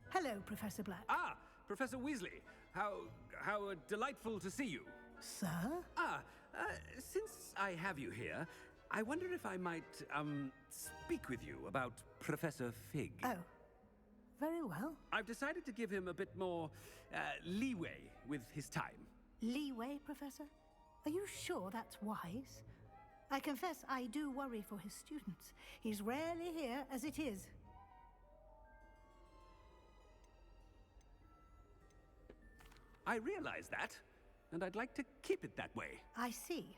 Speaker 20: Hello, Professor Black.
Speaker 16: Ah, Professor Weasley. How delightful to see you.
Speaker 20: Sir?
Speaker 16: Since I have you here, I wonder if I might, speak with you about Professor Fig.
Speaker 20: Oh, very well.
Speaker 16: I've decided to give him a bit more, leeway with his time.
Speaker 20: Leeway, Professor? Are you sure that's wise? I confess I do worry for his students. He's rarely here as it is.
Speaker 16: I realize that, and I'd like to keep it that way.
Speaker 20: I see.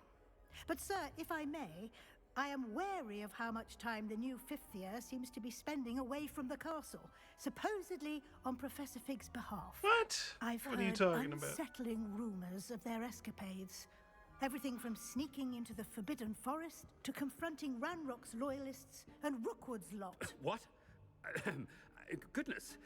Speaker 20: But, sir, if I may, I am wary of how much time the new fifth year seems to be spending away from the castle, supposedly on Professor Fig's behalf.
Speaker 1: What?
Speaker 20: I've
Speaker 1: What
Speaker 20: heard
Speaker 1: are you talking about?
Speaker 20: unsettling rumors of their escapades. Everything from sneaking into the Forbidden Forest to confronting Ranrock's loyalists and Rookwood's lot.
Speaker 16: What? Goodness.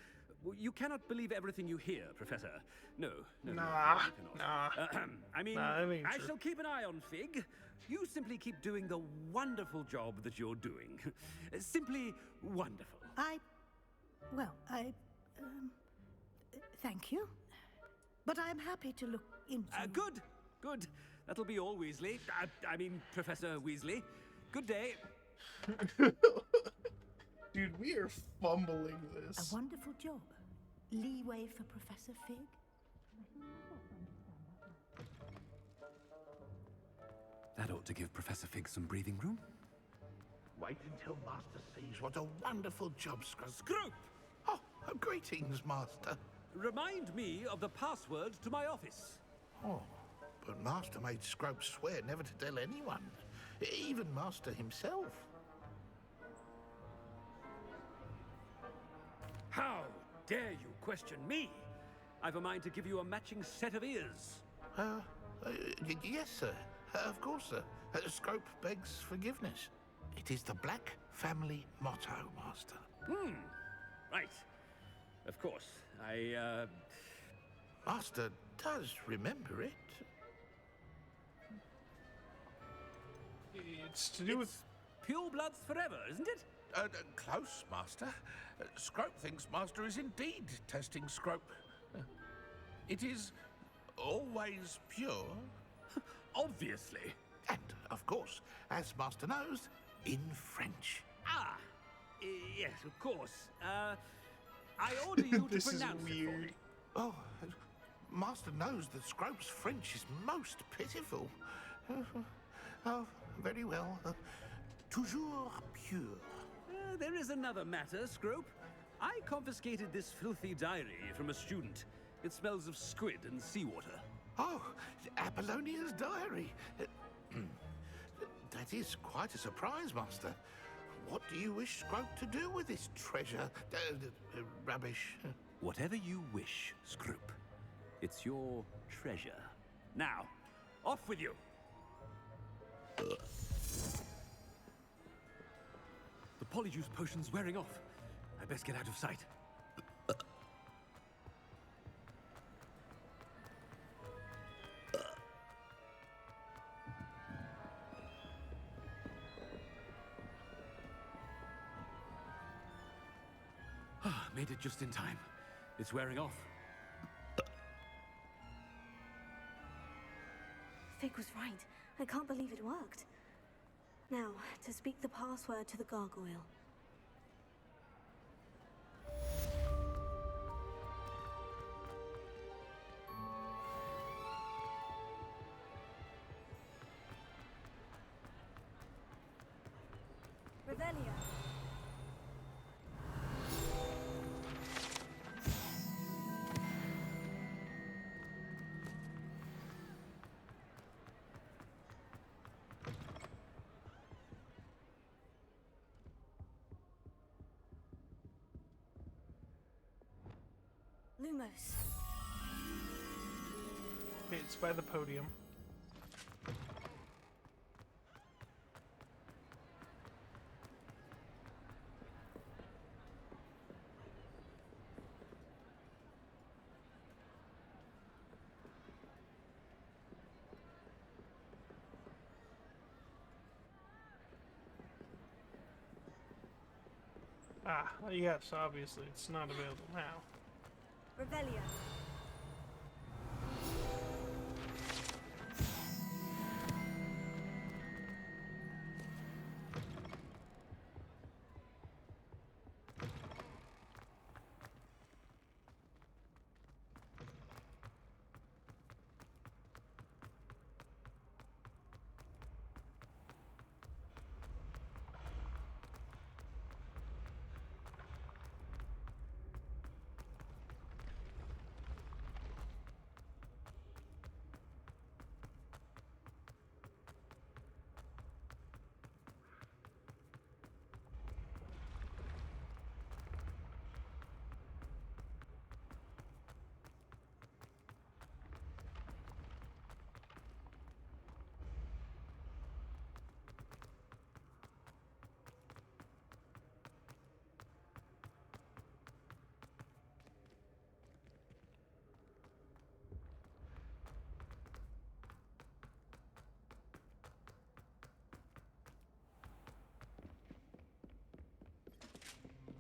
Speaker 16: You cannot believe everything you hear, Professor. No.
Speaker 1: Nah,
Speaker 16: you cannot. I mean,
Speaker 1: Nah, that ain't
Speaker 16: I
Speaker 1: true.
Speaker 16: shall keep an eye on Fig. You simply keep doing the wonderful job that you're doing. Simply wonderful.
Speaker 20: Thank you. But I'm happy to look into...
Speaker 16: Good. That'll be all, Weasley. I mean, Professor Weasley. Good day.
Speaker 1: Dude, we are fumbling this.
Speaker 20: A wonderful job. Leeway for Professor Fig?
Speaker 16: That ought to give Professor Fig some breathing room.
Speaker 8: Wait until Master sees what a wonderful job Scrope.
Speaker 16: Scrope!
Speaker 8: Oh, greetings, Master.
Speaker 16: Remind me of the password to my office.
Speaker 8: Oh, but Master made Scrope swear never to tell anyone, even Master himself.
Speaker 16: How dare you question me? I've a mind to give you a matching set of ears.
Speaker 8: Yes, sir. Of course, sir. Scrope begs forgiveness. It is the Black family motto, Master.
Speaker 16: Right. Of course.
Speaker 8: Master does remember it.
Speaker 1: It's to do with...
Speaker 16: Pure Bloods forever, isn't it?
Speaker 8: Close, Master. Scrope thinks Master is indeed testing Scrope. It is always pure.
Speaker 16: Obviously.
Speaker 8: And, of course, as Master knows, in French.
Speaker 16: Yes, of course. I order you to
Speaker 1: This is
Speaker 16: pronounce it for
Speaker 1: weird.
Speaker 16: me.
Speaker 8: Oh, Master knows that Scrope's French is most pitiful. Oh, very well. Toujours pure.
Speaker 16: There is another matter, Scrope. I confiscated this filthy diary from a student. It smells of squid and seawater.
Speaker 8: Oh, Apollonia's diary. That is quite a surprise, Master. What do you wish Scrope to do with this treasure? Rubbish.
Speaker 16: Whatever you wish, Scrope. It's your treasure. Now, off with you. The polyjuice potion's wearing off. I best get out of sight. Made it just in time. It's wearing off.
Speaker 11: Fig was right. I can't believe it worked. Now, to speak the password to the gargoyle.
Speaker 10: Revelio.
Speaker 11: Lumos.
Speaker 1: Okay, it's by the podium. Ah, yes, obviously, it's not available now.
Speaker 10: Revelio.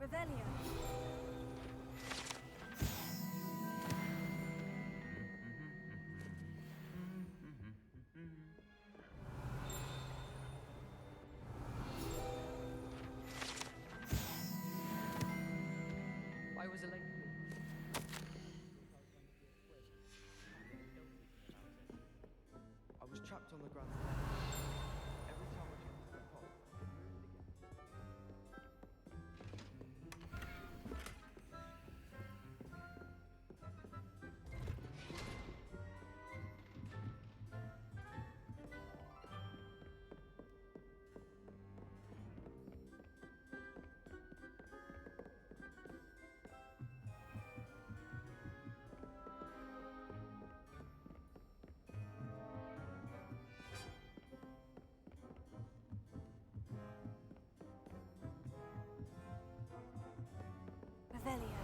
Speaker 10: Revelio.
Speaker 18: Why was it late? I was trapped on the ground. Every time I tried to step off, it moved again.
Speaker 11: Revelio.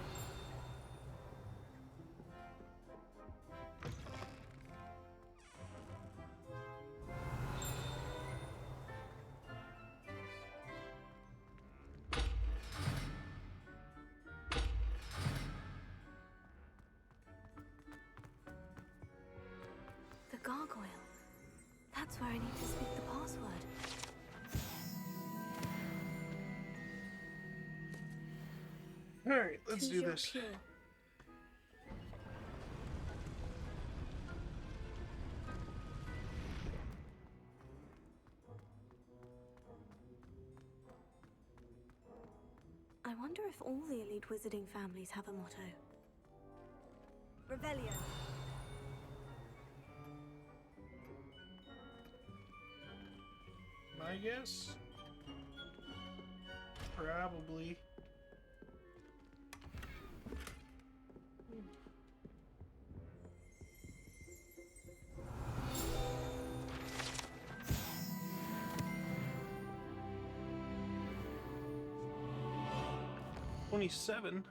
Speaker 11: The gargoyle. That's where I need to speak the password.
Speaker 1: Alright, let's
Speaker 11: To
Speaker 1: do
Speaker 11: your
Speaker 1: this.
Speaker 11: pure. I wonder if all the elite wizarding families have a motto.
Speaker 10: Revelio.
Speaker 1: My guess? Probably. 27.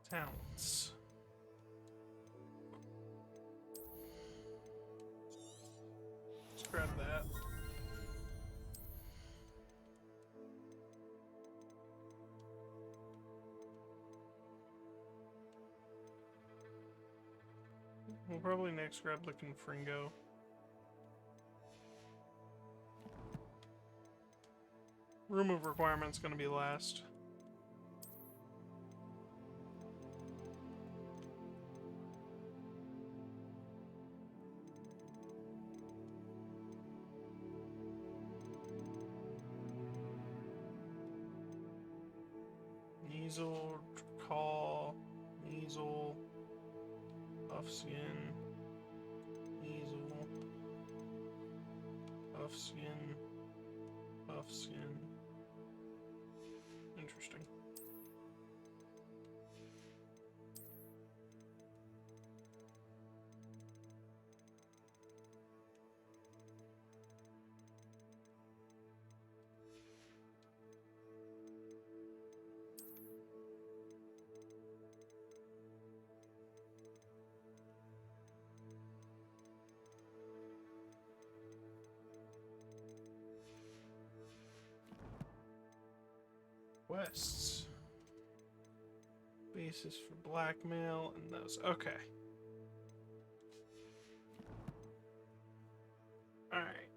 Speaker 1: Talents. Let's grab that. We'll probably next grab the Confringo. Room of Requirement's gonna be last. Measle, Call, Measle, Puffskin, Measle, Puffskin, Puffskin. Interesting. Quests. Basis for blackmail and those. Okay. Alright.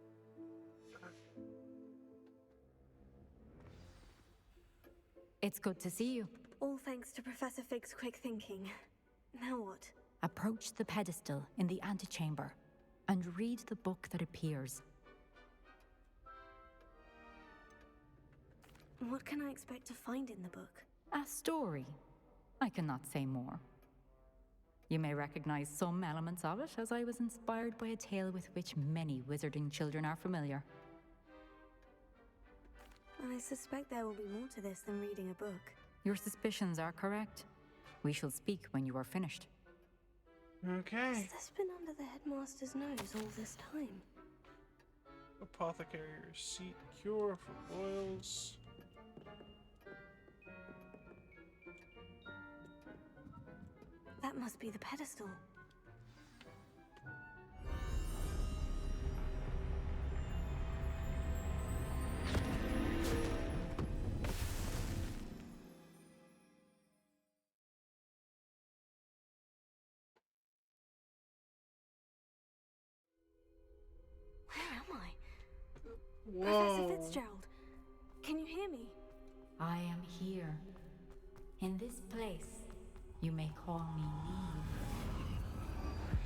Speaker 13: It's good to see you.
Speaker 11: All thanks to Professor Fig's quick thinking. Now what?
Speaker 13: Approach the pedestal in the antechamber and read the book that appears.
Speaker 11: What can I expect to find in the book?
Speaker 13: A story. I cannot say more. You may recognize some elements of it, as I was inspired by a tale with which many wizarding children are familiar.
Speaker 11: I suspect there will be more to this than reading a book.
Speaker 13: Your suspicions are correct. We shall speak when you are finished.
Speaker 1: Okay.
Speaker 11: Has this been under the headmaster's nose all this time?
Speaker 1: Apothecary's seat, cure for boils.
Speaker 11: That must be the pedestal. Where am I?
Speaker 1: Whoa.
Speaker 11: Professor Fitzgerald, can you hear me?
Speaker 13: I am here. In this place, you may call me Neve.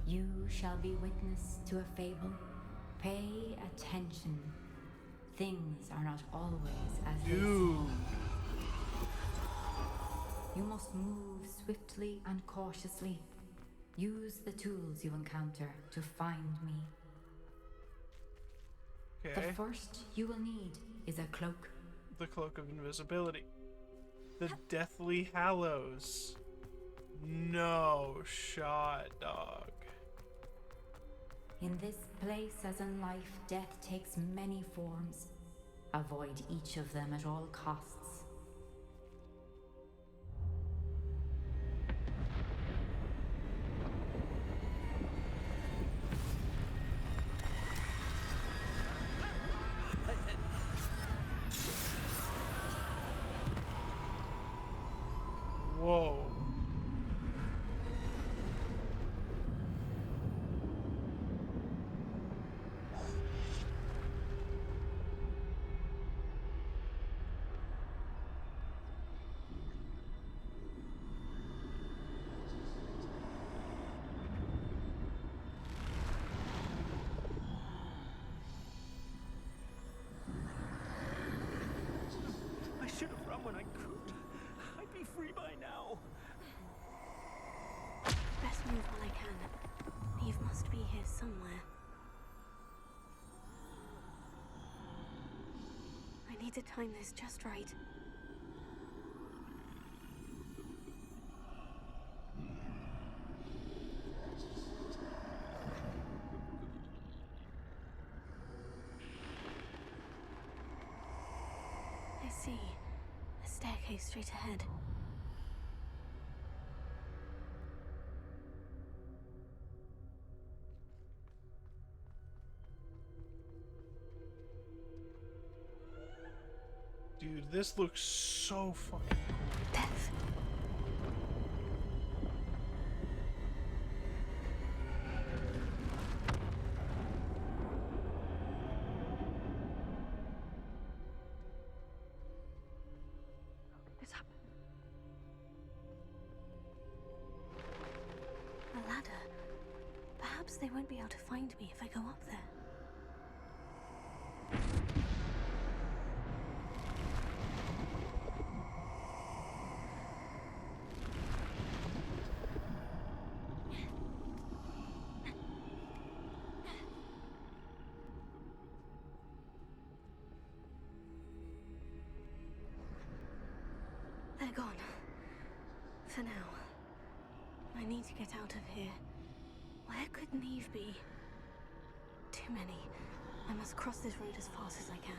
Speaker 13: You shall be witness to a fable. Pay attention. Things are not always as they seem. You must move swiftly and cautiously. Use the tools you encounter to find me.
Speaker 1: Okay.
Speaker 13: The first you will need is a cloak.
Speaker 1: The Cloak of Invisibility. The Deathly Hallows. No shot, dog.
Speaker 13: In this place, as in life, death takes many forms. Avoid each of them at all costs.
Speaker 1: Whoa.
Speaker 16: free by now.
Speaker 11: Best move while I can. Eve must be here somewhere. I need to time this just right. I see. A staircase straight ahead.
Speaker 1: Dude, this looks so fucking cool.
Speaker 11: Death. How did this happen? A ladder. Perhaps they won't be able to find me if I go up there. They're gone. For now. I need to get out of here. Where could Neve be? Too many. I must cross this road as fast as I can.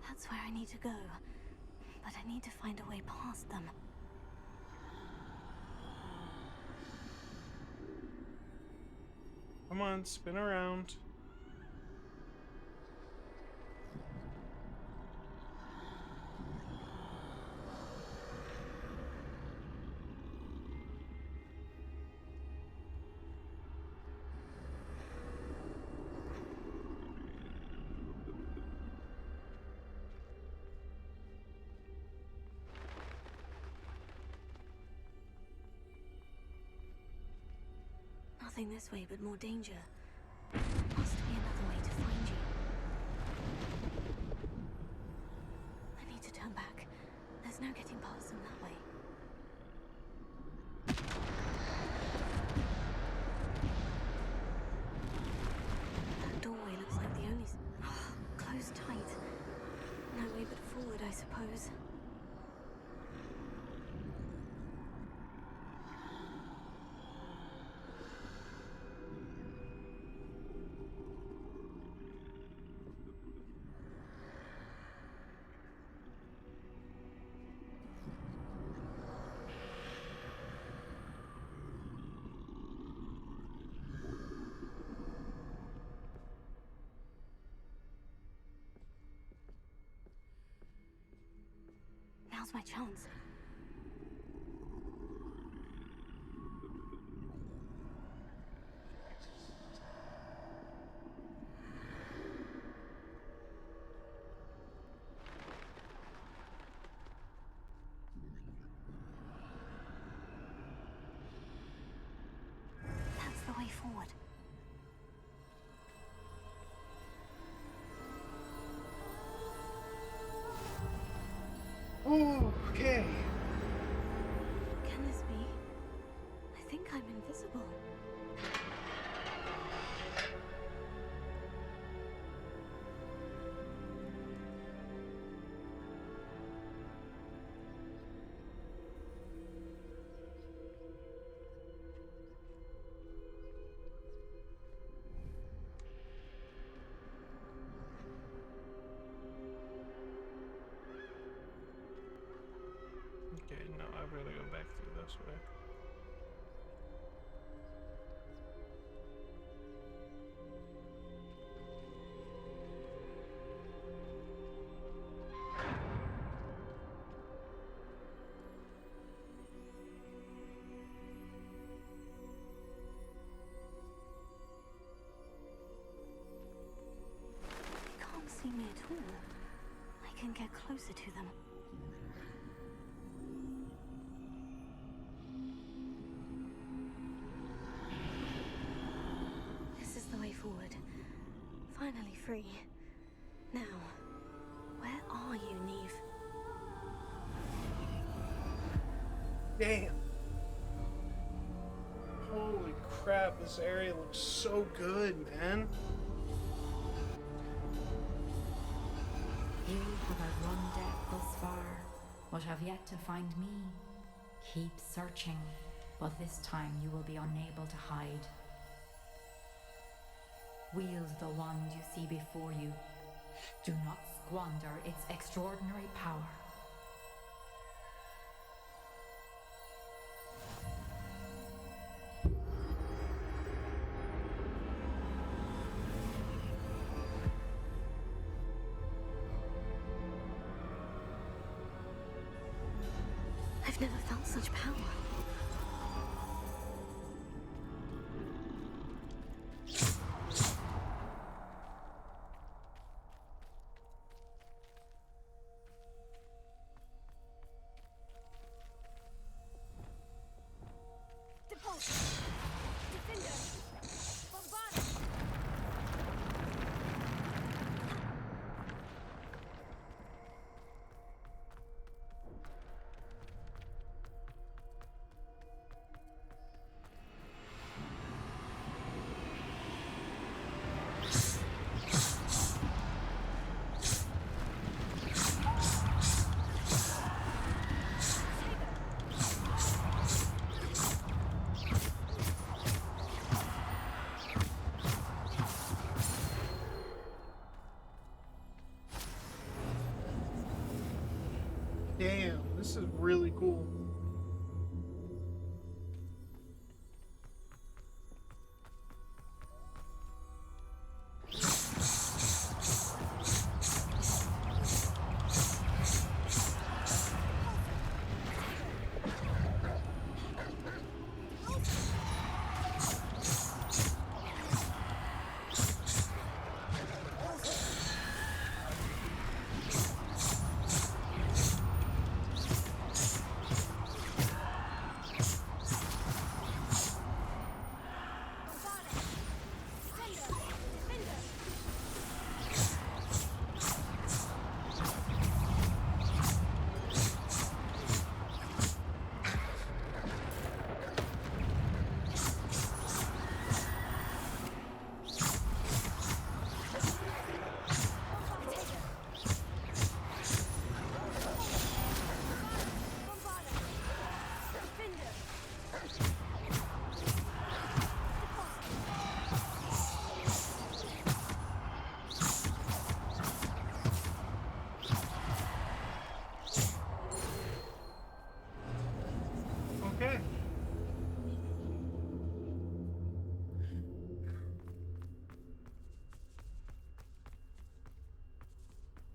Speaker 11: That's where I need to go. But I need to find a way past them.
Speaker 1: Come on, spin around.
Speaker 11: Nothing this way, but more danger. There must be another way to find you. I need to turn back. There's no getting past them that way. That doorway looks like the only... closed tight. No way but forward, I suppose. Now's my chance. That's the way forward.
Speaker 1: Okay.
Speaker 11: Can this be? I think I'm invisible.
Speaker 1: Okay, no, I've got to go back through this way.
Speaker 11: I can't see me at all, I can get closer to them. This is the way forward. Finally free. Now, where are you, Neve?
Speaker 1: Damn. Holy crap, this area looks so good, man.
Speaker 13: You have run death thus far, but have yet to find me. Keep searching, but this time you will be unable to hide. Wield the wand you see before you. Do not squander its extraordinary power.
Speaker 11: I've never felt such power.
Speaker 1: Damn, this is really cool. Okay. I'm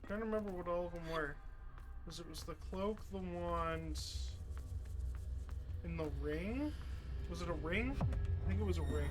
Speaker 1: trying to remember what all of them were. Because it was the cloak, the wand, and the ring? Was it a ring? I think it was a ring.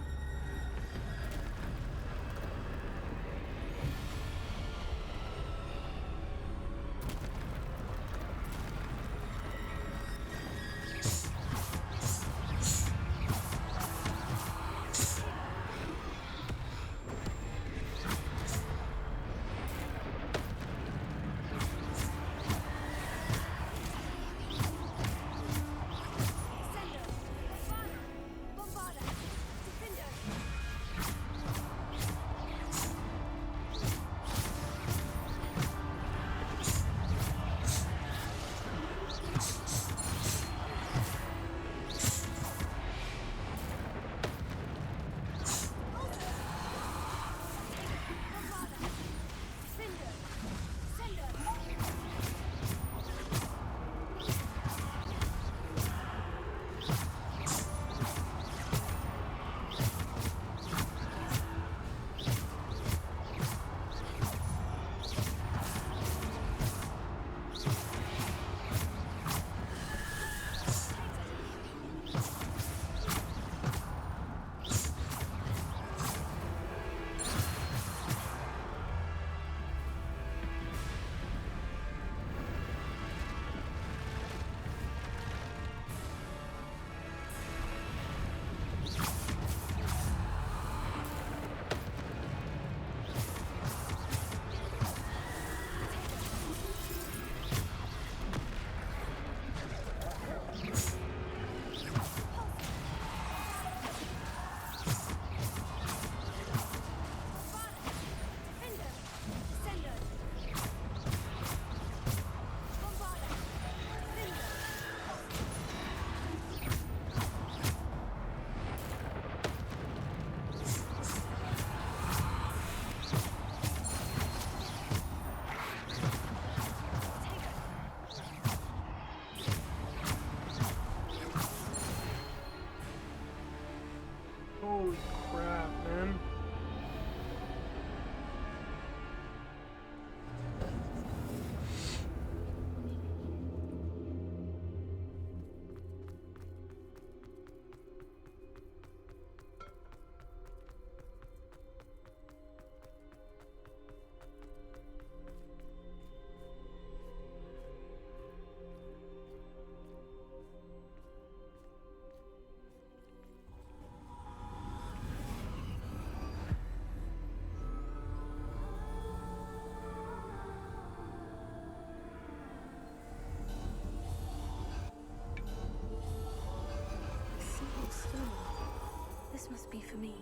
Speaker 11: for me.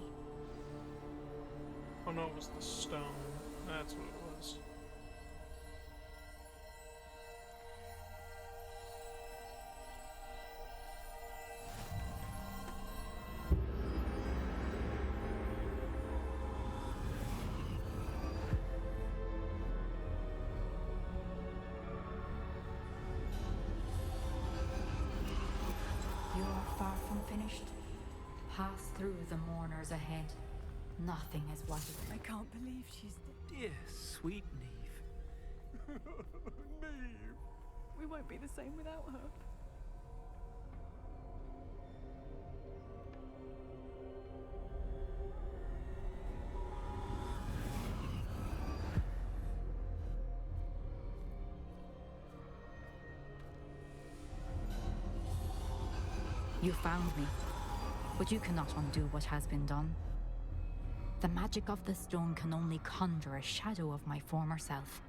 Speaker 1: Oh no, it was the stone. That's what it was.
Speaker 13: You are far from finished. Pass through the mourners ahead. Nothing is what it.
Speaker 10: I can't believe she's
Speaker 16: Dear, sweet Neve.
Speaker 10: Neve. We won't be the same without her.
Speaker 13: You found me, but you cannot undo what has been done. The magic of the stone can only conjure a shadow of my former self.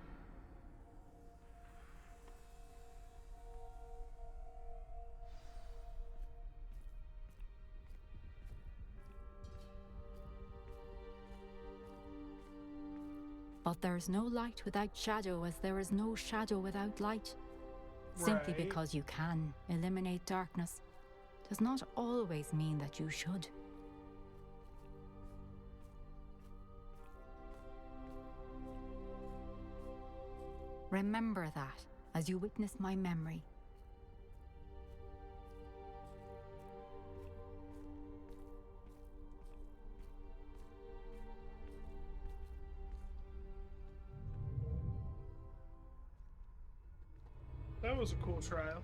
Speaker 13: But there is no light without shadow, as there is no shadow without light. Simply
Speaker 1: Right.
Speaker 13: because you can eliminate darkness does not always mean that you should. Remember that as you witness my memory.
Speaker 1: That was a cool trial.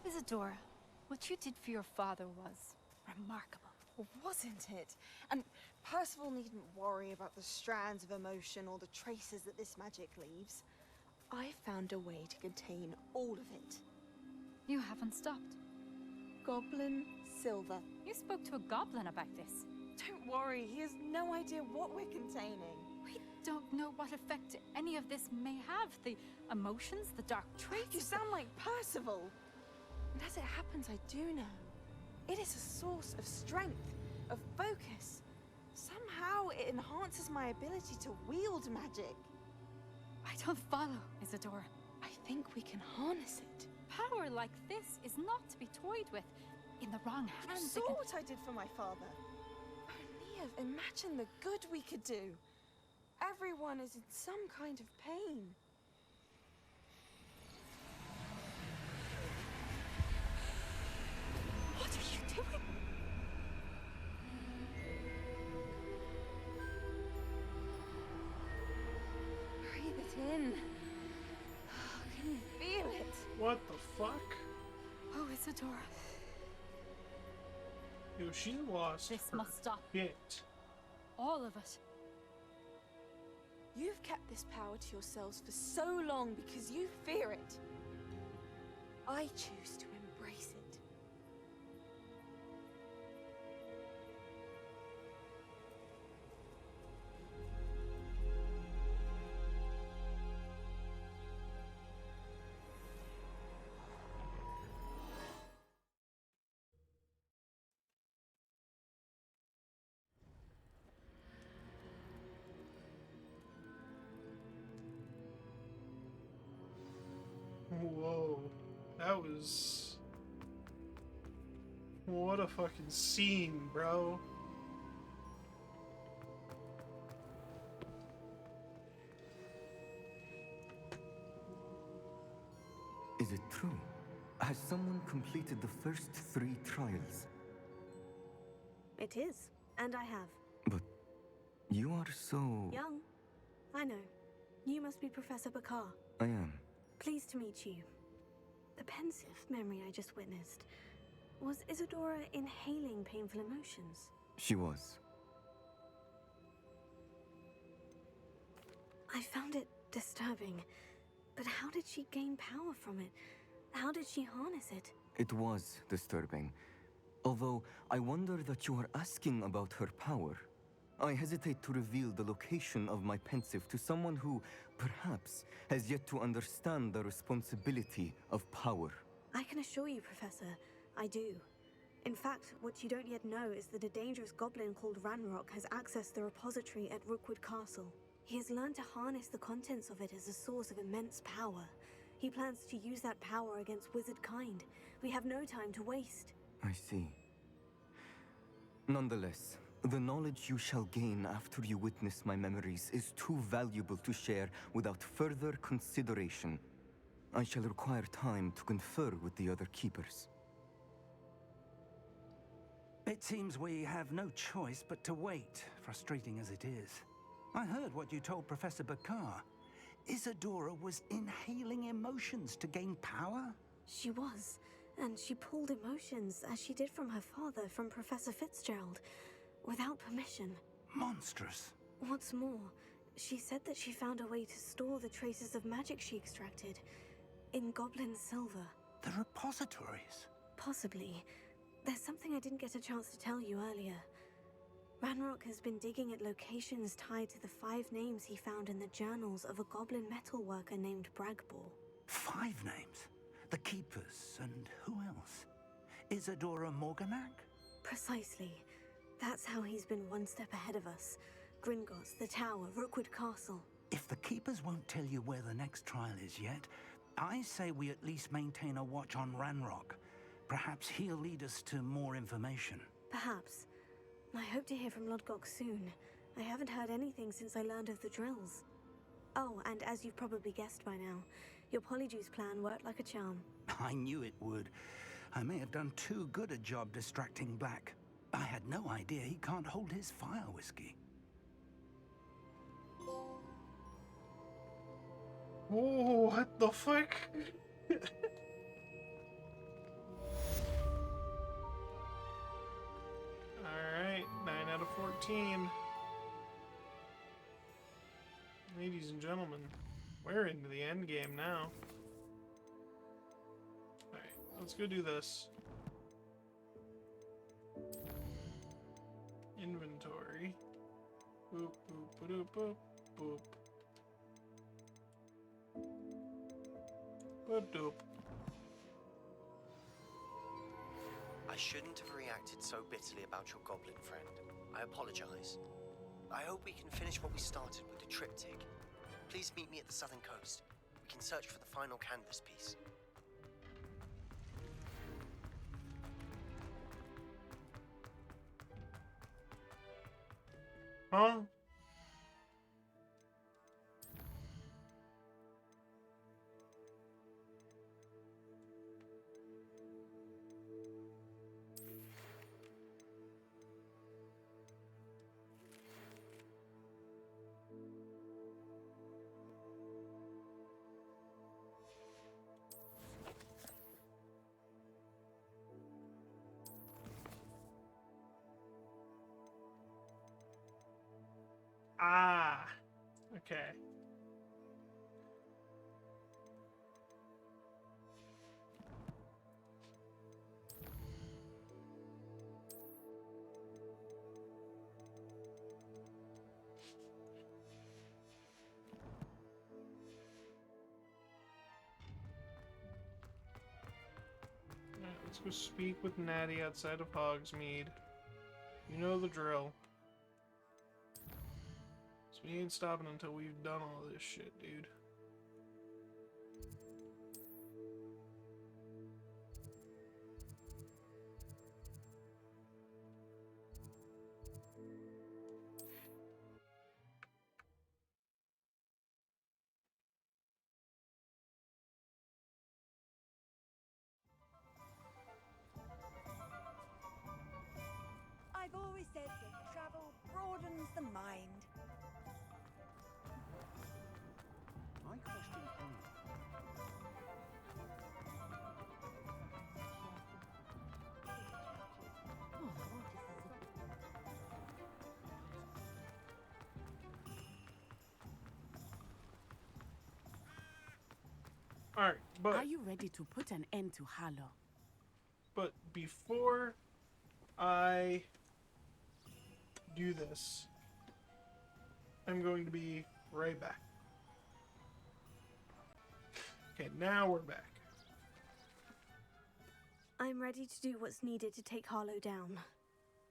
Speaker 21: Isadora, what you did for your father was remarkable.
Speaker 22: Well, wasn't it? And Percival needn't worry about the strands of emotion or the traces that this magic leaves. I found a way to contain all of it.
Speaker 21: You haven't stopped.
Speaker 22: Goblin Silver.
Speaker 21: You spoke to a goblin about this.
Speaker 22: Don't worry, he has no idea what we're containing.
Speaker 21: We don't know what effect any of this may have. The emotions, the dark traits.
Speaker 22: You sound like Percival. And as it happens, I do know. It is a source of strength, of focus. Somehow it enhances my ability to wield magic.
Speaker 21: I don't follow, Isadora.
Speaker 22: I think we can harness it.
Speaker 21: Power like this is not to be toyed with. In the wrong
Speaker 22: You
Speaker 21: hands,
Speaker 22: saw what I did for my father. Only imagine the good we could do. Everyone is in some kind of pain.
Speaker 21: What are you doing?
Speaker 22: Breathe it in. Can you feel it?
Speaker 1: What the fuck?
Speaker 21: Oh, Isadora.
Speaker 1: Yo, she lost
Speaker 21: This
Speaker 1: her
Speaker 21: must stop.
Speaker 1: shit.
Speaker 21: All of it.
Speaker 22: You've kept this power to yourselves for so long because you fear it. I choose to embrace it.
Speaker 1: Whoa. That was... What a fucking scene, bro.
Speaker 23: Is it true? Has someone completed the first 3 trials?
Speaker 11: It is, and I have.
Speaker 23: But you are so...
Speaker 11: Young. I know. You must be Professor Bakar.
Speaker 23: I am.
Speaker 11: Pleased to meet you. The pensive memory I just witnessed. Was Isadora inhaling painful emotions?
Speaker 23: She was.
Speaker 11: I found it disturbing. But how did she gain power from it? How did she harness it?
Speaker 23: It was disturbing. Although I wonder that you are asking about her power. I hesitate to reveal the location of my pensive to someone who, perhaps, has yet to understand the responsibility of power.
Speaker 11: I can assure you, Professor, I do. In fact, what you don't yet know is that a dangerous goblin called Ranrock has accessed the repository at Rookwood Castle. He has learned to harness the contents of it as a source of immense power. He plans to use that power against wizard kind. We have no time to waste.
Speaker 23: I see. Nonetheless, the knowledge you shall gain after you witness my memories is too valuable to share without further consideration. I shall require time to confer with the other keepers.
Speaker 16: It seems we have no choice but to wait, frustrating as it is. I heard what you told Professor Bakar. Isadora was inhaling emotions to gain power?
Speaker 11: She was, and she pulled emotions, as she did from her father, from Professor Fitzgerald, without permission.
Speaker 16: Monstrous.
Speaker 11: What's more, she said that she found a way to store the traces of magic she extracted in goblin silver.
Speaker 16: The repositories?
Speaker 11: Possibly. There's something I didn't get a chance to tell you earlier. Ranrock has been digging at locations tied to the 5 names he found in the journals of a goblin metalworker named Bragbor.
Speaker 16: 5 names? The Keepers, and who else? Isadora Morganac?
Speaker 11: Precisely. That's how he's been one step ahead of us. Gringotts, the Tower, Rookwood Castle.
Speaker 16: If the Keepers won't tell you where the next trial is yet, I say we at least maintain a watch on Ranrock. Perhaps he'll lead us to more information.
Speaker 11: Perhaps. I hope to hear from Lodgok soon. I haven't heard anything since I learned of the drills. Oh, and as you've probably guessed by now, your Polyjuice plan worked like a charm.
Speaker 16: I knew it would. I may have done too good a job distracting Black. I had no idea he can't hold his fire whiskey.
Speaker 1: Oh, what the fuck? Alright, 9 out of 14. Ladies and gentlemen, we're into the end game now. Alright, let's go do this. Inventory. Boop, boop, boop, boop, boop. Boop, doop.
Speaker 5: I shouldn't have reacted so bitterly about your goblin friend. I apologize. I hope we can finish what we started with the triptych. Please meet me at the southern coast. We can search for the final canvas piece.
Speaker 1: Huh? Ah, okay. Alright, let's go speak with Natty outside of Hogsmeade. You know the drill. So we ain't stopping until we've done all this shit, dude.
Speaker 10: I've always said that travel broadens the mind.
Speaker 16: My question
Speaker 1: But
Speaker 14: are you ready to put an end to Harlow?
Speaker 1: But before I do this, I'm going to be right back. Okay, now we're back.
Speaker 11: I'm ready to do what's needed to take Harlow down.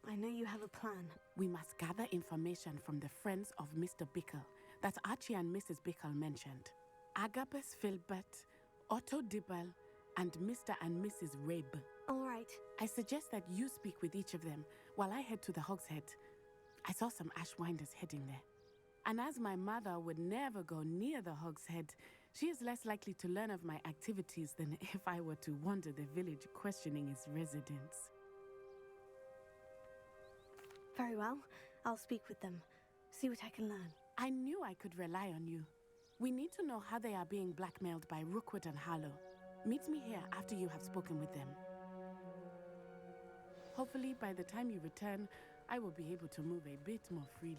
Speaker 11: I know you have a plan.
Speaker 14: We must gather information from the friends of Mr. Bickle that Archie and Mrs. Bickle mentioned. Agabus Filbert, Otto Dibble, and Mr. and Mrs. Rabe.
Speaker 11: All right.
Speaker 14: I suggest that you speak with each of them while I head to the Hogshead. I saw some Ashwinders heading there. And as my mother would never go near the Hogshead, she is less likely to learn of my activities than if I were to wander the village questioning its residents.
Speaker 11: Very well. I'll speak with them. See what I can learn.
Speaker 14: I knew I could rely on you. We need to know how they are being blackmailed by Rookwood and Harlow. Meet me here after you have spoken with them. Hopefully, by the time you return, I will be able to move a bit more freely.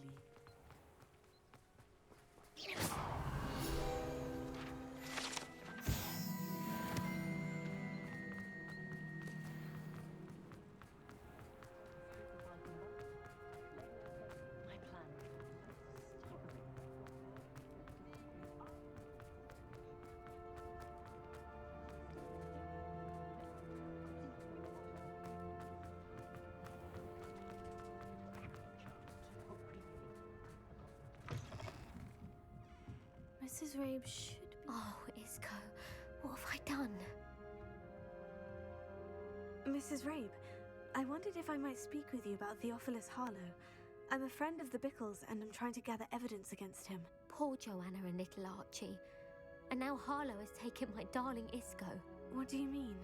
Speaker 11: Mrs. Rabe should be...
Speaker 4: Oh, Isco, what have I done?
Speaker 11: Mrs. Rabe, I wondered if I might speak with you about Theophilus Harlow. I'm a friend of the Bickles and I'm trying to gather evidence against him.
Speaker 4: Poor Joanna and little Archie. And now Harlow has taken my darling Isco.
Speaker 11: What do you mean?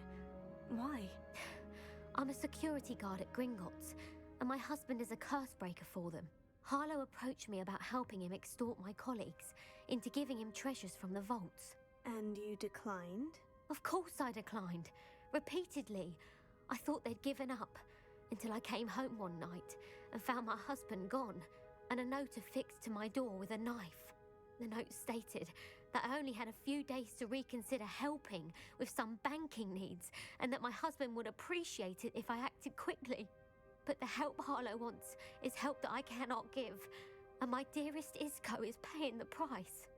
Speaker 11: Why?
Speaker 4: I'm a security guard at Gringotts, and my husband is a curse breaker for them. Harlow approached me about helping him extort my colleagues into giving him treasures from the vaults.
Speaker 11: And you declined?
Speaker 4: Of course I declined. Repeatedly. I thought they'd given up, until I came home one night and found my husband gone, and a note affixed to my door with a knife. The note stated that I only had a few days to reconsider helping with some banking needs, and that my husband would appreciate it if I acted quickly. But the help Harlow wants is help that I cannot give, and my dearest Isco is paying the price.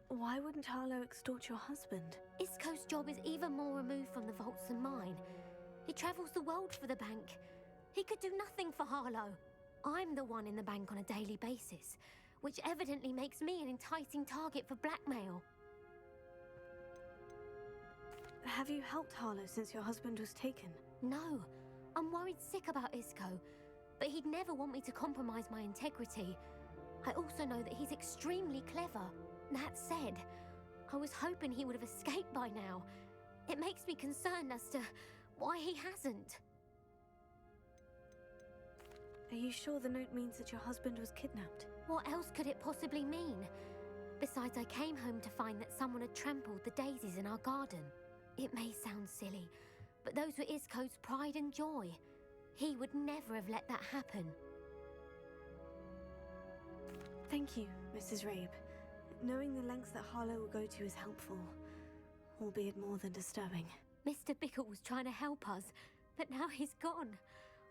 Speaker 11: Why wouldn't Harlow extort your husband?
Speaker 4: Isco's job is even more removed from the vaults than mine. He travels the world for the bank. He could do nothing for Harlow. I'm the one in the bank on a daily basis, which evidently makes me an enticing target for blackmail.
Speaker 11: Have you helped Harlow since your husband was taken?
Speaker 4: No. I'm worried sick about Isco, but he'd never want me to compromise my integrity. I also know that he's extremely clever. That said, I was hoping he would have escaped by now. It makes me concerned as to why he hasn't.
Speaker 11: Are you sure the note means that your husband was kidnapped?
Speaker 4: What else could it possibly mean? Besides, I came home to find that someone had trampled the daisies in our garden. It may sound silly, but those were Isco's pride and joy. He would never have let that happen.
Speaker 11: Thank you, Mrs. Rabe. Knowing the lengths that Harlow will go to is helpful, albeit more than disturbing.
Speaker 4: Mr. Bickle was trying to help us, but now he's gone.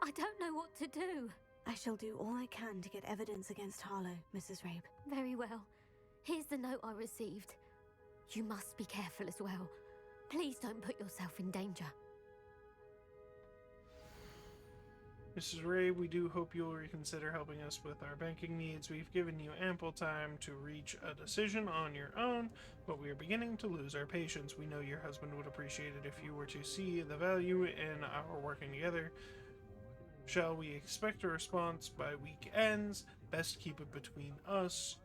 Speaker 4: I don't know what to do.
Speaker 11: I shall do all I can to get evidence against Harlow, Mrs. Rabe.
Speaker 4: Very well. Here's the note I received. You must be careful as well. Please don't put yourself in danger.
Speaker 1: Mrs. Rabe, we do hope you'll reconsider helping us with our banking needs. We've given you ample time to reach a decision on your own, but we are beginning to lose our patience. We know your husband would appreciate it if you were to see the value in our working together. Shall we expect a response by week ends? Best keep it between us,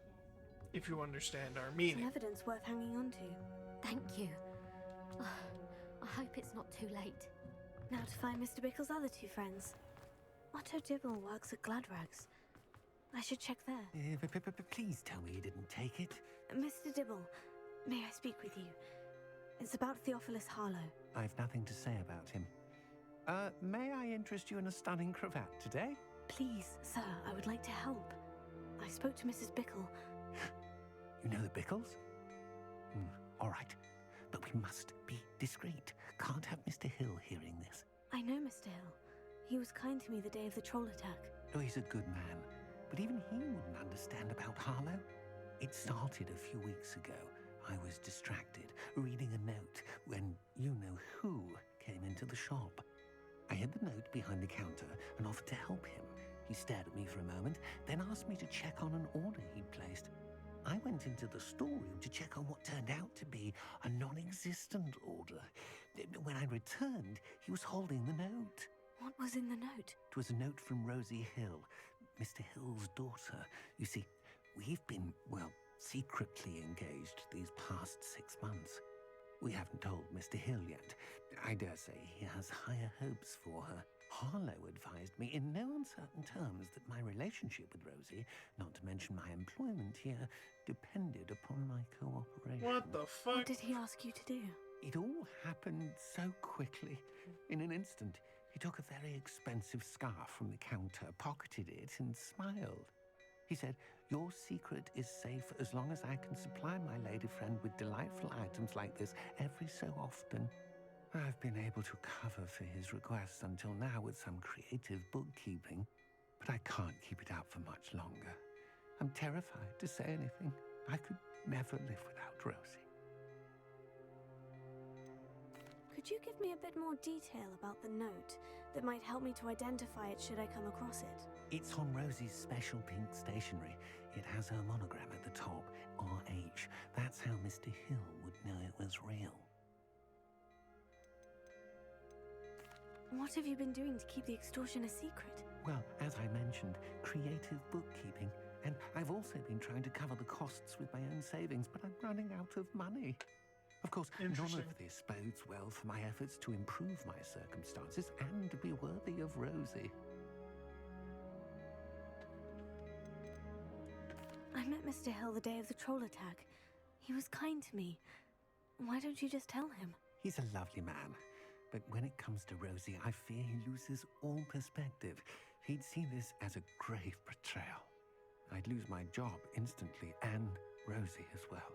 Speaker 1: if you understand our meaning.
Speaker 11: Some evidence worth hanging on to.
Speaker 4: Thank you. I hope it's not too late.
Speaker 11: Now to find Mr. Bickle's other two friends. Otto Dibble works at Gladrags. I should check there.
Speaker 3: Please tell me you didn't take it.
Speaker 11: Mr. Dibble, may I speak with you? It's about Theophilus Harlow.
Speaker 3: I've nothing to say about him. May I interest you in a stunning cravat today?
Speaker 11: Please, sir, I would like to help. I spoke to Mrs. Bickle.
Speaker 6: You know the Bickles? All right. But we must be discreet. Can't have Mr. Hill hearing this.
Speaker 11: I know Mr. Hill. He was kind to me the day of the troll attack.
Speaker 6: Oh, he's a good man. But even he wouldn't understand about Harlow. It started a few weeks ago. I was distracted, reading a note, when you-know-who came into the shop. I hid the note behind the counter and offered to help him. He stared at me for a moment, then asked me to check on an order he'd placed. I went into the storeroom to check on what turned out to be a non-existent order. When I returned, he was holding the note.
Speaker 11: What was in the note?
Speaker 6: It was a note from Rosie Hill, Mr. Hill's daughter. You see, we've been, well, secretly engaged these past 6 months. We haven't told Mr. Hill yet. I dare say he has higher hopes for her. Harlow advised me in no uncertain terms that my relationship with Rosie, not to mention my employment here, depended upon my cooperation.
Speaker 1: What the fuck?
Speaker 11: What did he ask you to do?
Speaker 6: It all happened so quickly. In an instant, he took a very expensive scarf from the counter, pocketed it, and smiled. He said, "Your secret is safe as long as I can supply my lady friend with delightful items like this every so often." I've been able to cover for his requests until now with some creative bookkeeping, but I can't keep it out for much longer. I'm terrified to say anything. I could never live without Rosie.
Speaker 11: Could you give me a bit more detail about the note that might help me to identify it should I come across it?
Speaker 6: It's on Rosie's special pink stationery. It has her monogram at the top, RH. That's how Mr. Hill would know it was real.
Speaker 11: What have you been doing to keep the extortion a secret?
Speaker 6: Well, as I mentioned, creative bookkeeping. And I've also been trying to cover the costs with my own savings, but I'm running out of money. Of course, none of this bodes well for my efforts to improve my circumstances and to be worthy of Rosie.
Speaker 11: I met Mr. Hill the day of the troll attack. He was kind to me. Why don't you just tell him?
Speaker 6: He's a lovely man. But when it comes to Rosie, I fear he loses all perspective. He'd see this as a grave betrayal. I'd lose my job instantly, and Rosie as well.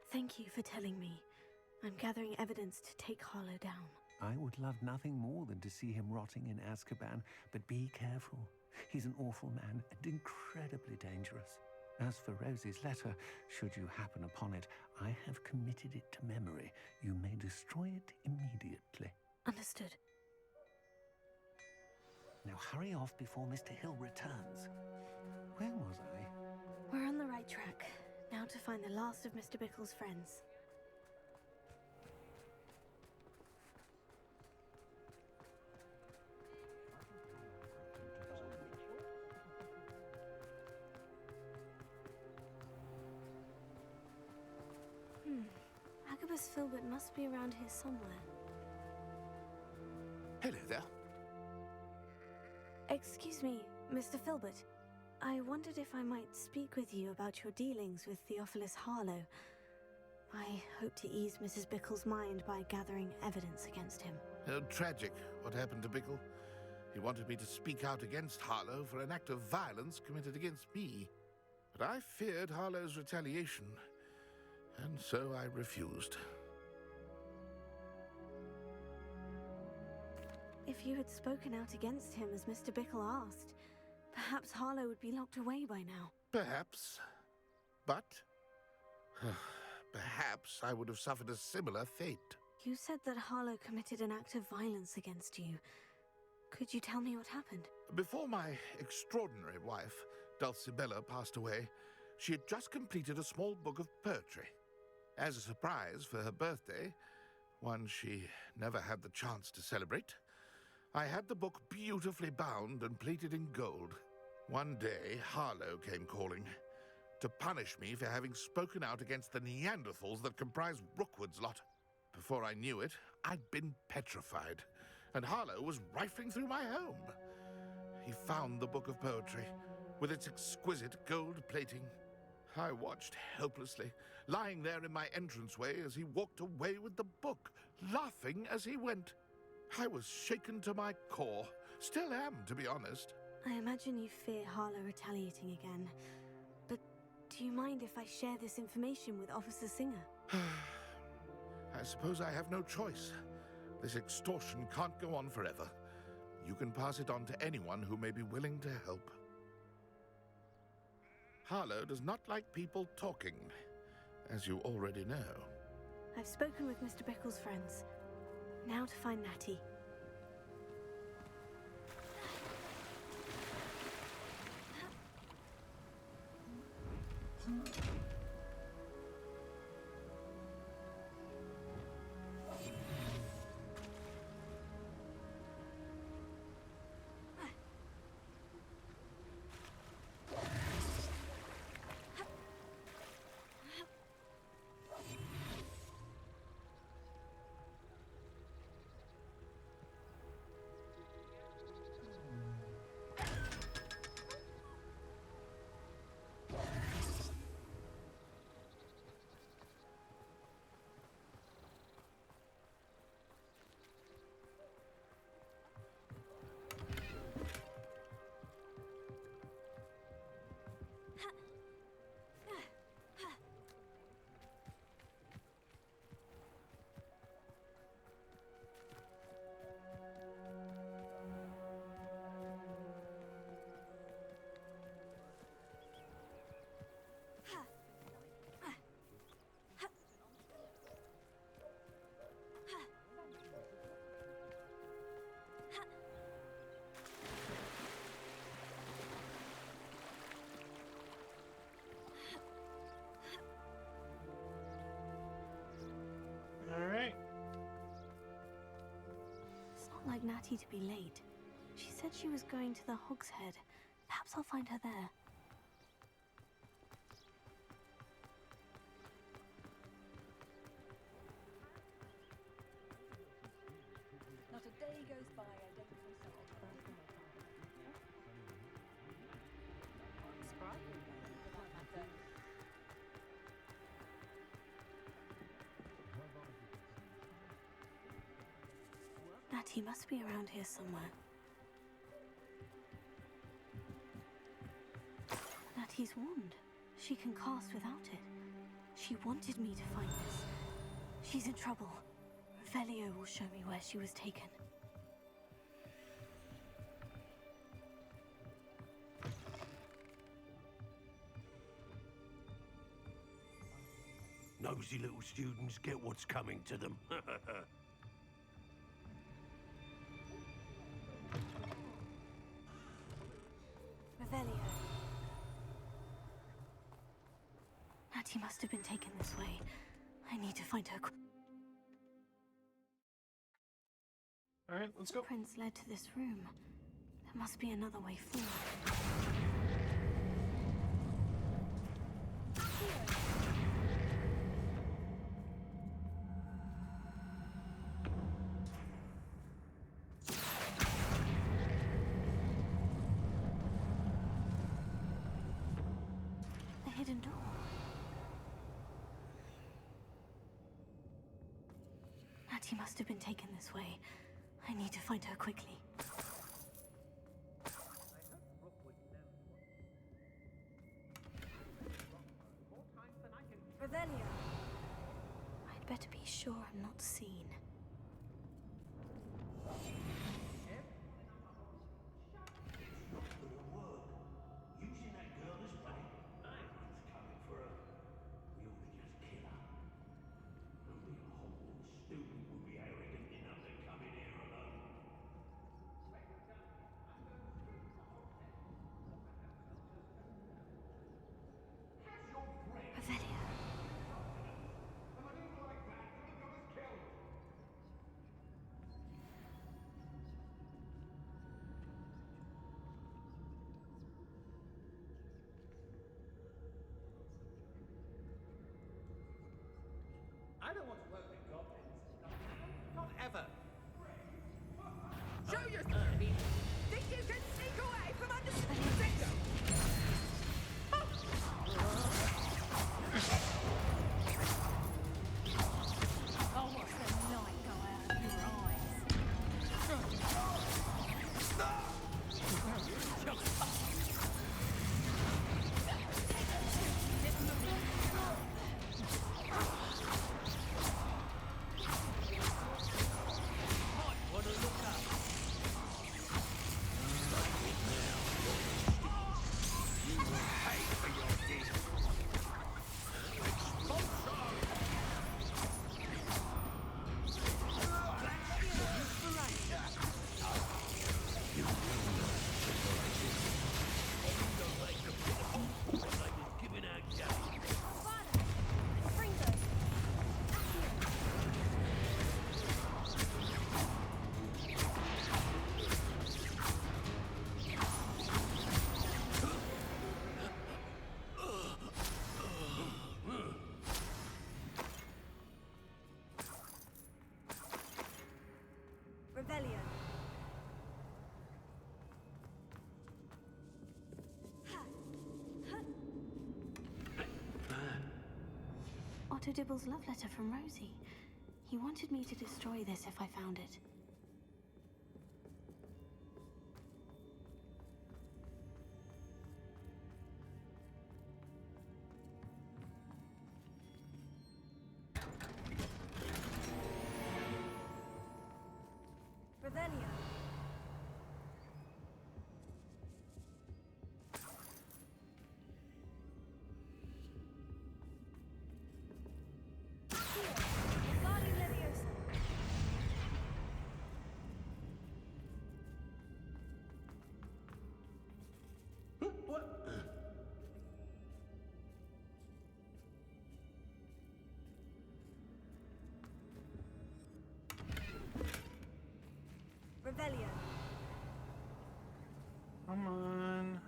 Speaker 11: Thank you for telling me. I'm gathering evidence to take Harlow down.
Speaker 6: I would love nothing more than to see him rotting in Azkaban, but be careful. He's an awful man and incredibly dangerous. As for Rosie's letter, should you happen upon it, I have committed it to memory. You may destroy it immediately.
Speaker 11: Understood.
Speaker 6: Now hurry off before Mr. Hill returns. Where was I?
Speaker 11: We're on the right track. Now to find the last of Mr. Bickle's friends. Agabus Filbert must be around here somewhere.
Speaker 8: Hello there.
Speaker 11: Excuse me, Mr. Filbert. I wondered if I might speak with you about your dealings with Theophilus Harlow. I hope to ease Mrs. Bickle's mind by gathering evidence against him.
Speaker 8: Tragic what happened to Bickle. He wanted me to speak out against Harlow for an act of violence committed against me. But I feared Harlow's retaliation, and so I refused.
Speaker 11: If you had spoken out against him as Mr. Bickle asked, perhaps Harlow would be locked away by now.
Speaker 8: Perhaps. But perhaps I would have suffered a similar fate.
Speaker 11: You said that Harlow committed an act of violence against you. Could you tell me what happened?
Speaker 8: Before my extraordinary wife, Dulcibella, passed away, she had just completed a small book of poetry. As a surprise for her birthday, one she never had the chance to celebrate, I had the book beautifully bound and plated in gold. One day, Harlow came calling to punish me for having spoken out against the Neanderthals that comprise Rookwood's lot. Before I knew it, I'd been petrified, and Harlow was rifling through my home. He found the book of poetry, with its exquisite gold plating. I watched helplessly, lying there in my entranceway as he walked away with the book, laughing as he went. I was shaken to my core. Still am, to be honest.
Speaker 11: I imagine you fear Harlow retaliating again. Do you mind if I share this information with Officer Singer?
Speaker 8: I suppose I have no choice. This extortion can't go on forever. You can pass it on to anyone who may be willing to help. Harlow does not like people talking, as you already know.
Speaker 11: I've spoken with Mr. Bickle's friends. Now to find Natty.
Speaker 1: Alright.
Speaker 11: It's not like Natty to be late. She said she was going to the Hog's Head. Perhaps I'll find her there.
Speaker 10: Not a day goes by I don't feel so sprightly, but not like that.
Speaker 11: Natty must be around here somewhere. Natty's wand. She can cast without it. She wanted me to find this. She's in trouble. Revelio will show me where she was taken.
Speaker 7: Nosy little students get what's coming to them.
Speaker 11: Revelio. Natty must have been taken this way. I need to find her.
Speaker 1: Alright, let's go.
Speaker 11: Prince led to this room. There must be another way forward. The hidden door. Natty must have been taken this way. I need to find her quickly. Revelio. I'd better be sure I'm not seen.
Speaker 7: Using that girl as bait. Everyone's coming for her. We ought to just kill her. Only a Hogwarts student would be arrogant enough to come in here alone.
Speaker 11: Revelio. Otto Dibble's love letter from Rosie. He wanted me to destroy this if I found it.
Speaker 10: Revelio. Wingardium Leviosa. Revelio.
Speaker 1: Come on.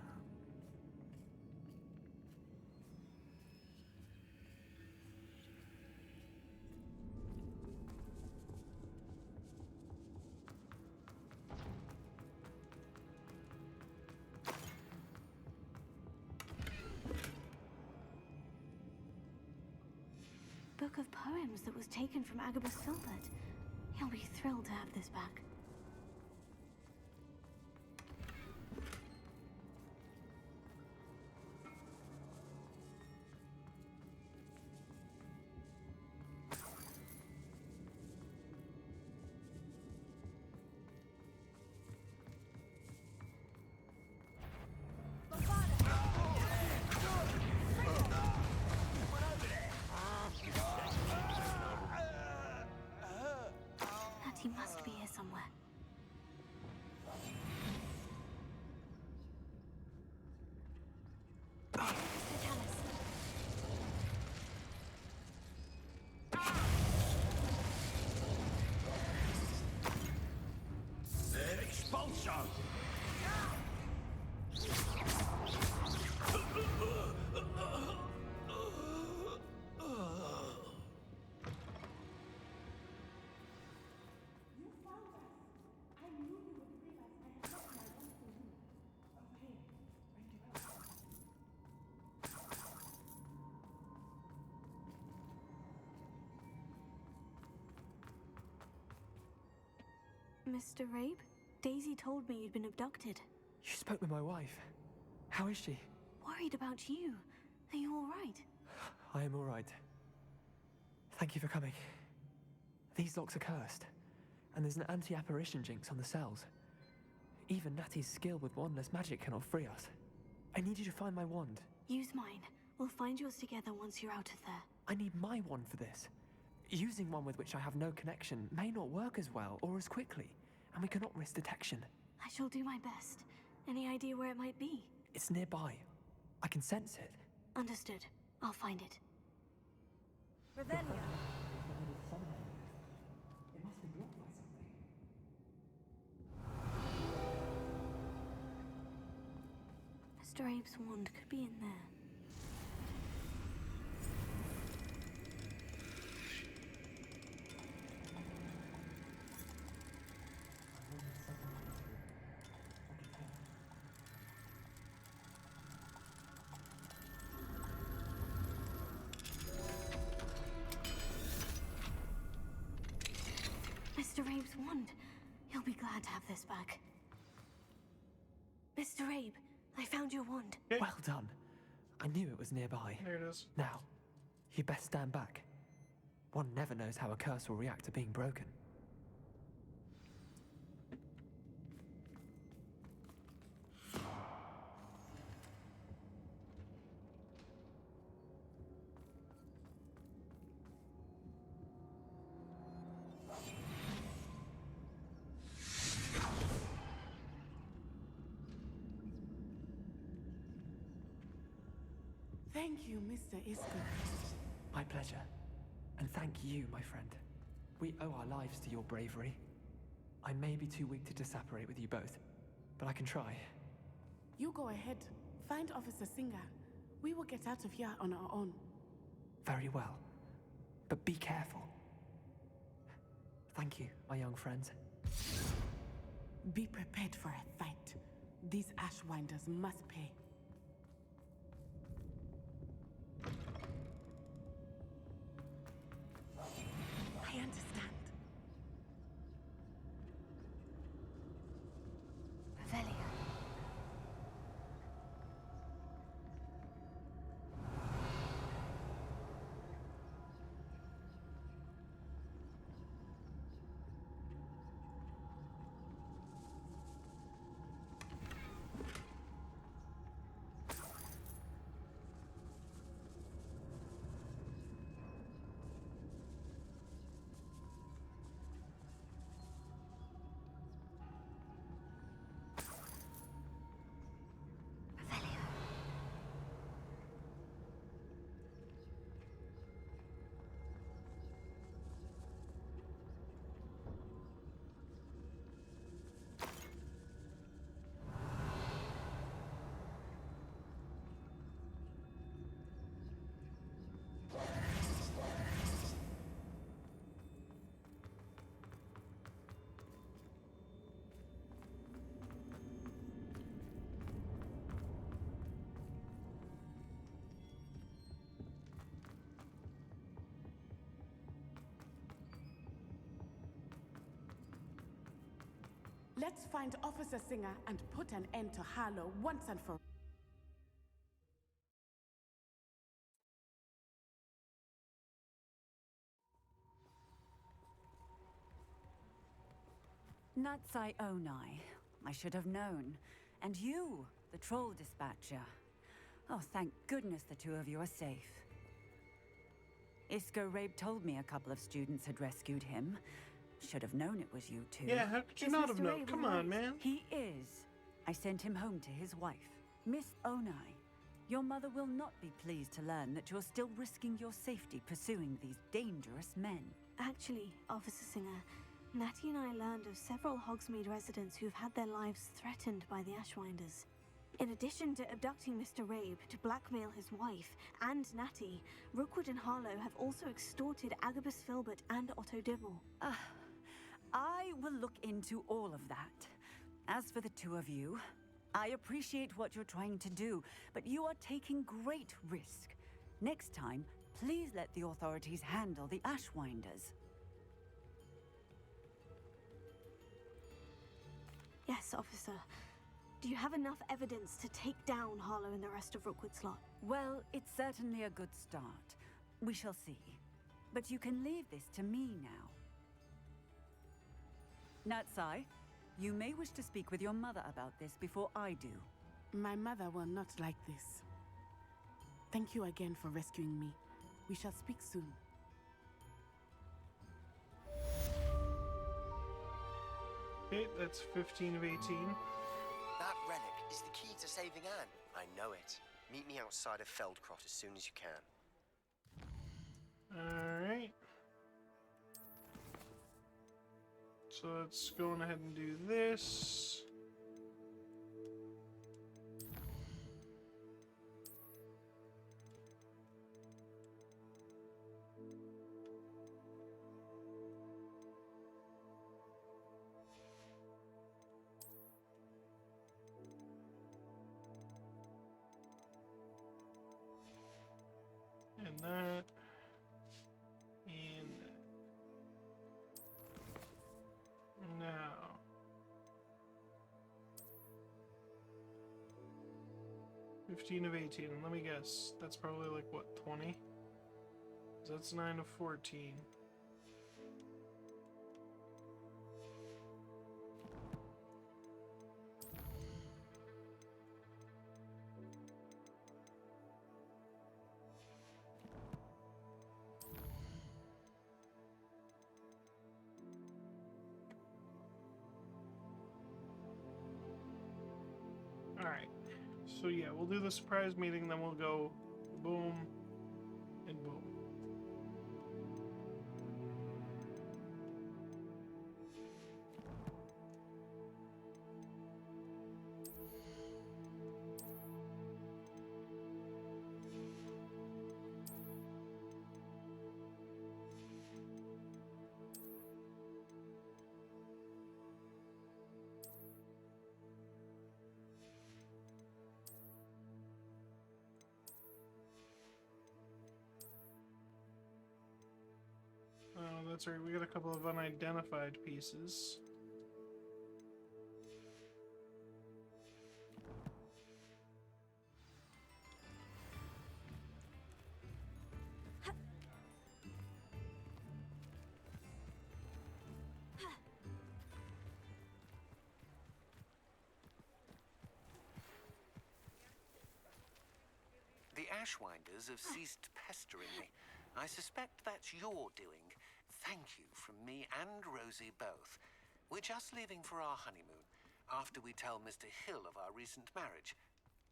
Speaker 11: Book of poems that was taken from Agabus Filbert. He'll be thrilled to have this back. He must be here somewhere.
Speaker 7: Expulsion!
Speaker 11: Mr. Rabe? Daisy told me you'd been abducted.
Speaker 2: You spoke with my wife. How is she?
Speaker 11: Worried about you. Are you all right?
Speaker 2: I am all right. Thank you for coming. These locks are cursed, and there's an anti-apparition jinx on the cells. Even Natty's skill with wandless magic cannot free us. I need you to find my wand.
Speaker 11: Use mine. We'll find yours together once you're out of there.
Speaker 2: I need my wand for this. Using one with which I have no connection may not work as well or as quickly, and we cannot risk detection.
Speaker 11: I shall do my best. Any idea where it might be?
Speaker 2: It's nearby. I can sense it.
Speaker 11: Understood. I'll find it.
Speaker 10: Revelio.
Speaker 2: It must be blocked by something.
Speaker 11: Mr. Abe's wand could be in there. Mr. Abe's wand. He'll be glad to have this back. Mr. Abe, I found your wand.
Speaker 2: Well done. I knew it was nearby.
Speaker 1: There it is.
Speaker 2: Now, you best stand back. One never knows how a curse will react to being broken.
Speaker 14: Thank you, Mr. Isker.
Speaker 2: My pleasure. And thank you, my friend. We owe our lives to your bravery. I may be too weak to disapparate with you both, but I can try.
Speaker 14: You go ahead. Find Officer Singer. We will get out of here on our own.
Speaker 2: Very well. But be careful. Thank you, my young friends.
Speaker 14: Be prepared for a fight. These Ashwinders must pay. Let's find Officer Singer and put an end to Harlow once and for all.
Speaker 9: Natsai Onai. I should have known. And you, the troll dispatcher. Oh, thank goodness the two of you are safe. Isco Rabe told me a couple of students had rescued him. Should have known it was you two.
Speaker 1: Yeah, how could you not have known? Come on, man.
Speaker 9: He is. I sent him home to his wife. Miss Onai, your mother will not be pleased to learn that you're still risking your safety pursuing these dangerous men.
Speaker 11: Actually, Officer Singer, Natty and I learned of several Hogsmeade residents who've had their lives threatened by the Ashwinders. In addition to abducting Mr. Rabe to blackmail his wife and Natty, Rookwood and Harlow have also extorted Agabus Filbert and Otto Dibble.
Speaker 9: I will look into all of that. As for the two of you, I appreciate what you're trying to do, but you are taking great risk. Next time, please let the authorities handle the Ashwinders.
Speaker 11: Yes, officer. Do you have enough evidence to take down Harlow and the rest of Rookwood's lot?
Speaker 9: Well, it's certainly a good start. We shall see. But you can leave this to me now. Natsai, you may wish to speak with your mother about this before I do.
Speaker 14: My mother will not like this. Thank you again for rescuing me. We shall speak soon.
Speaker 1: Okay, that's 15 of 18.
Speaker 5: That relic is the key to saving Anne. I know it. Meet me outside of Feldcroft as soon as you can.
Speaker 1: Alright. So let's go on ahead and do this. And that. And that. Now. $15 of 18. Let me guess. That's probably like what, 20? That's 9 of 14. Alright, so yeah, we'll do the surprise meeting, then we'll go boom and boom. Oh, that's right, we got a couple of unidentified pieces.
Speaker 6: The Ashwinders have ceased pestering me. I suspect that's your doing. Thank you from me and Rosie both. We're just leaving for our honeymoon, after we tell Mr. Hill of our recent marriage.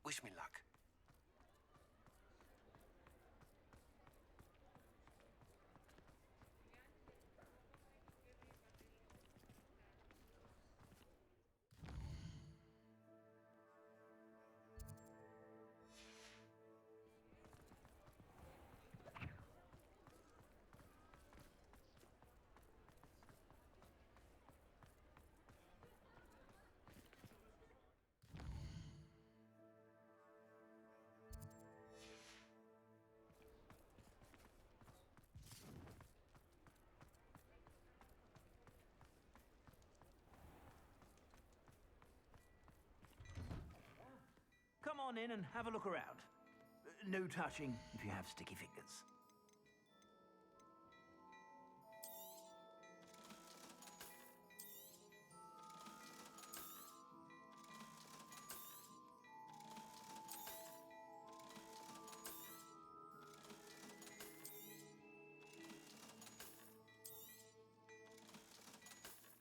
Speaker 6: Wish me luck.
Speaker 12: on in and have a look around. No touching if you have sticky fingers.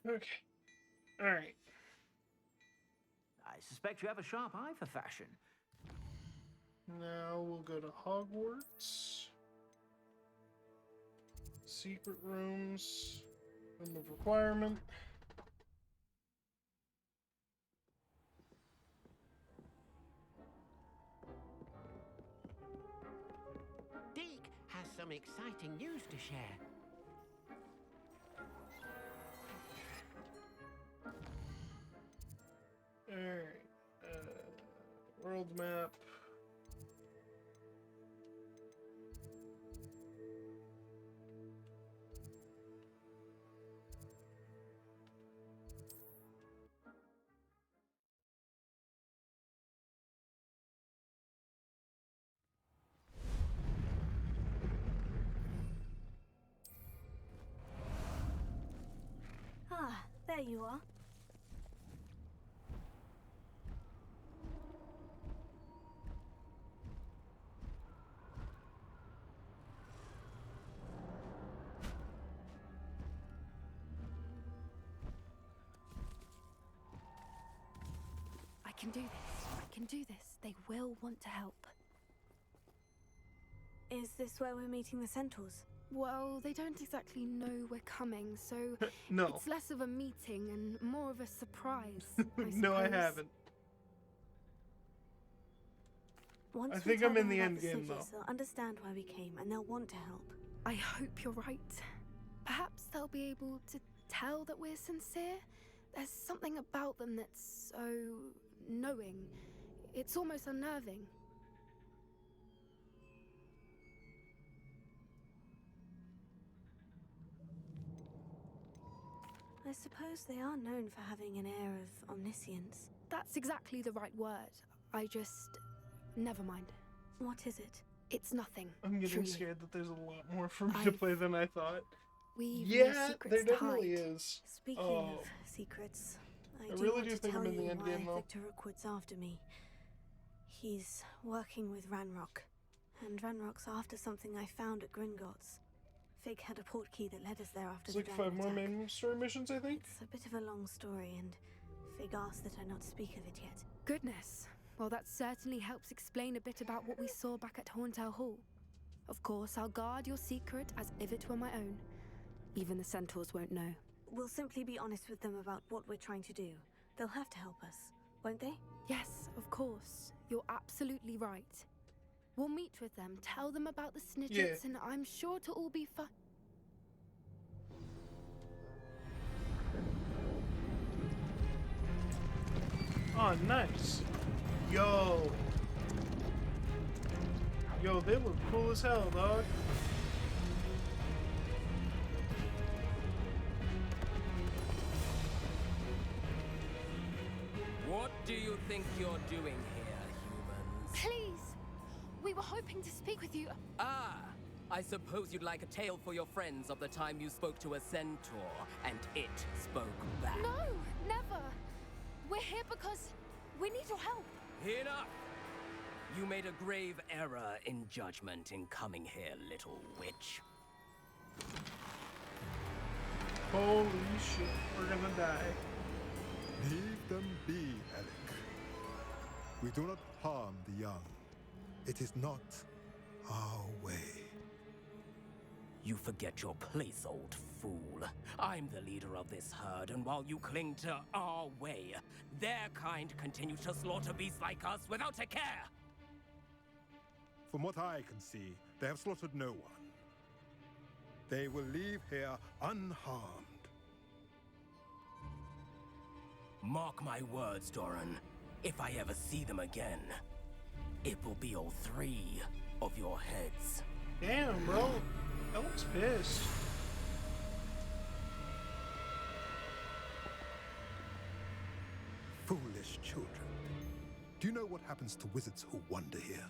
Speaker 1: Okay. Alright.
Speaker 12: I suspect you have a sharp eye for fashion.
Speaker 1: Now we'll go to Hogwarts. Secret rooms. Room of requirement.
Speaker 15: Deke has some exciting news to share.
Speaker 1: Alright. World map.
Speaker 11: Ah, there you are.
Speaker 17: I can do this. I can do this. They will want to help.
Speaker 11: Is this where we're meeting the centaurs?
Speaker 21: Well, they don't exactly know we're coming, so
Speaker 1: No.
Speaker 21: it's less of a meeting and more of a surprise.
Speaker 1: No, I
Speaker 21: suppose.
Speaker 1: haven't.
Speaker 11: Once
Speaker 1: I
Speaker 11: we
Speaker 1: think
Speaker 11: tell
Speaker 1: I'm in
Speaker 11: them
Speaker 1: the
Speaker 11: about
Speaker 1: end game,
Speaker 11: Snitches, they'll understand why we came and they'll want to help.
Speaker 21: I hope you're right. Perhaps they'll be able to tell that we're sincere. There's something about them that's so knowing. It's almost unnerving.
Speaker 11: I suppose they are known for having an air of omniscience.
Speaker 21: That's exactly the right word. I just... never mind.
Speaker 11: What is it?
Speaker 21: It's nothing.
Speaker 1: I'm getting
Speaker 21: truly.
Speaker 1: scared that there's a lot more for me to play than I thought.
Speaker 21: We've no
Speaker 1: Yeah,
Speaker 21: secrets
Speaker 1: there
Speaker 21: to
Speaker 1: definitely
Speaker 21: hide.
Speaker 1: is.
Speaker 11: Speaking
Speaker 1: Oh.
Speaker 11: of secrets, I
Speaker 1: I
Speaker 11: do
Speaker 1: really
Speaker 11: want
Speaker 1: do
Speaker 11: to
Speaker 1: think
Speaker 11: tell
Speaker 1: I'm in the
Speaker 11: you
Speaker 1: end
Speaker 11: why
Speaker 1: game, though.
Speaker 11: Victor Rookwood's after me. He's working with Ranrock, and Ranrock's after something I found at Gringotts. Fig had a portkey that led us there after
Speaker 1: It's
Speaker 11: the
Speaker 1: like
Speaker 11: dragon
Speaker 1: 5 more
Speaker 11: attack.
Speaker 1: main story missions, I think.
Speaker 11: It's a bit of a long story, and Fig asked that I not speak of it yet.
Speaker 21: Goodness. Well, that certainly helps explain a bit about what we saw back at Horntail Hall. Of course, I'll guard your secret as if it were my own. Even the centaurs won't know.
Speaker 11: We'll simply be honest with them about what we're trying to do. They'll have to help us, won't they?
Speaker 21: Yes, of course. You're absolutely right. We'll meet with them, tell them about the snitches, and I'm sure it'll all be fun.
Speaker 1: Oh, nice. Yo. Yo, they look cool as hell, dog.
Speaker 24: What do you think you're doing here, humans?
Speaker 21: Please! We were hoping to speak with you.
Speaker 24: Ah! I suppose you'd like a tale for your friends of the time you spoke to a centaur, and it spoke back.
Speaker 21: No, never. We're here because we need your help.
Speaker 24: Enough! You made a grave error in judgment in coming here, little witch.
Speaker 1: Holy shit, we're gonna die.
Speaker 25: Leave them be, Alec. We do not harm the young. It is not our way.
Speaker 24: You forget your place, old fool. I'm the leader of this herd, and while you cling to our way, their kind continue to slaughter beasts like us without a care!
Speaker 25: From what I can see, they have slaughtered no one. They will leave here unharmed.
Speaker 24: Mark my words, Doran. If I ever see them again, it will be all 3 of your heads.
Speaker 1: Damn, bro. That looks pissed.
Speaker 25: Foolish children. Do you know what happens to wizards who wander here?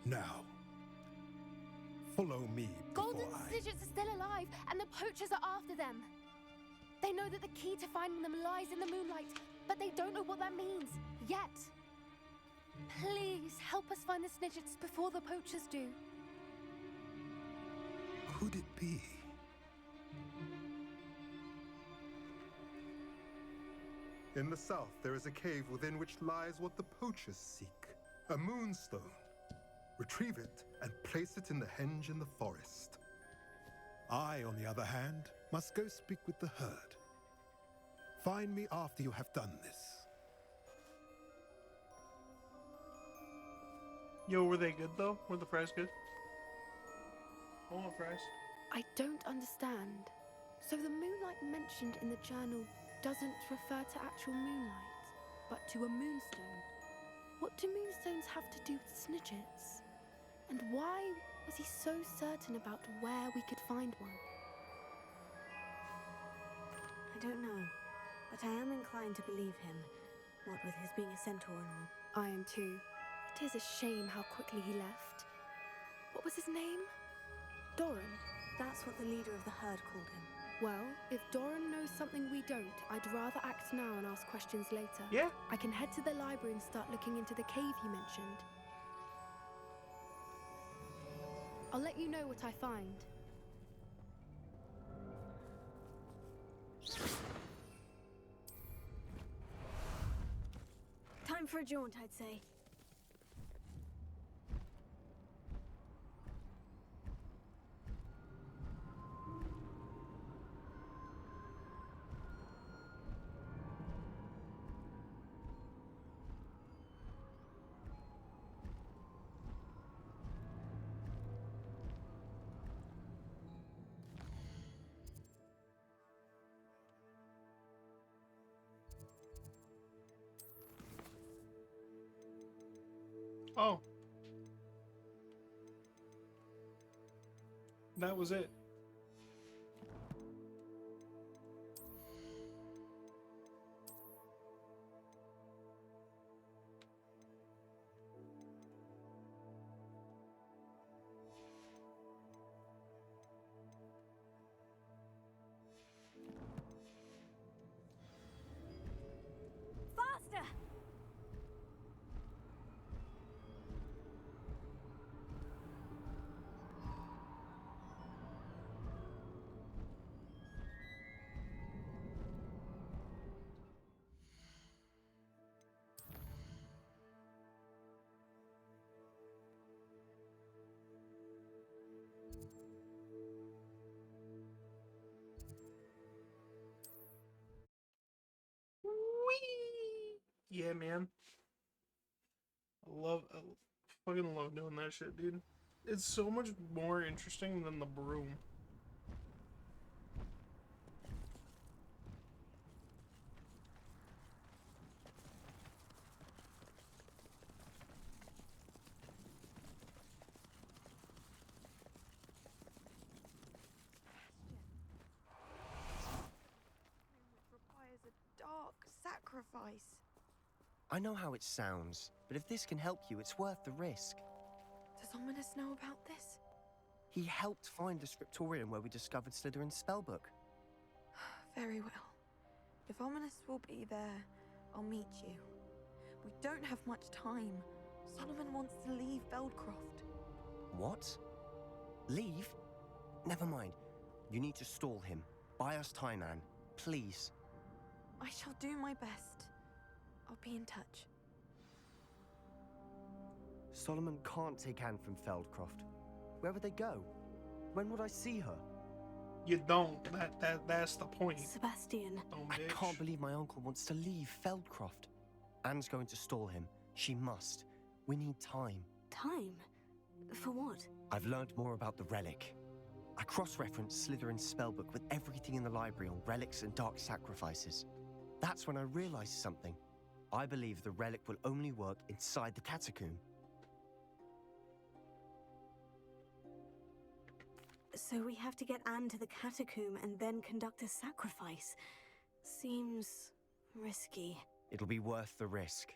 Speaker 25: Now, follow me
Speaker 21: Golden
Speaker 25: before I...
Speaker 21: Snidgets are still alive, and the poachers are after them. They know that the key to finding them lies in the moonlight, but they don't know what that means, yet. Please, help us find the Snidgets before the poachers do.
Speaker 25: Could it be? In the south, there is a cave within which lies what the poachers seek. A moonstone. Retrieve it and place it in the henge in the forest. I, on the other hand, must go speak with the herd. Find me after you have done this.
Speaker 1: Yo, were they good though? Were the fries good? I want fries.
Speaker 21: I don't understand. So the moonlight mentioned in the journal doesn't refer to actual moonlight, but to a moonstone. What do moonstones have to do with Snidgets? And why was he so certain about where we could find one?
Speaker 11: I don't know, but I am inclined to believe him, what with his being a centaur and all.
Speaker 21: I am too. It is a shame how quickly he left. What was his name? Doran?
Speaker 11: That's what the leader of the herd called him.
Speaker 21: Well, if Doran knows something we don't, I'd rather act now and ask questions later.
Speaker 1: Yeah.
Speaker 21: I can head to the library and start looking into the cave you mentioned. I'll let you know what I find.
Speaker 11: Time for a jaunt, I'd say.
Speaker 1: Oh. That was it.
Speaker 11: Faster!
Speaker 1: Whee! Yeah, man. I fucking love doing that shit, dude. It's so much more interesting than the broom.
Speaker 13: Requires a dark sacrifice.
Speaker 5: I know how it sounds, but if this can help you, it's worth the risk.
Speaker 13: Does Ominous know about this?
Speaker 5: He helped find the scriptorium where we discovered Slytherin's spellbook.
Speaker 13: Very well. If Ominous will be there, I'll meet you. We don't have much time. Solomon wants to leave Feldcroft.
Speaker 5: What? Leave? Never mind. You need to stall him. Buy us time, Anne. Please.
Speaker 13: I shall do my best. I'll be in touch.
Speaker 5: Solomon can't take Anne from Feldcroft. Where would they go? When would I see her?
Speaker 1: You don't. That's the point.
Speaker 11: Sebastian.
Speaker 1: Oh,
Speaker 5: I can't believe my uncle wants to leave Feldcroft. Anne's going to stall him. She must. We need time.
Speaker 11: Time? For what?
Speaker 5: I've learned more about the relic. I cross-referenced Slytherin's spellbook with everything in the library on relics and dark sacrifices. That's when I realized something. I believe the relic will only work inside the catacomb.
Speaker 11: So we have to get Anne to the catacomb and then conduct a sacrifice. Seems risky.
Speaker 5: It'll be worth the risk.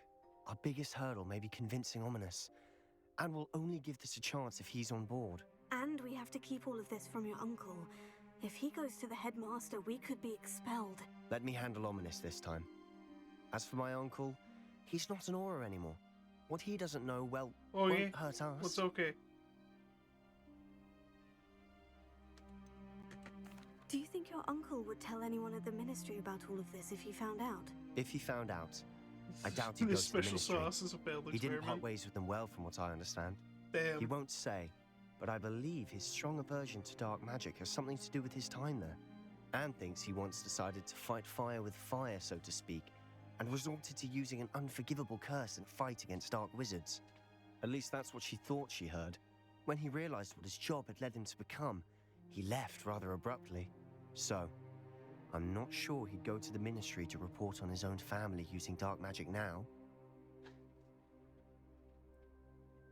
Speaker 5: Our biggest hurdle may be convincing Ominous, and we'll only give this a chance if he's on board.
Speaker 11: And we have to keep all of this from your uncle. If he goes to the headmaster, we could be expelled.
Speaker 5: Let me handle Ominous this time. As for my uncle, he's not an Auror anymore. What he doesn't know, well, won't hurt us.
Speaker 1: What's okay?
Speaker 11: Do you think your uncle would tell anyone at the ministry about all of this if he found out?
Speaker 5: If he found out, I doubt he'd go
Speaker 1: This
Speaker 5: to the
Speaker 1: special
Speaker 5: ministry.
Speaker 1: sauce is a failed
Speaker 5: He didn't part
Speaker 1: experiment.
Speaker 5: ways with them well, from what I understand.
Speaker 1: Damn.
Speaker 5: He won't say, but I believe his strong aversion to dark magic has something to do with his time there. Anne thinks he once decided to fight fire with fire, so to speak, and resorted to using an unforgivable curse in fight against dark wizards. At least that's what she thought she heard. When he realized what his job had led him to become, he left rather abruptly. So, I'm not sure he'd go to the ministry to report on his own family using dark magic now.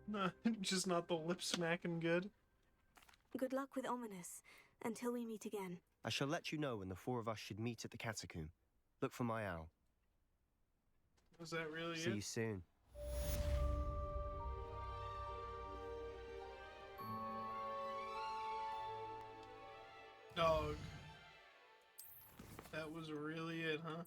Speaker 1: Nah, just not the lip smacking good.
Speaker 11: Good luck with Ominous, until we meet again.
Speaker 5: I shall let you know when the four of us should meet at the catacomb. Look for my owl.
Speaker 1: Was that really
Speaker 5: See
Speaker 1: it?
Speaker 5: you soon.
Speaker 1: Dog. That was really it, huh?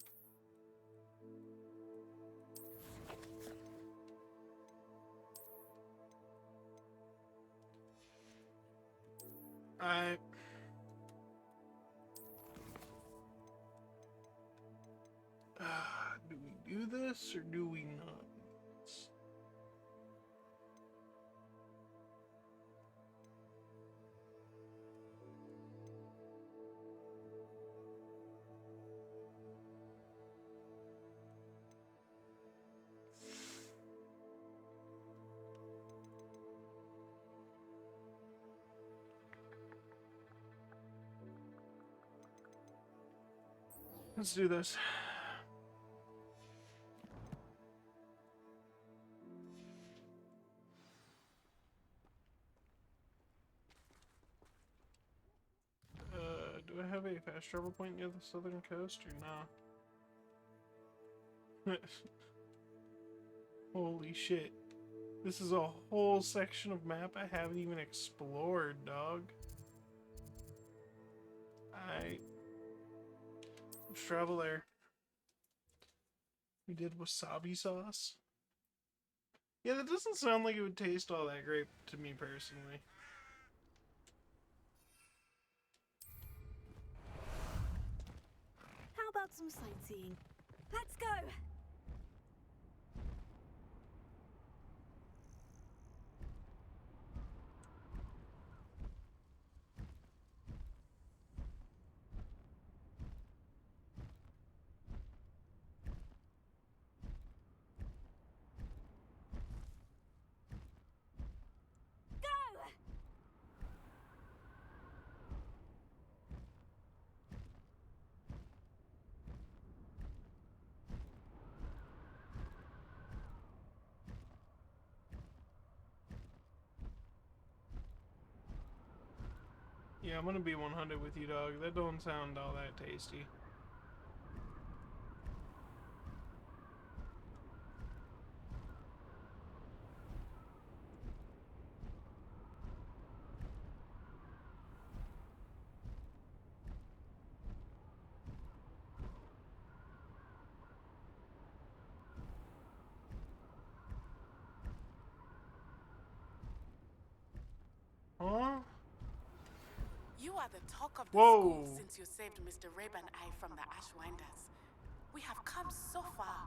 Speaker 1: Do we do this or do we not? Let's do this. Do I have a fast travel point near the southern coast or not? Holy shit. This is a whole section of map I haven't even explored, dog. Let's travel there. We did wasabi sauce. Yeah, that doesn't sound like it would taste all that great to me personally.
Speaker 11: How about some sightseeing? Let's go!
Speaker 1: Yeah, I'm gonna be 100 with you, dog. That don't sound all that tasty. Huh?
Speaker 14: You are the talk of the
Speaker 1: Whoa.
Speaker 14: school since you saved Mr. Rabe and I from the Ashwinders. We have come so far.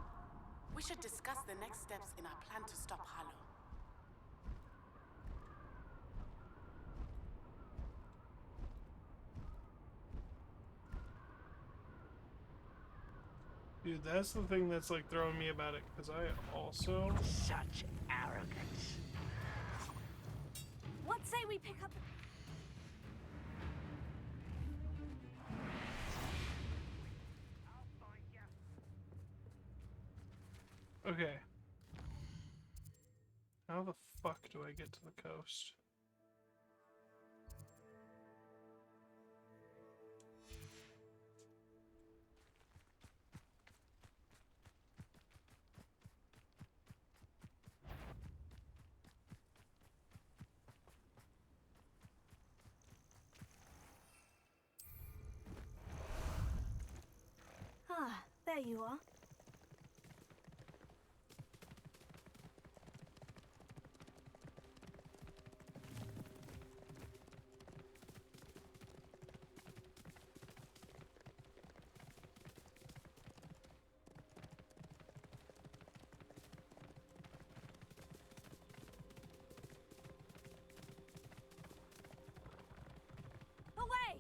Speaker 14: We should discuss the next steps in our plan to stop Harlow.
Speaker 1: Dude, that's the thing that's like throwing me about it, because I also...
Speaker 3: Such arrogance.
Speaker 11: What say we pick up...
Speaker 1: Okay. How the fuck do I get to the coast?
Speaker 11: you are. Away!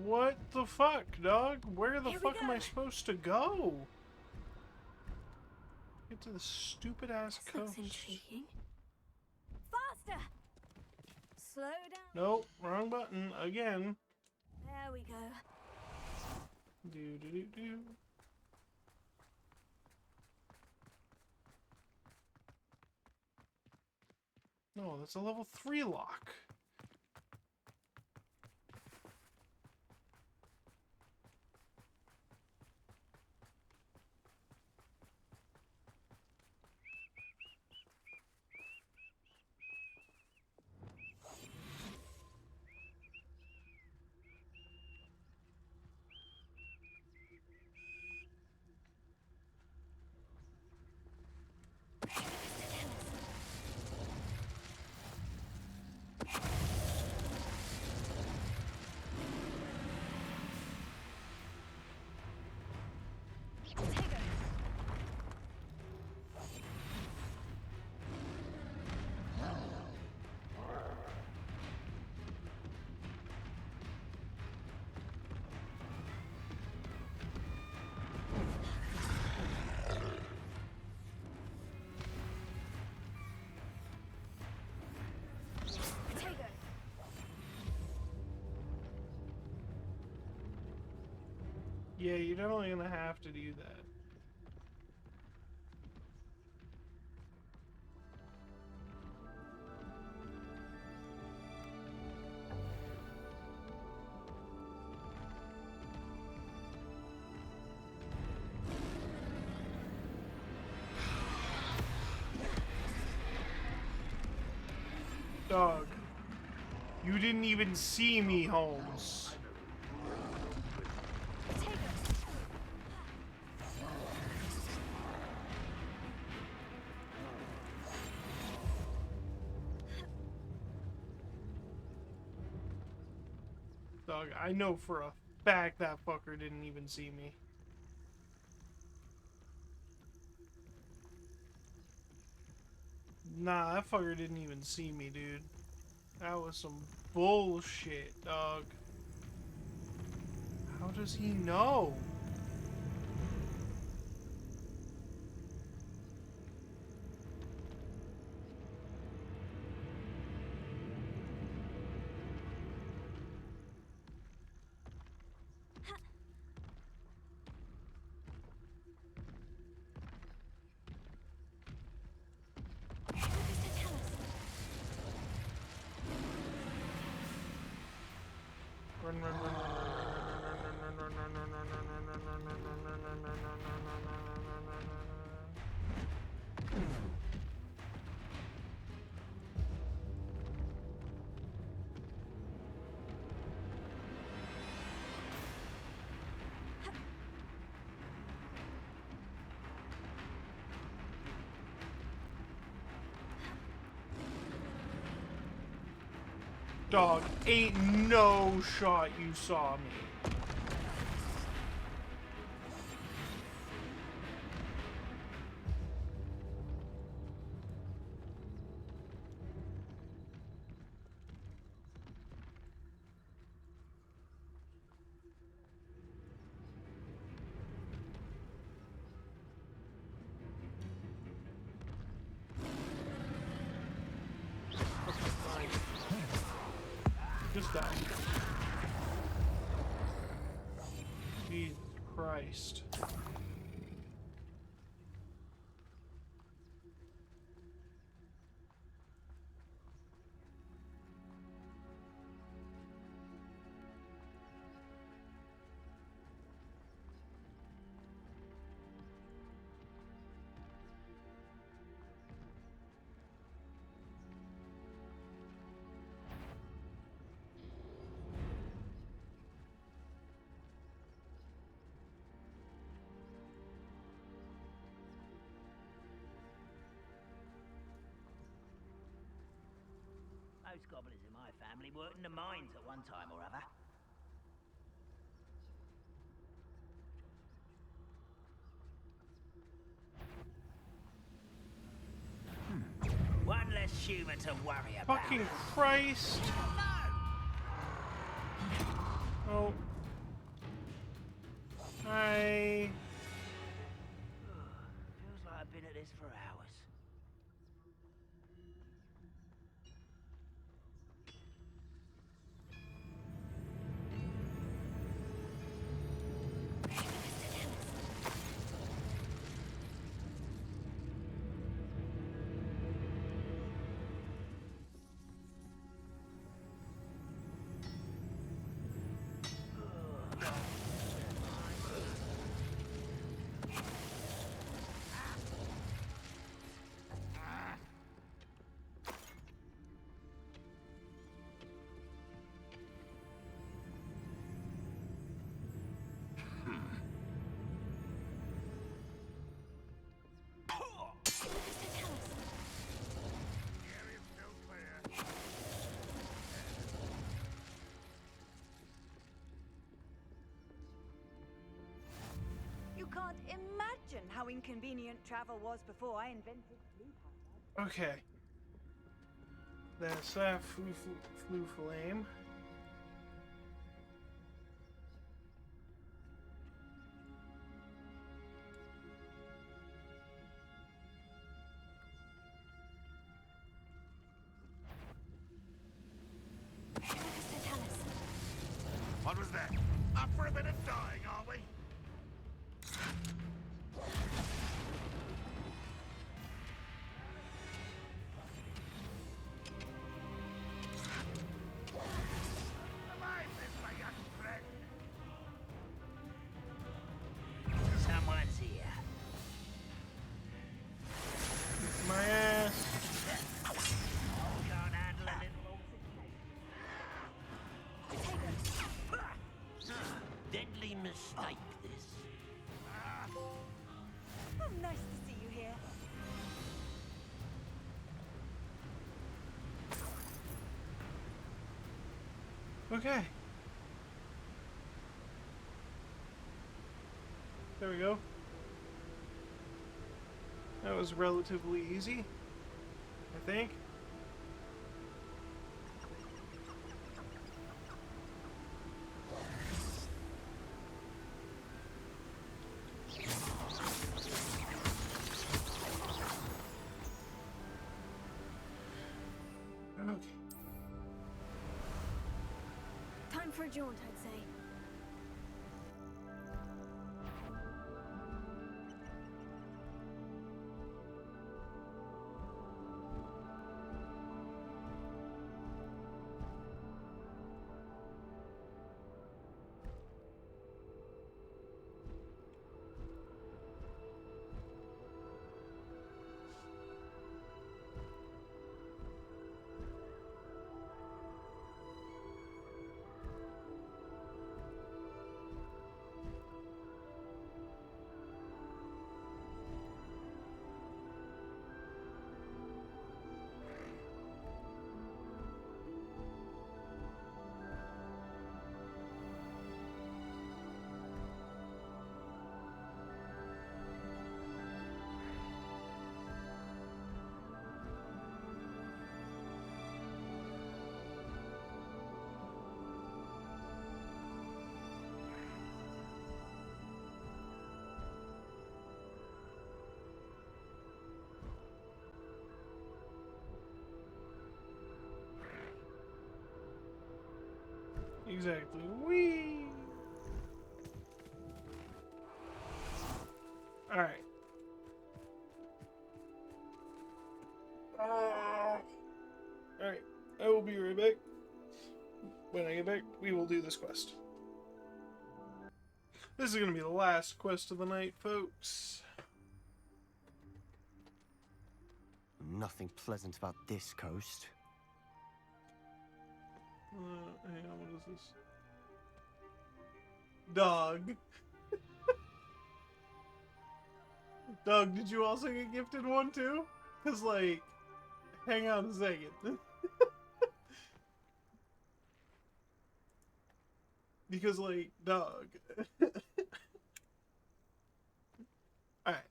Speaker 1: What the fuck, dog? Where the
Speaker 11: Here we
Speaker 1: fuck am I
Speaker 11: go.
Speaker 1: supposed to go? Get to the stupid ass
Speaker 11: This
Speaker 1: coast.
Speaker 11: looks intriguing. Faster! Slow down.
Speaker 1: Nope, wrong button again.
Speaker 11: There we go.
Speaker 1: Do do do do. No, that's a level 3 lock. Yeah, you're definitely gonna have to do that. Dog, you didn't even see me, Holmes. Dog, I know for a fact that fucker didn't even see me. Nah, that fucker didn't even see me, dude. That was some bullshit, dog. How does he know? Run, run, run, run, run, run, run, run, run, run, run, Dog, ain't no shot you saw me. Just die. Jesus Christ.
Speaker 12: goblins in my family worked in the mines at one time or other. One less human to worry about.
Speaker 1: Fucking Christ! Oh. Hi.
Speaker 12: Feels like I've been at this for hours.
Speaker 10: You can't imagine how inconvenient travel was before I invented blue.
Speaker 1: Okay. That's flu flame.
Speaker 8: What was that? Up for a bit of dying, are we?
Speaker 12: Someone's here.
Speaker 1: My ass.
Speaker 12: Can't handle a little deadly mistake, this.
Speaker 10: Oh, nice to see you here.
Speaker 1: Okay. There we go. That was relatively easy, I think. Okay.
Speaker 11: Time for a jaunt, I'd say.
Speaker 1: Exactly. Whee! Alright. Alright. I will be right back. When I get back, we will do this quest. This is going to be the last quest of the night, folks.
Speaker 5: Nothing pleasant about this coast.
Speaker 1: Hang on, what is this? Dog. Dog, did you also get gifted one too? Cause like, hang on a second. Because, like, dog. Alright.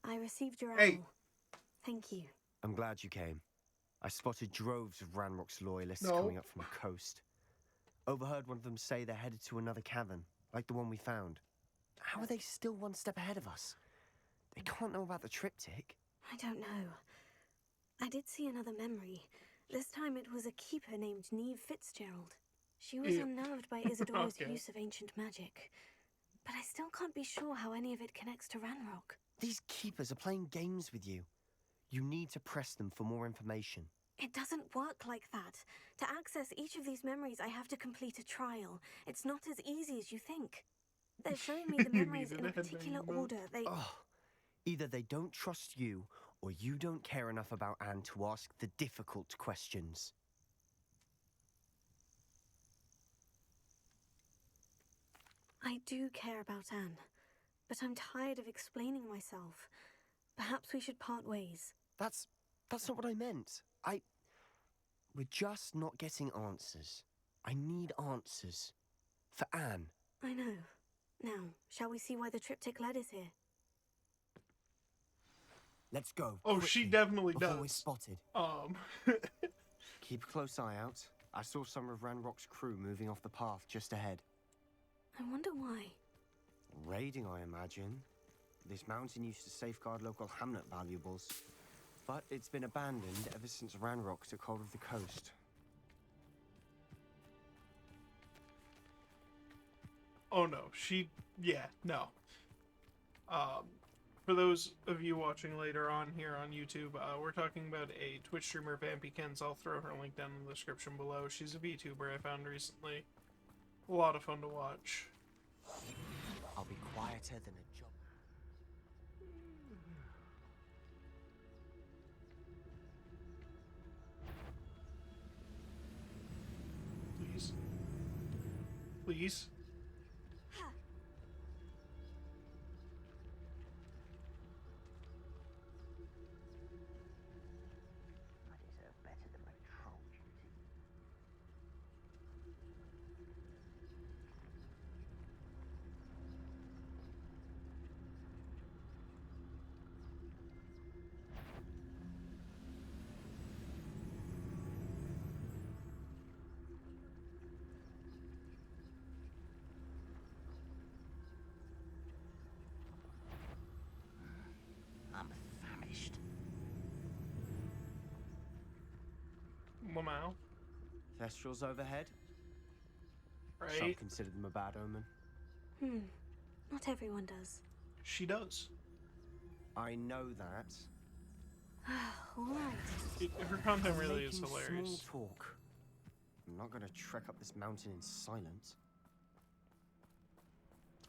Speaker 11: I received your
Speaker 1: Hey.
Speaker 11: owl. Thank you.
Speaker 5: I'm glad you came. I spotted droves of Ranrock's loyalists
Speaker 1: No.
Speaker 5: coming up from the coast. Overheard one of them say they're headed to another cavern, like the one we found. How are they still one step ahead of us? They can't know about the triptych.
Speaker 11: I don't know. I did see another memory. This time it was a keeper named Neve Fitzgerald. She was
Speaker 1: Ew.
Speaker 11: unnerved by Isadora's
Speaker 1: Okay.
Speaker 11: use of ancient magic. But I still can't be sure how any of it connects to Ranrock.
Speaker 5: These keepers are playing games with you. You need to press them for more information.
Speaker 11: It doesn't work like that. To access each of these memories, I have to complete a trial. It's not as easy as you think. They're showing me the
Speaker 1: You
Speaker 11: memories
Speaker 1: needed
Speaker 11: in
Speaker 1: a
Speaker 11: a particular
Speaker 1: headbanging boat.
Speaker 11: order. They...
Speaker 5: Oh, either they don't trust you, or you don't care enough about Anne to ask the difficult questions.
Speaker 11: I do care about Anne, but I'm tired of explaining myself. Perhaps we should part ways.
Speaker 5: That's not what I meant. We're just not getting answers. I need answers. For Anne.
Speaker 11: I know. Now, shall we see why the triptych led us here?
Speaker 5: Let's go.
Speaker 1: Oh, she
Speaker 5: quickly,
Speaker 1: definitely
Speaker 5: before we're
Speaker 1: does.
Speaker 5: spotted. Keep a close eye out. I saw some of Ranrock's crew moving off the path just ahead.
Speaker 11: I wonder why.
Speaker 5: Raiding, I imagine. This mountain used to safeguard local hamlet valuables. But it's been abandoned ever since Ranrock took hold of the coast.
Speaker 1: Oh no, yeah, no. For those of you watching later on here on YouTube, we're talking about a Twitch streamer, Vampy. I'll throw her link down in the description below. She's a VTuber I found recently. A lot of fun to watch.
Speaker 5: I'll be quieter than a job.
Speaker 1: Please. Please.
Speaker 15: I'm famished.
Speaker 1: Wow.
Speaker 5: Thestrals overhead?
Speaker 1: Right.
Speaker 5: Some consider them a bad omen.
Speaker 11: Not everyone does.
Speaker 1: She does.
Speaker 5: I know that.
Speaker 11: Alright.
Speaker 1: Her content really is
Speaker 5: Making
Speaker 1: hilarious.
Speaker 5: Small talk. I'm not gonna trek up this mountain in silence.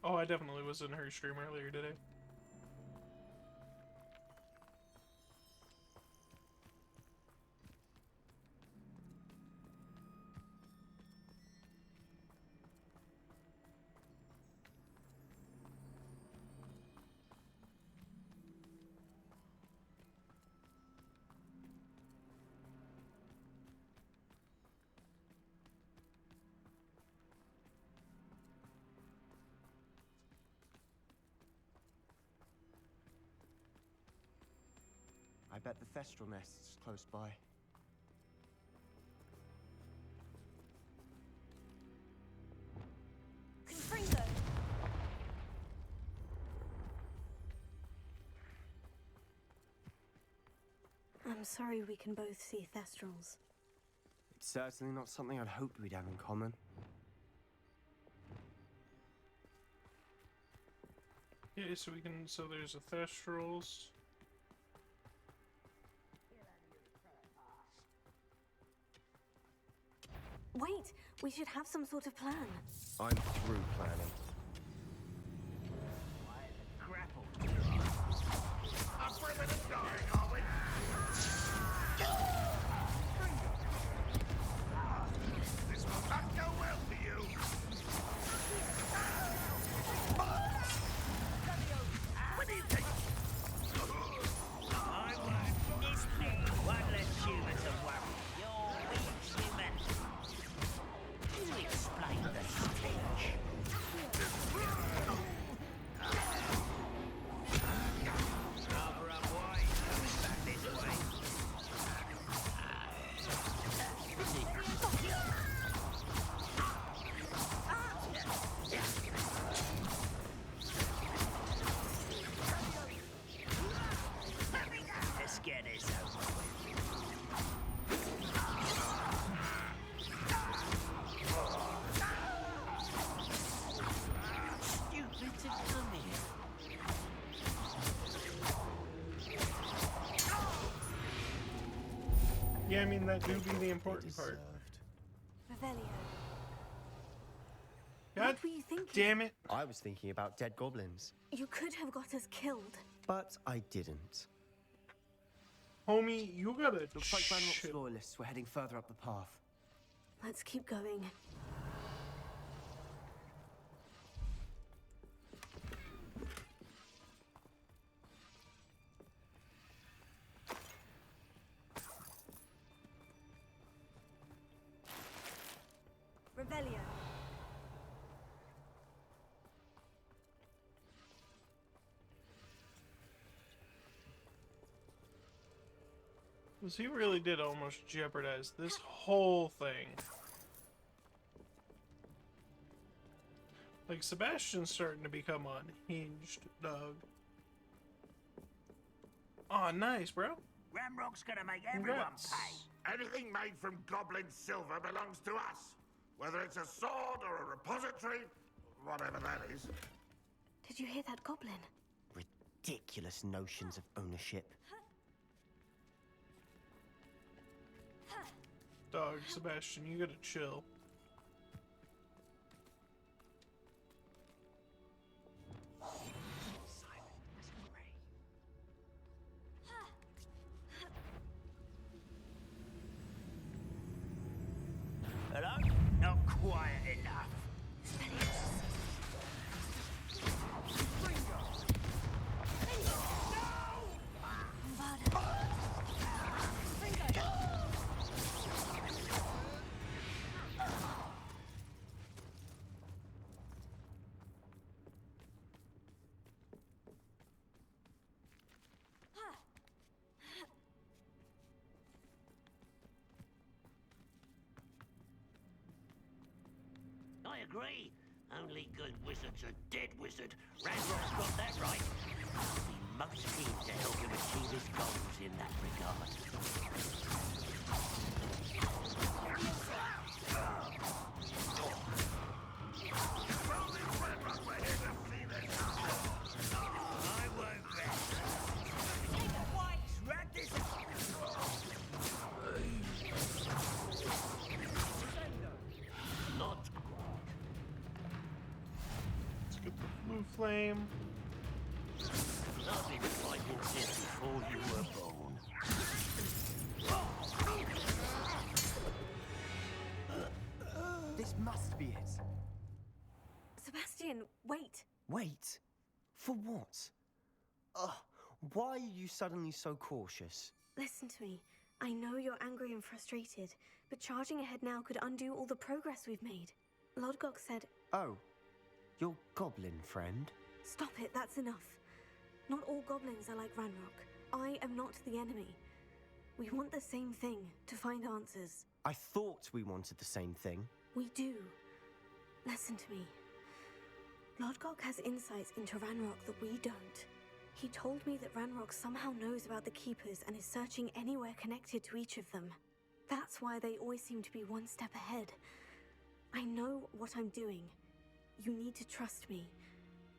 Speaker 1: Oh, I definitely was in her stream earlier today.
Speaker 5: I bet the Thestral nest's close by.
Speaker 10: Confringo!
Speaker 11: I'm sorry we can both see Thestrals.
Speaker 5: It's certainly not something I'd hoped we'd have in common.
Speaker 1: Okay, so we can. So there's a Thestrals.
Speaker 11: Wait! We should have some sort of plan.
Speaker 5: I'm through planning.
Speaker 15: Grapple.
Speaker 7: I'm bringing it dying, are we? This will not go well for you. What do you think?
Speaker 15: I won't miss me. One less human to worry. You're weak, human. You expect
Speaker 1: Yeah, I mean, that do be the important part.
Speaker 10: Revelio.
Speaker 1: God
Speaker 10: What were you thinking?
Speaker 1: damn it.
Speaker 5: I was thinking about dead goblins,
Speaker 11: You could have got us killed.
Speaker 5: but I didn't.
Speaker 1: Homie, you gotta
Speaker 5: Looks like Ranrock's
Speaker 1: chill.
Speaker 5: loyalists were heading further up the path.
Speaker 11: Let's keep going.
Speaker 10: Revelio.
Speaker 1: Because he really did almost jeopardize this whole thing. Like, Sebastian's starting to become unhinged, dog. Aw, nice, bro.
Speaker 7: Ramrock's gonna make everyone
Speaker 1: Congrats.
Speaker 7: pay. Anything made from goblin silver belongs to us. Whether it's a sword or a repository, whatever that is.
Speaker 11: Did you hear that goblin?
Speaker 5: Ridiculous notions of ownership.
Speaker 1: Dog, Sebastian, you gotta chill.
Speaker 7: Hello? Not quiet enough. I agree. Only good wizards are dead wizard. Ranrock's got that right. I'll be most keen to help him achieve his goals in that regard. I won't rest. Wrap this up. Not
Speaker 1: Let's get the blue flame.
Speaker 7: I've been fighting since before you were born.
Speaker 5: This must be it.
Speaker 11: Sebastian, wait.
Speaker 5: Wait. For what? Ugh. Why are you suddenly so cautious?
Speaker 11: Listen to me. I know you're angry and frustrated, but charging ahead now could undo all the progress we've made. Lodgok said,
Speaker 5: Oh, your goblin friend?
Speaker 11: stop it, that's enough. Not all goblins are like Ranrock. I am not the enemy. We want the same thing, to find answers.
Speaker 5: I thought we wanted the same thing.
Speaker 11: We do. Listen to me. Lodgok has insights into Ranrock that we don't. He told me that Ranrock somehow knows about the Keepers and is searching anywhere connected to each of them. That's why they always seem to be one step ahead. I know what I'm doing. You need to trust me,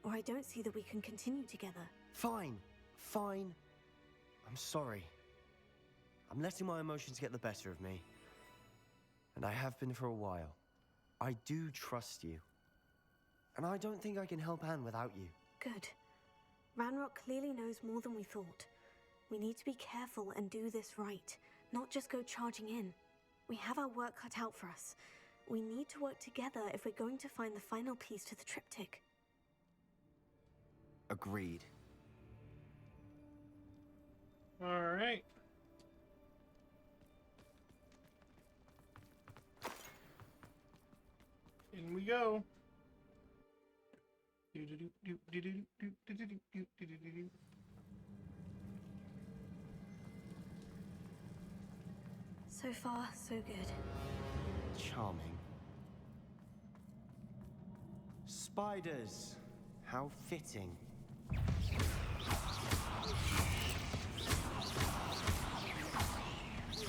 Speaker 11: or I don't see that we can continue together.
Speaker 5: Fine. Fine. I'm sorry. I'm letting my emotions get the better of me. And I have been for a while. I do trust you. And I don't think I can help Anne without you.
Speaker 11: Good. Ranrock clearly knows more than we thought. We need to be careful and do this right, not just go charging in. We have our work cut out for us. We need to work together if we're going to find the final piece to the triptych.
Speaker 5: Agreed.
Speaker 1: Alright. In we go.
Speaker 11: So far, so good.
Speaker 5: Charming. Spiders. How fitting.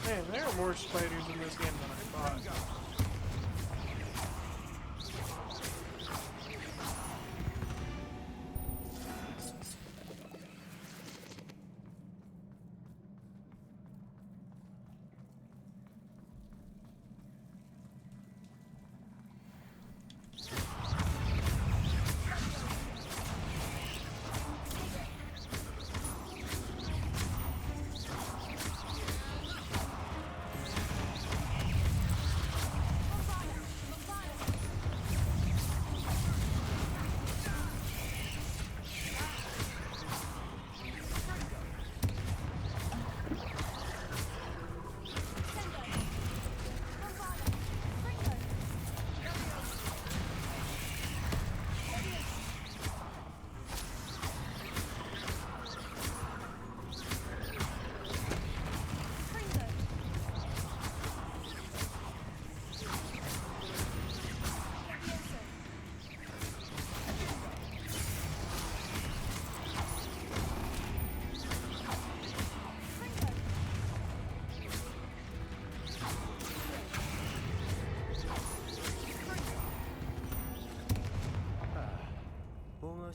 Speaker 1: Man, there are more spiders in this game than I thought.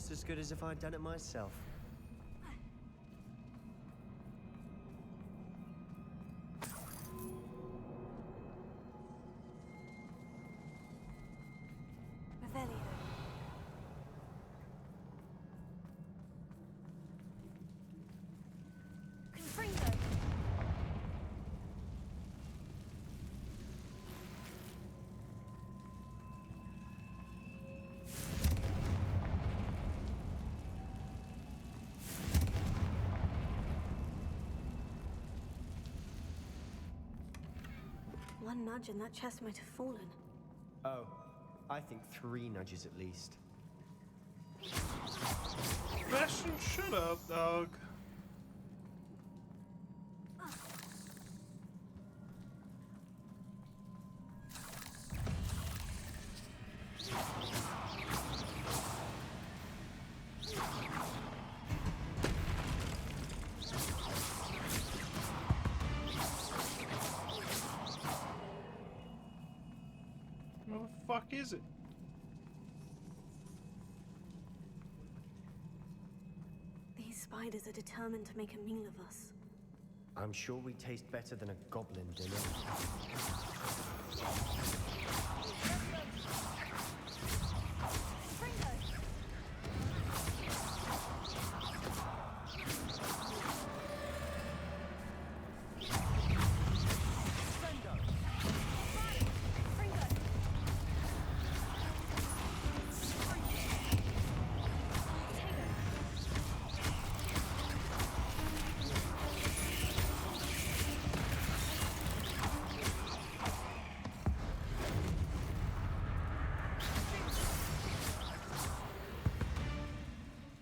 Speaker 5: just as good as if I'd done it myself.
Speaker 11: Revelio. Confringo. One nudge and that chest might have fallen.
Speaker 5: Oh, I think 3 nudges at least.
Speaker 1: Bastion, shut up, dog. What the fuck is it?
Speaker 11: These spiders are determined to make a meal of us.
Speaker 5: I'm sure we taste better than a goblin dinner.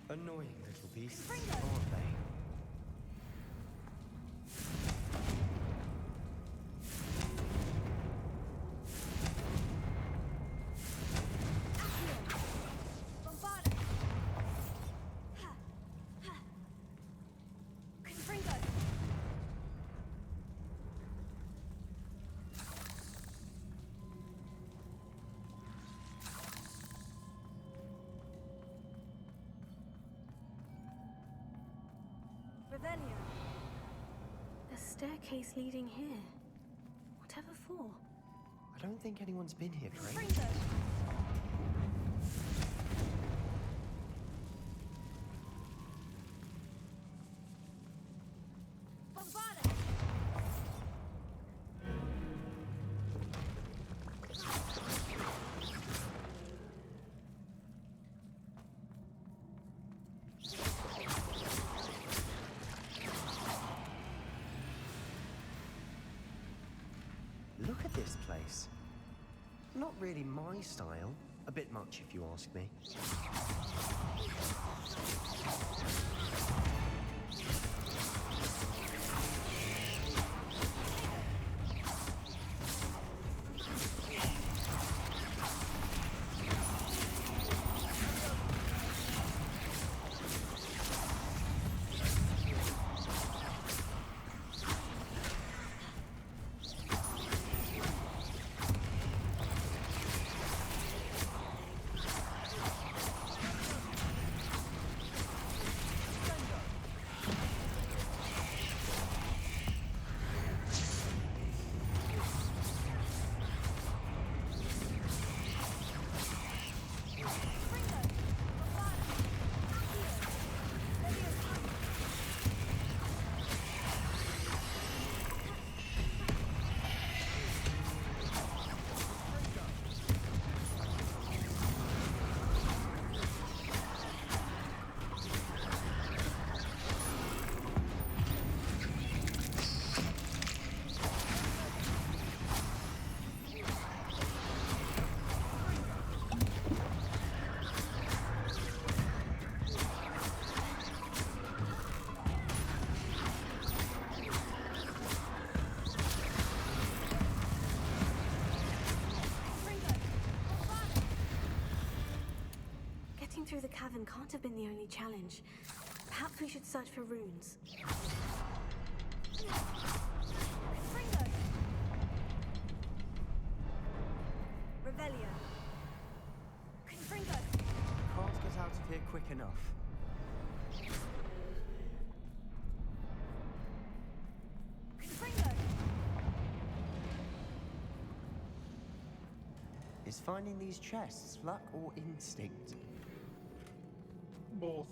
Speaker 5: Annoying little beasts, aren't they?
Speaker 11: Revelio. A staircase leading here. Whatever for?
Speaker 5: I don't think anyone's been here for ages.
Speaker 11: Confringo.
Speaker 5: Look at this place. Not really my style. A bit much, if you ask me.
Speaker 11: Through the cavern can't have been the only challenge. Perhaps we should search for runes.
Speaker 10: Revelio.
Speaker 11: Confringo.
Speaker 5: Can't get out of here quick.
Speaker 18: quick enough. Is finding these chests luck or instinct?
Speaker 1: Both.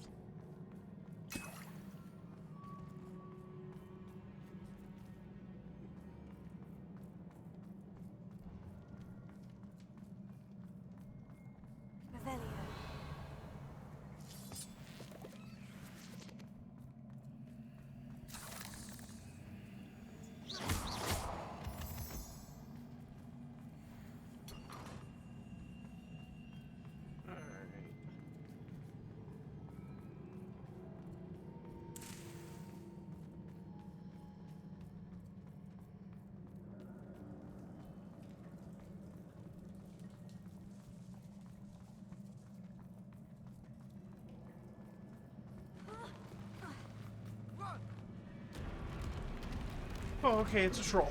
Speaker 1: Oh, okay, it's a troll.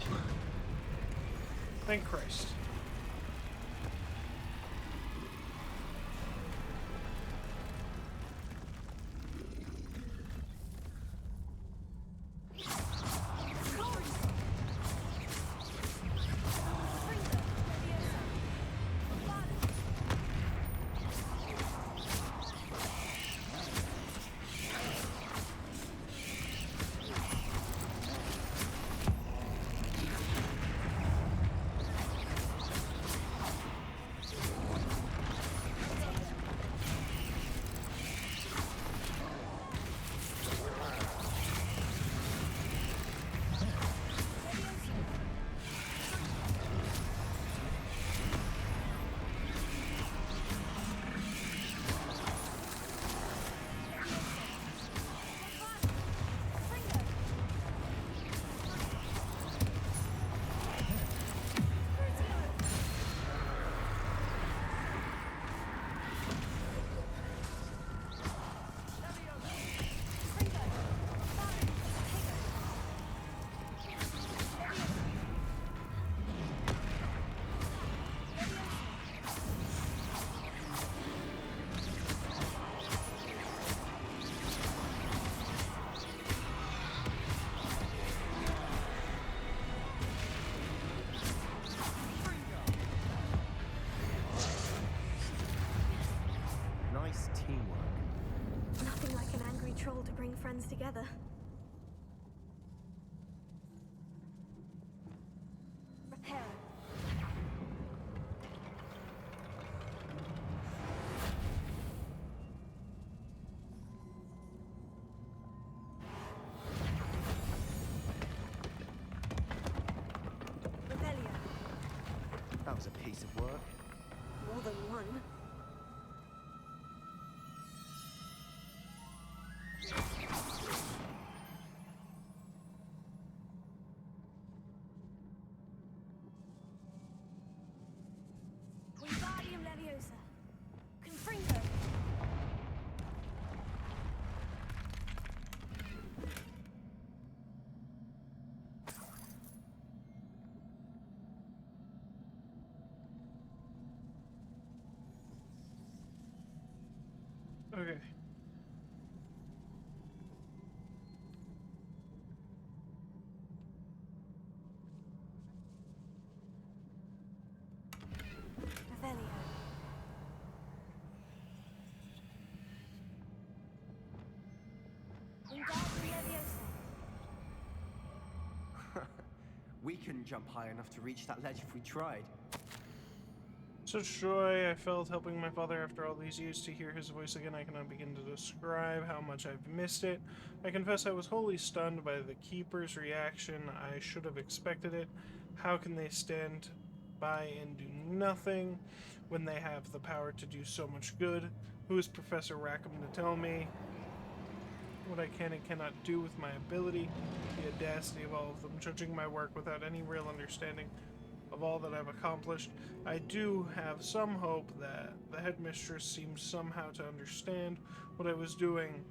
Speaker 1: Thank Christ.
Speaker 18: Nice teamwork.
Speaker 11: Nothing like an angry troll to bring friends together. Repair. Rebellion.
Speaker 18: That was a piece of work.
Speaker 11: More than one. Wingardium Leviosa. Confringo.
Speaker 1: Okay.
Speaker 11: Revelio. Wingardium Leviosa.
Speaker 18: We couldn't jump high enough to reach that ledge if we tried.
Speaker 1: Such joy I felt helping my father after all these years. To hear his voice again, I cannot begin to describe how much I've missed it. I confess I was wholly stunned by the Keeper's reaction. I should have expected it. How can they stand by and do nothing when they have the power to do so much good? Who is Professor Rackham to tell me what I can and cannot do with my ability? The audacity of all of them, judging my work without any real understanding of all that I've accomplished. I do have some hope that the headmistress seems somehow to understand what I was doing.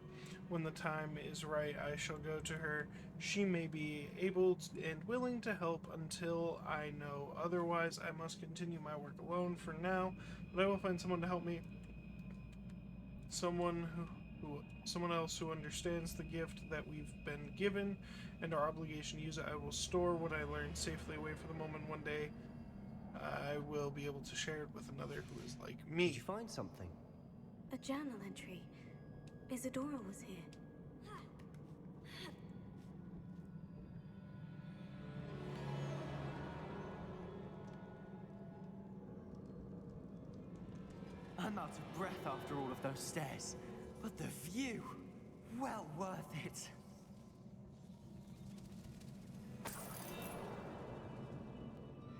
Speaker 1: When the time is right, I shall go to her. She may be able and willing to help until I know otherwise. I must continue my work alone for now, but I will find someone to help me someone someone else who understands the gift that we've been given and our obligation to use it. I will store what I learned safely away for the moment one day I will be able to share it with another who is like me.
Speaker 5: Did you find something?
Speaker 11: A journal entry. Isadora was here.
Speaker 18: I'm out of breath after all of those stairs, but the view, well worth it.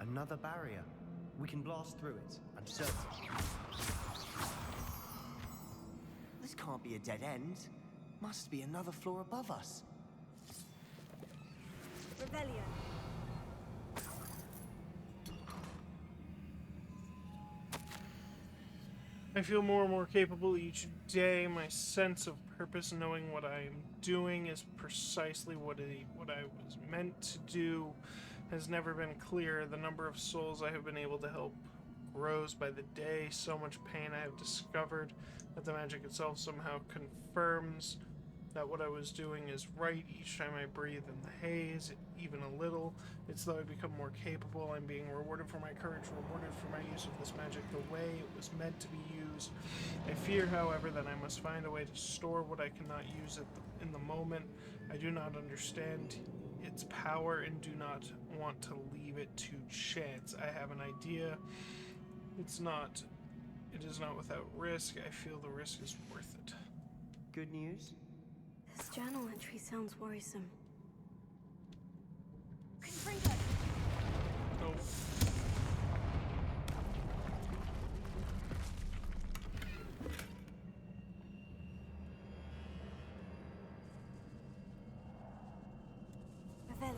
Speaker 18: Another barrier. We can blast through it, I'm certain. This can't be a dead end. Must be another floor above us.
Speaker 10: Revelio.
Speaker 1: I feel more and more capable each day. My sense of purpose, knowing what I am doing, is precisely what I was meant to do, has never been clearer. The number of souls I have been able to help grows by the day. So much pain I have discovered that the magic itself somehow confirms that what I was doing is right. Each time I breathe in the haze, even a little, it's though I become more capable. I'm being rewarded for my courage, rewarded for my use of this magic the way it was meant to be used. I fear, however, that I must find a way to store what I cannot use in the moment. I do not understand its power and do not want to leave it to chance. I have an idea. It is not without risk. I feel the risk is worth it.
Speaker 5: Good news?
Speaker 11: This journal entry sounds worrisome.
Speaker 1: Oh.
Speaker 11: Revelio.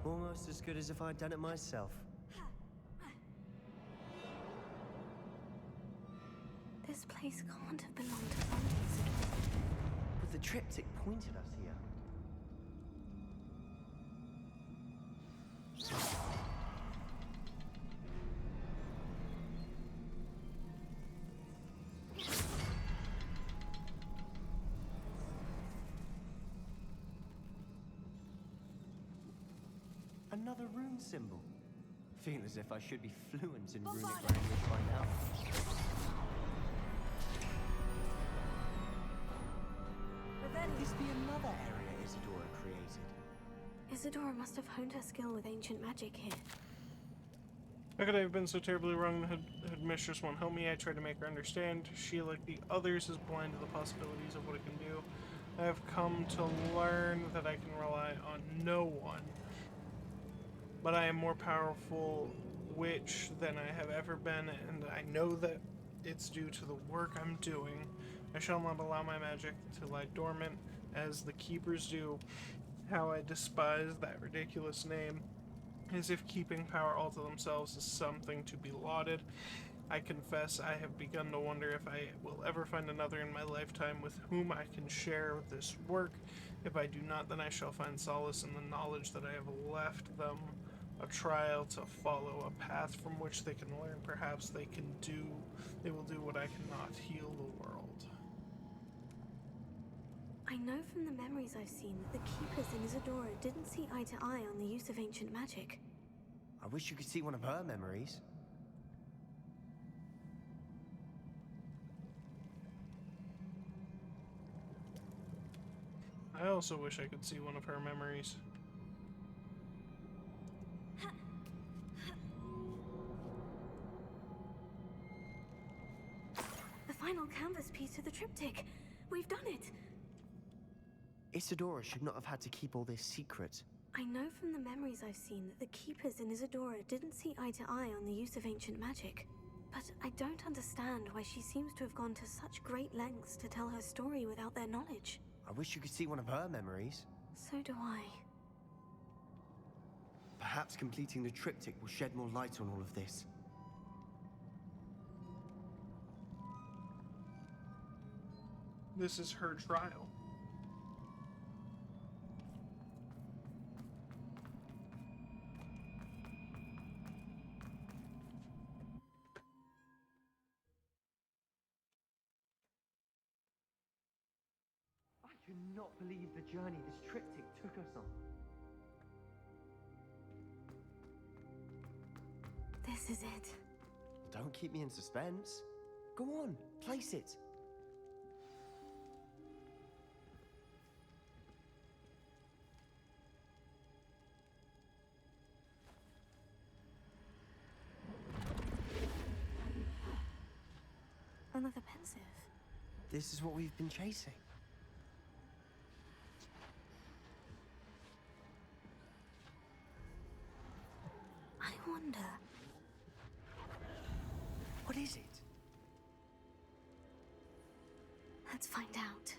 Speaker 5: Almost as good as if I'd done it myself.
Speaker 11: This place can't have belonged to zombies.
Speaker 5: But the triptych pointed us here. Another rune symbol. Feel as if I should be fluent in runic language by now. Could this be another area Isadora created?
Speaker 11: Isadora must have honed her skill with ancient magic here.
Speaker 1: How could I have been so terribly wrong? The headmistress won't help me. I try to make her understand. She, like the others, is blind to the possibilities of what it can do. I have come to learn that I can rely on no one. But I am more powerful witch than I have ever been, and I know that it's due to the work I'm doing. I shall not allow my magic to lie dormant, as the keepers do. How I despise that ridiculous name, as if keeping power all to themselves is something to be lauded. I confess I have begun to wonder if I will ever find another in my lifetime with whom I can share this work. If I do not, then I shall find solace in the knowledge that I have left them a trial to follow, a path from which they can learn. Perhaps they will do what I cannot, heal the world.
Speaker 11: I know from the memories I've seen that the keepers in Isadora didn't see eye to eye on the use of ancient magic.
Speaker 5: I wish you could see one of her memories.
Speaker 1: I also wish I could see one of her memories.
Speaker 11: The final canvas piece to the triptych. We've done it.
Speaker 5: Isadora should not have had to keep all this secret.
Speaker 11: I know from the memories I've seen that the keepers in Isadora didn't see eye to eye on the use of ancient magic. But I don't understand why she seems to have gone to such great lengths to tell her story without their knowledge.
Speaker 5: I wish you could see one of her memories.
Speaker 11: So do I.
Speaker 5: Perhaps completing the triptych will shed more light on all of this.
Speaker 1: This is her trial.
Speaker 18: I cannot believe the journey this triptych took us on.
Speaker 11: This is it.
Speaker 5: Don't keep me in suspense. Go on, place it.
Speaker 11: Another pensive.
Speaker 5: This is what we've been chasing.
Speaker 11: I wonder.
Speaker 5: What is it?
Speaker 11: Let's find out.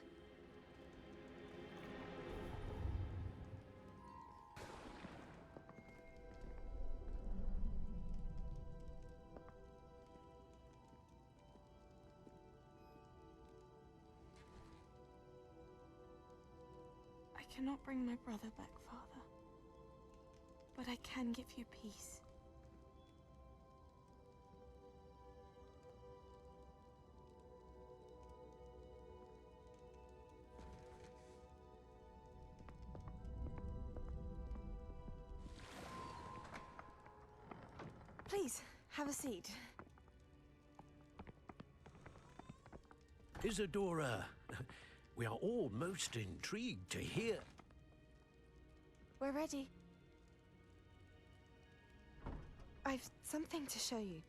Speaker 13: I cannot bring my brother back, Father. But I can give you peace. Please, have a seat.
Speaker 7: Isadora, we are all most intrigued to hear.
Speaker 13: We're ready. I've something to show you.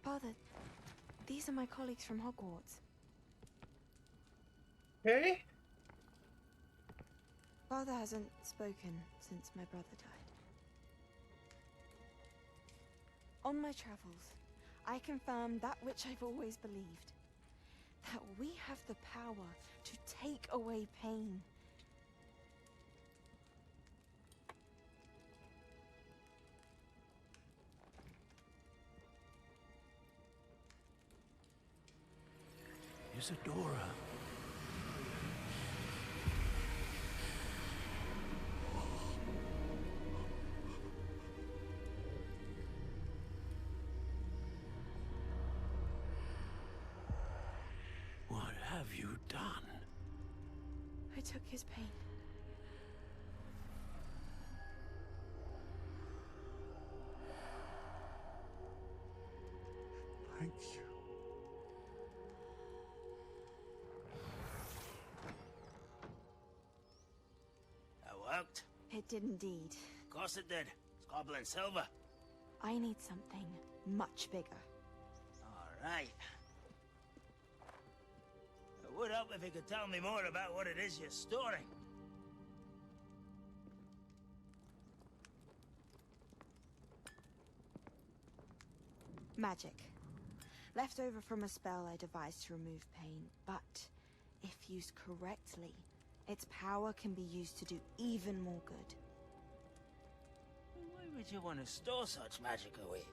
Speaker 13: Father, these are my colleagues from Hogwarts.
Speaker 1: Hey?
Speaker 13: Father hasn't spoken since my brother died. On my travels, I confirmed that which I've always believed. That we have the power to take away pain.
Speaker 7: Isadora. What have you done?
Speaker 13: I took his pain.
Speaker 8: Thank you.
Speaker 16: That worked?
Speaker 13: It did indeed.
Speaker 16: Of course it did. It's goblin silver.
Speaker 13: I need something much bigger.
Speaker 16: All right. It would help if you could tell me more about what it is you're storing.
Speaker 13: Magic. Left over from a spell I devised to remove pain, but if used correctly, its power can be used to do even more good.
Speaker 16: Why would you want to store such magic away?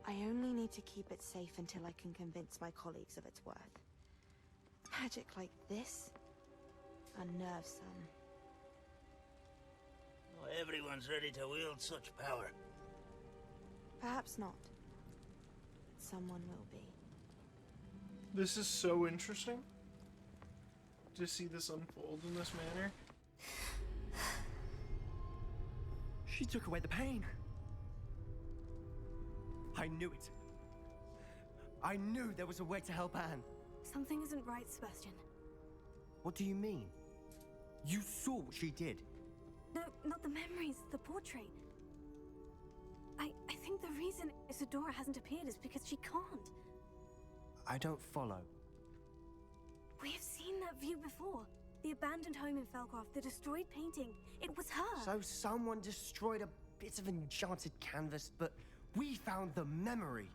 Speaker 13: I only need to keep it safe until I can convince my colleagues of its worth. Magic like this unnerves some.
Speaker 16: Not everyone's ready to wield such power.
Speaker 13: Perhaps not. Someone will be.
Speaker 1: This is so interesting to see this unfold in this manner.
Speaker 18: She took away the pain. I knew it. I knew there was a way to help Anne.
Speaker 11: Something isn't right, Sebastian.
Speaker 5: What do you mean? You saw what she did.
Speaker 11: No, not the memories, the portrait. I think the reason Isadora hasn't appeared is because she can't.
Speaker 5: I don't follow.
Speaker 11: We have seen that view before. The abandoned home in Felcroft, the destroyed painting. It was her.
Speaker 5: So someone destroyed a bit of enchanted canvas, but we found the memory.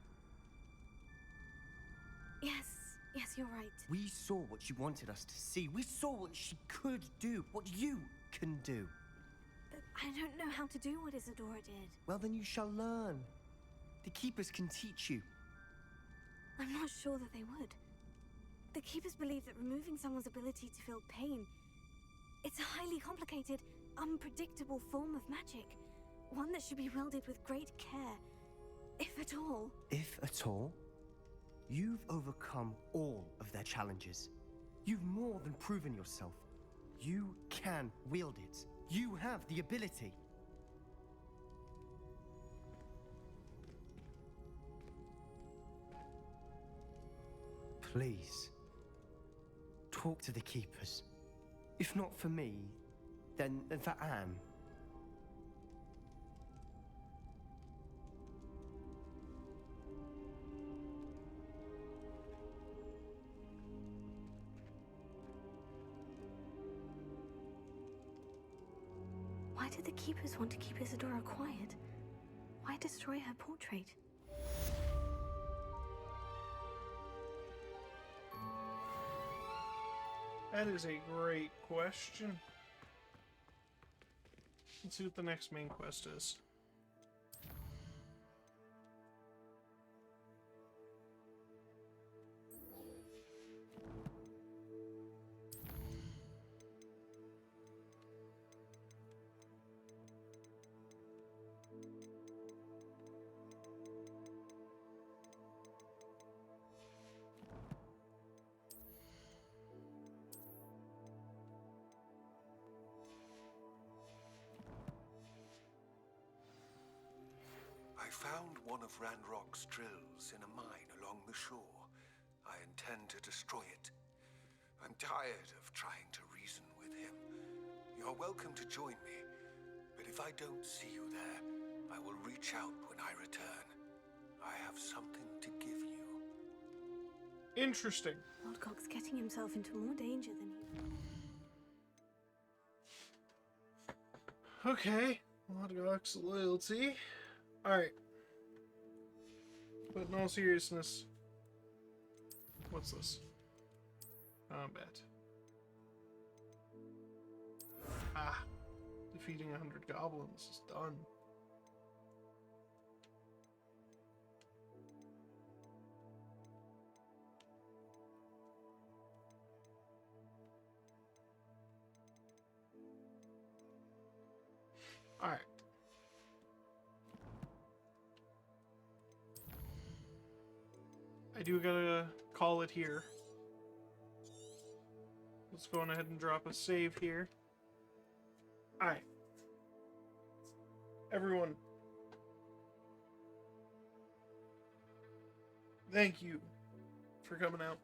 Speaker 11: Yes, you're right.
Speaker 5: We saw what she wanted us to see. We saw what she could do, what you can do.
Speaker 11: I don't know how to do what Isadora did.
Speaker 4: Well, then you shall learn. The Keepers can teach you.
Speaker 11: I'm not sure that they would. The Keepers believe that removing someone's ability to feel pain, it's a highly complicated, unpredictable form of magic. One that should be wielded with great care, if at all.
Speaker 4: If at all? You've overcome all of their challenges. You've more than proven yourself. You can wield it. You have the ability. Please, talk to the Keepers. If not for me, then for Anne.
Speaker 11: Why did the Keepers want to keep Isadora quiet? Why destroy her portrait?
Speaker 1: That is a great question. Let's see what the next main quest is.
Speaker 19: I found one of Ranrock's drills in a mine along the shore. I intend to destroy it. I'm tired of trying to reason with him. You're welcome to join me, but if I don't see you there, I will reach out when I return. I have something to give you.
Speaker 1: Interesting.
Speaker 11: Lodgok's getting himself into more danger than he...
Speaker 1: Okay. Lodgok's loyalty. Alright. But in all seriousness, what's this? Combat. Ah. Defeating 100 goblins is done. Alright. I do gotta call it here. Let's go on ahead and drop a save here. Alright. Everyone. Thank you for coming out.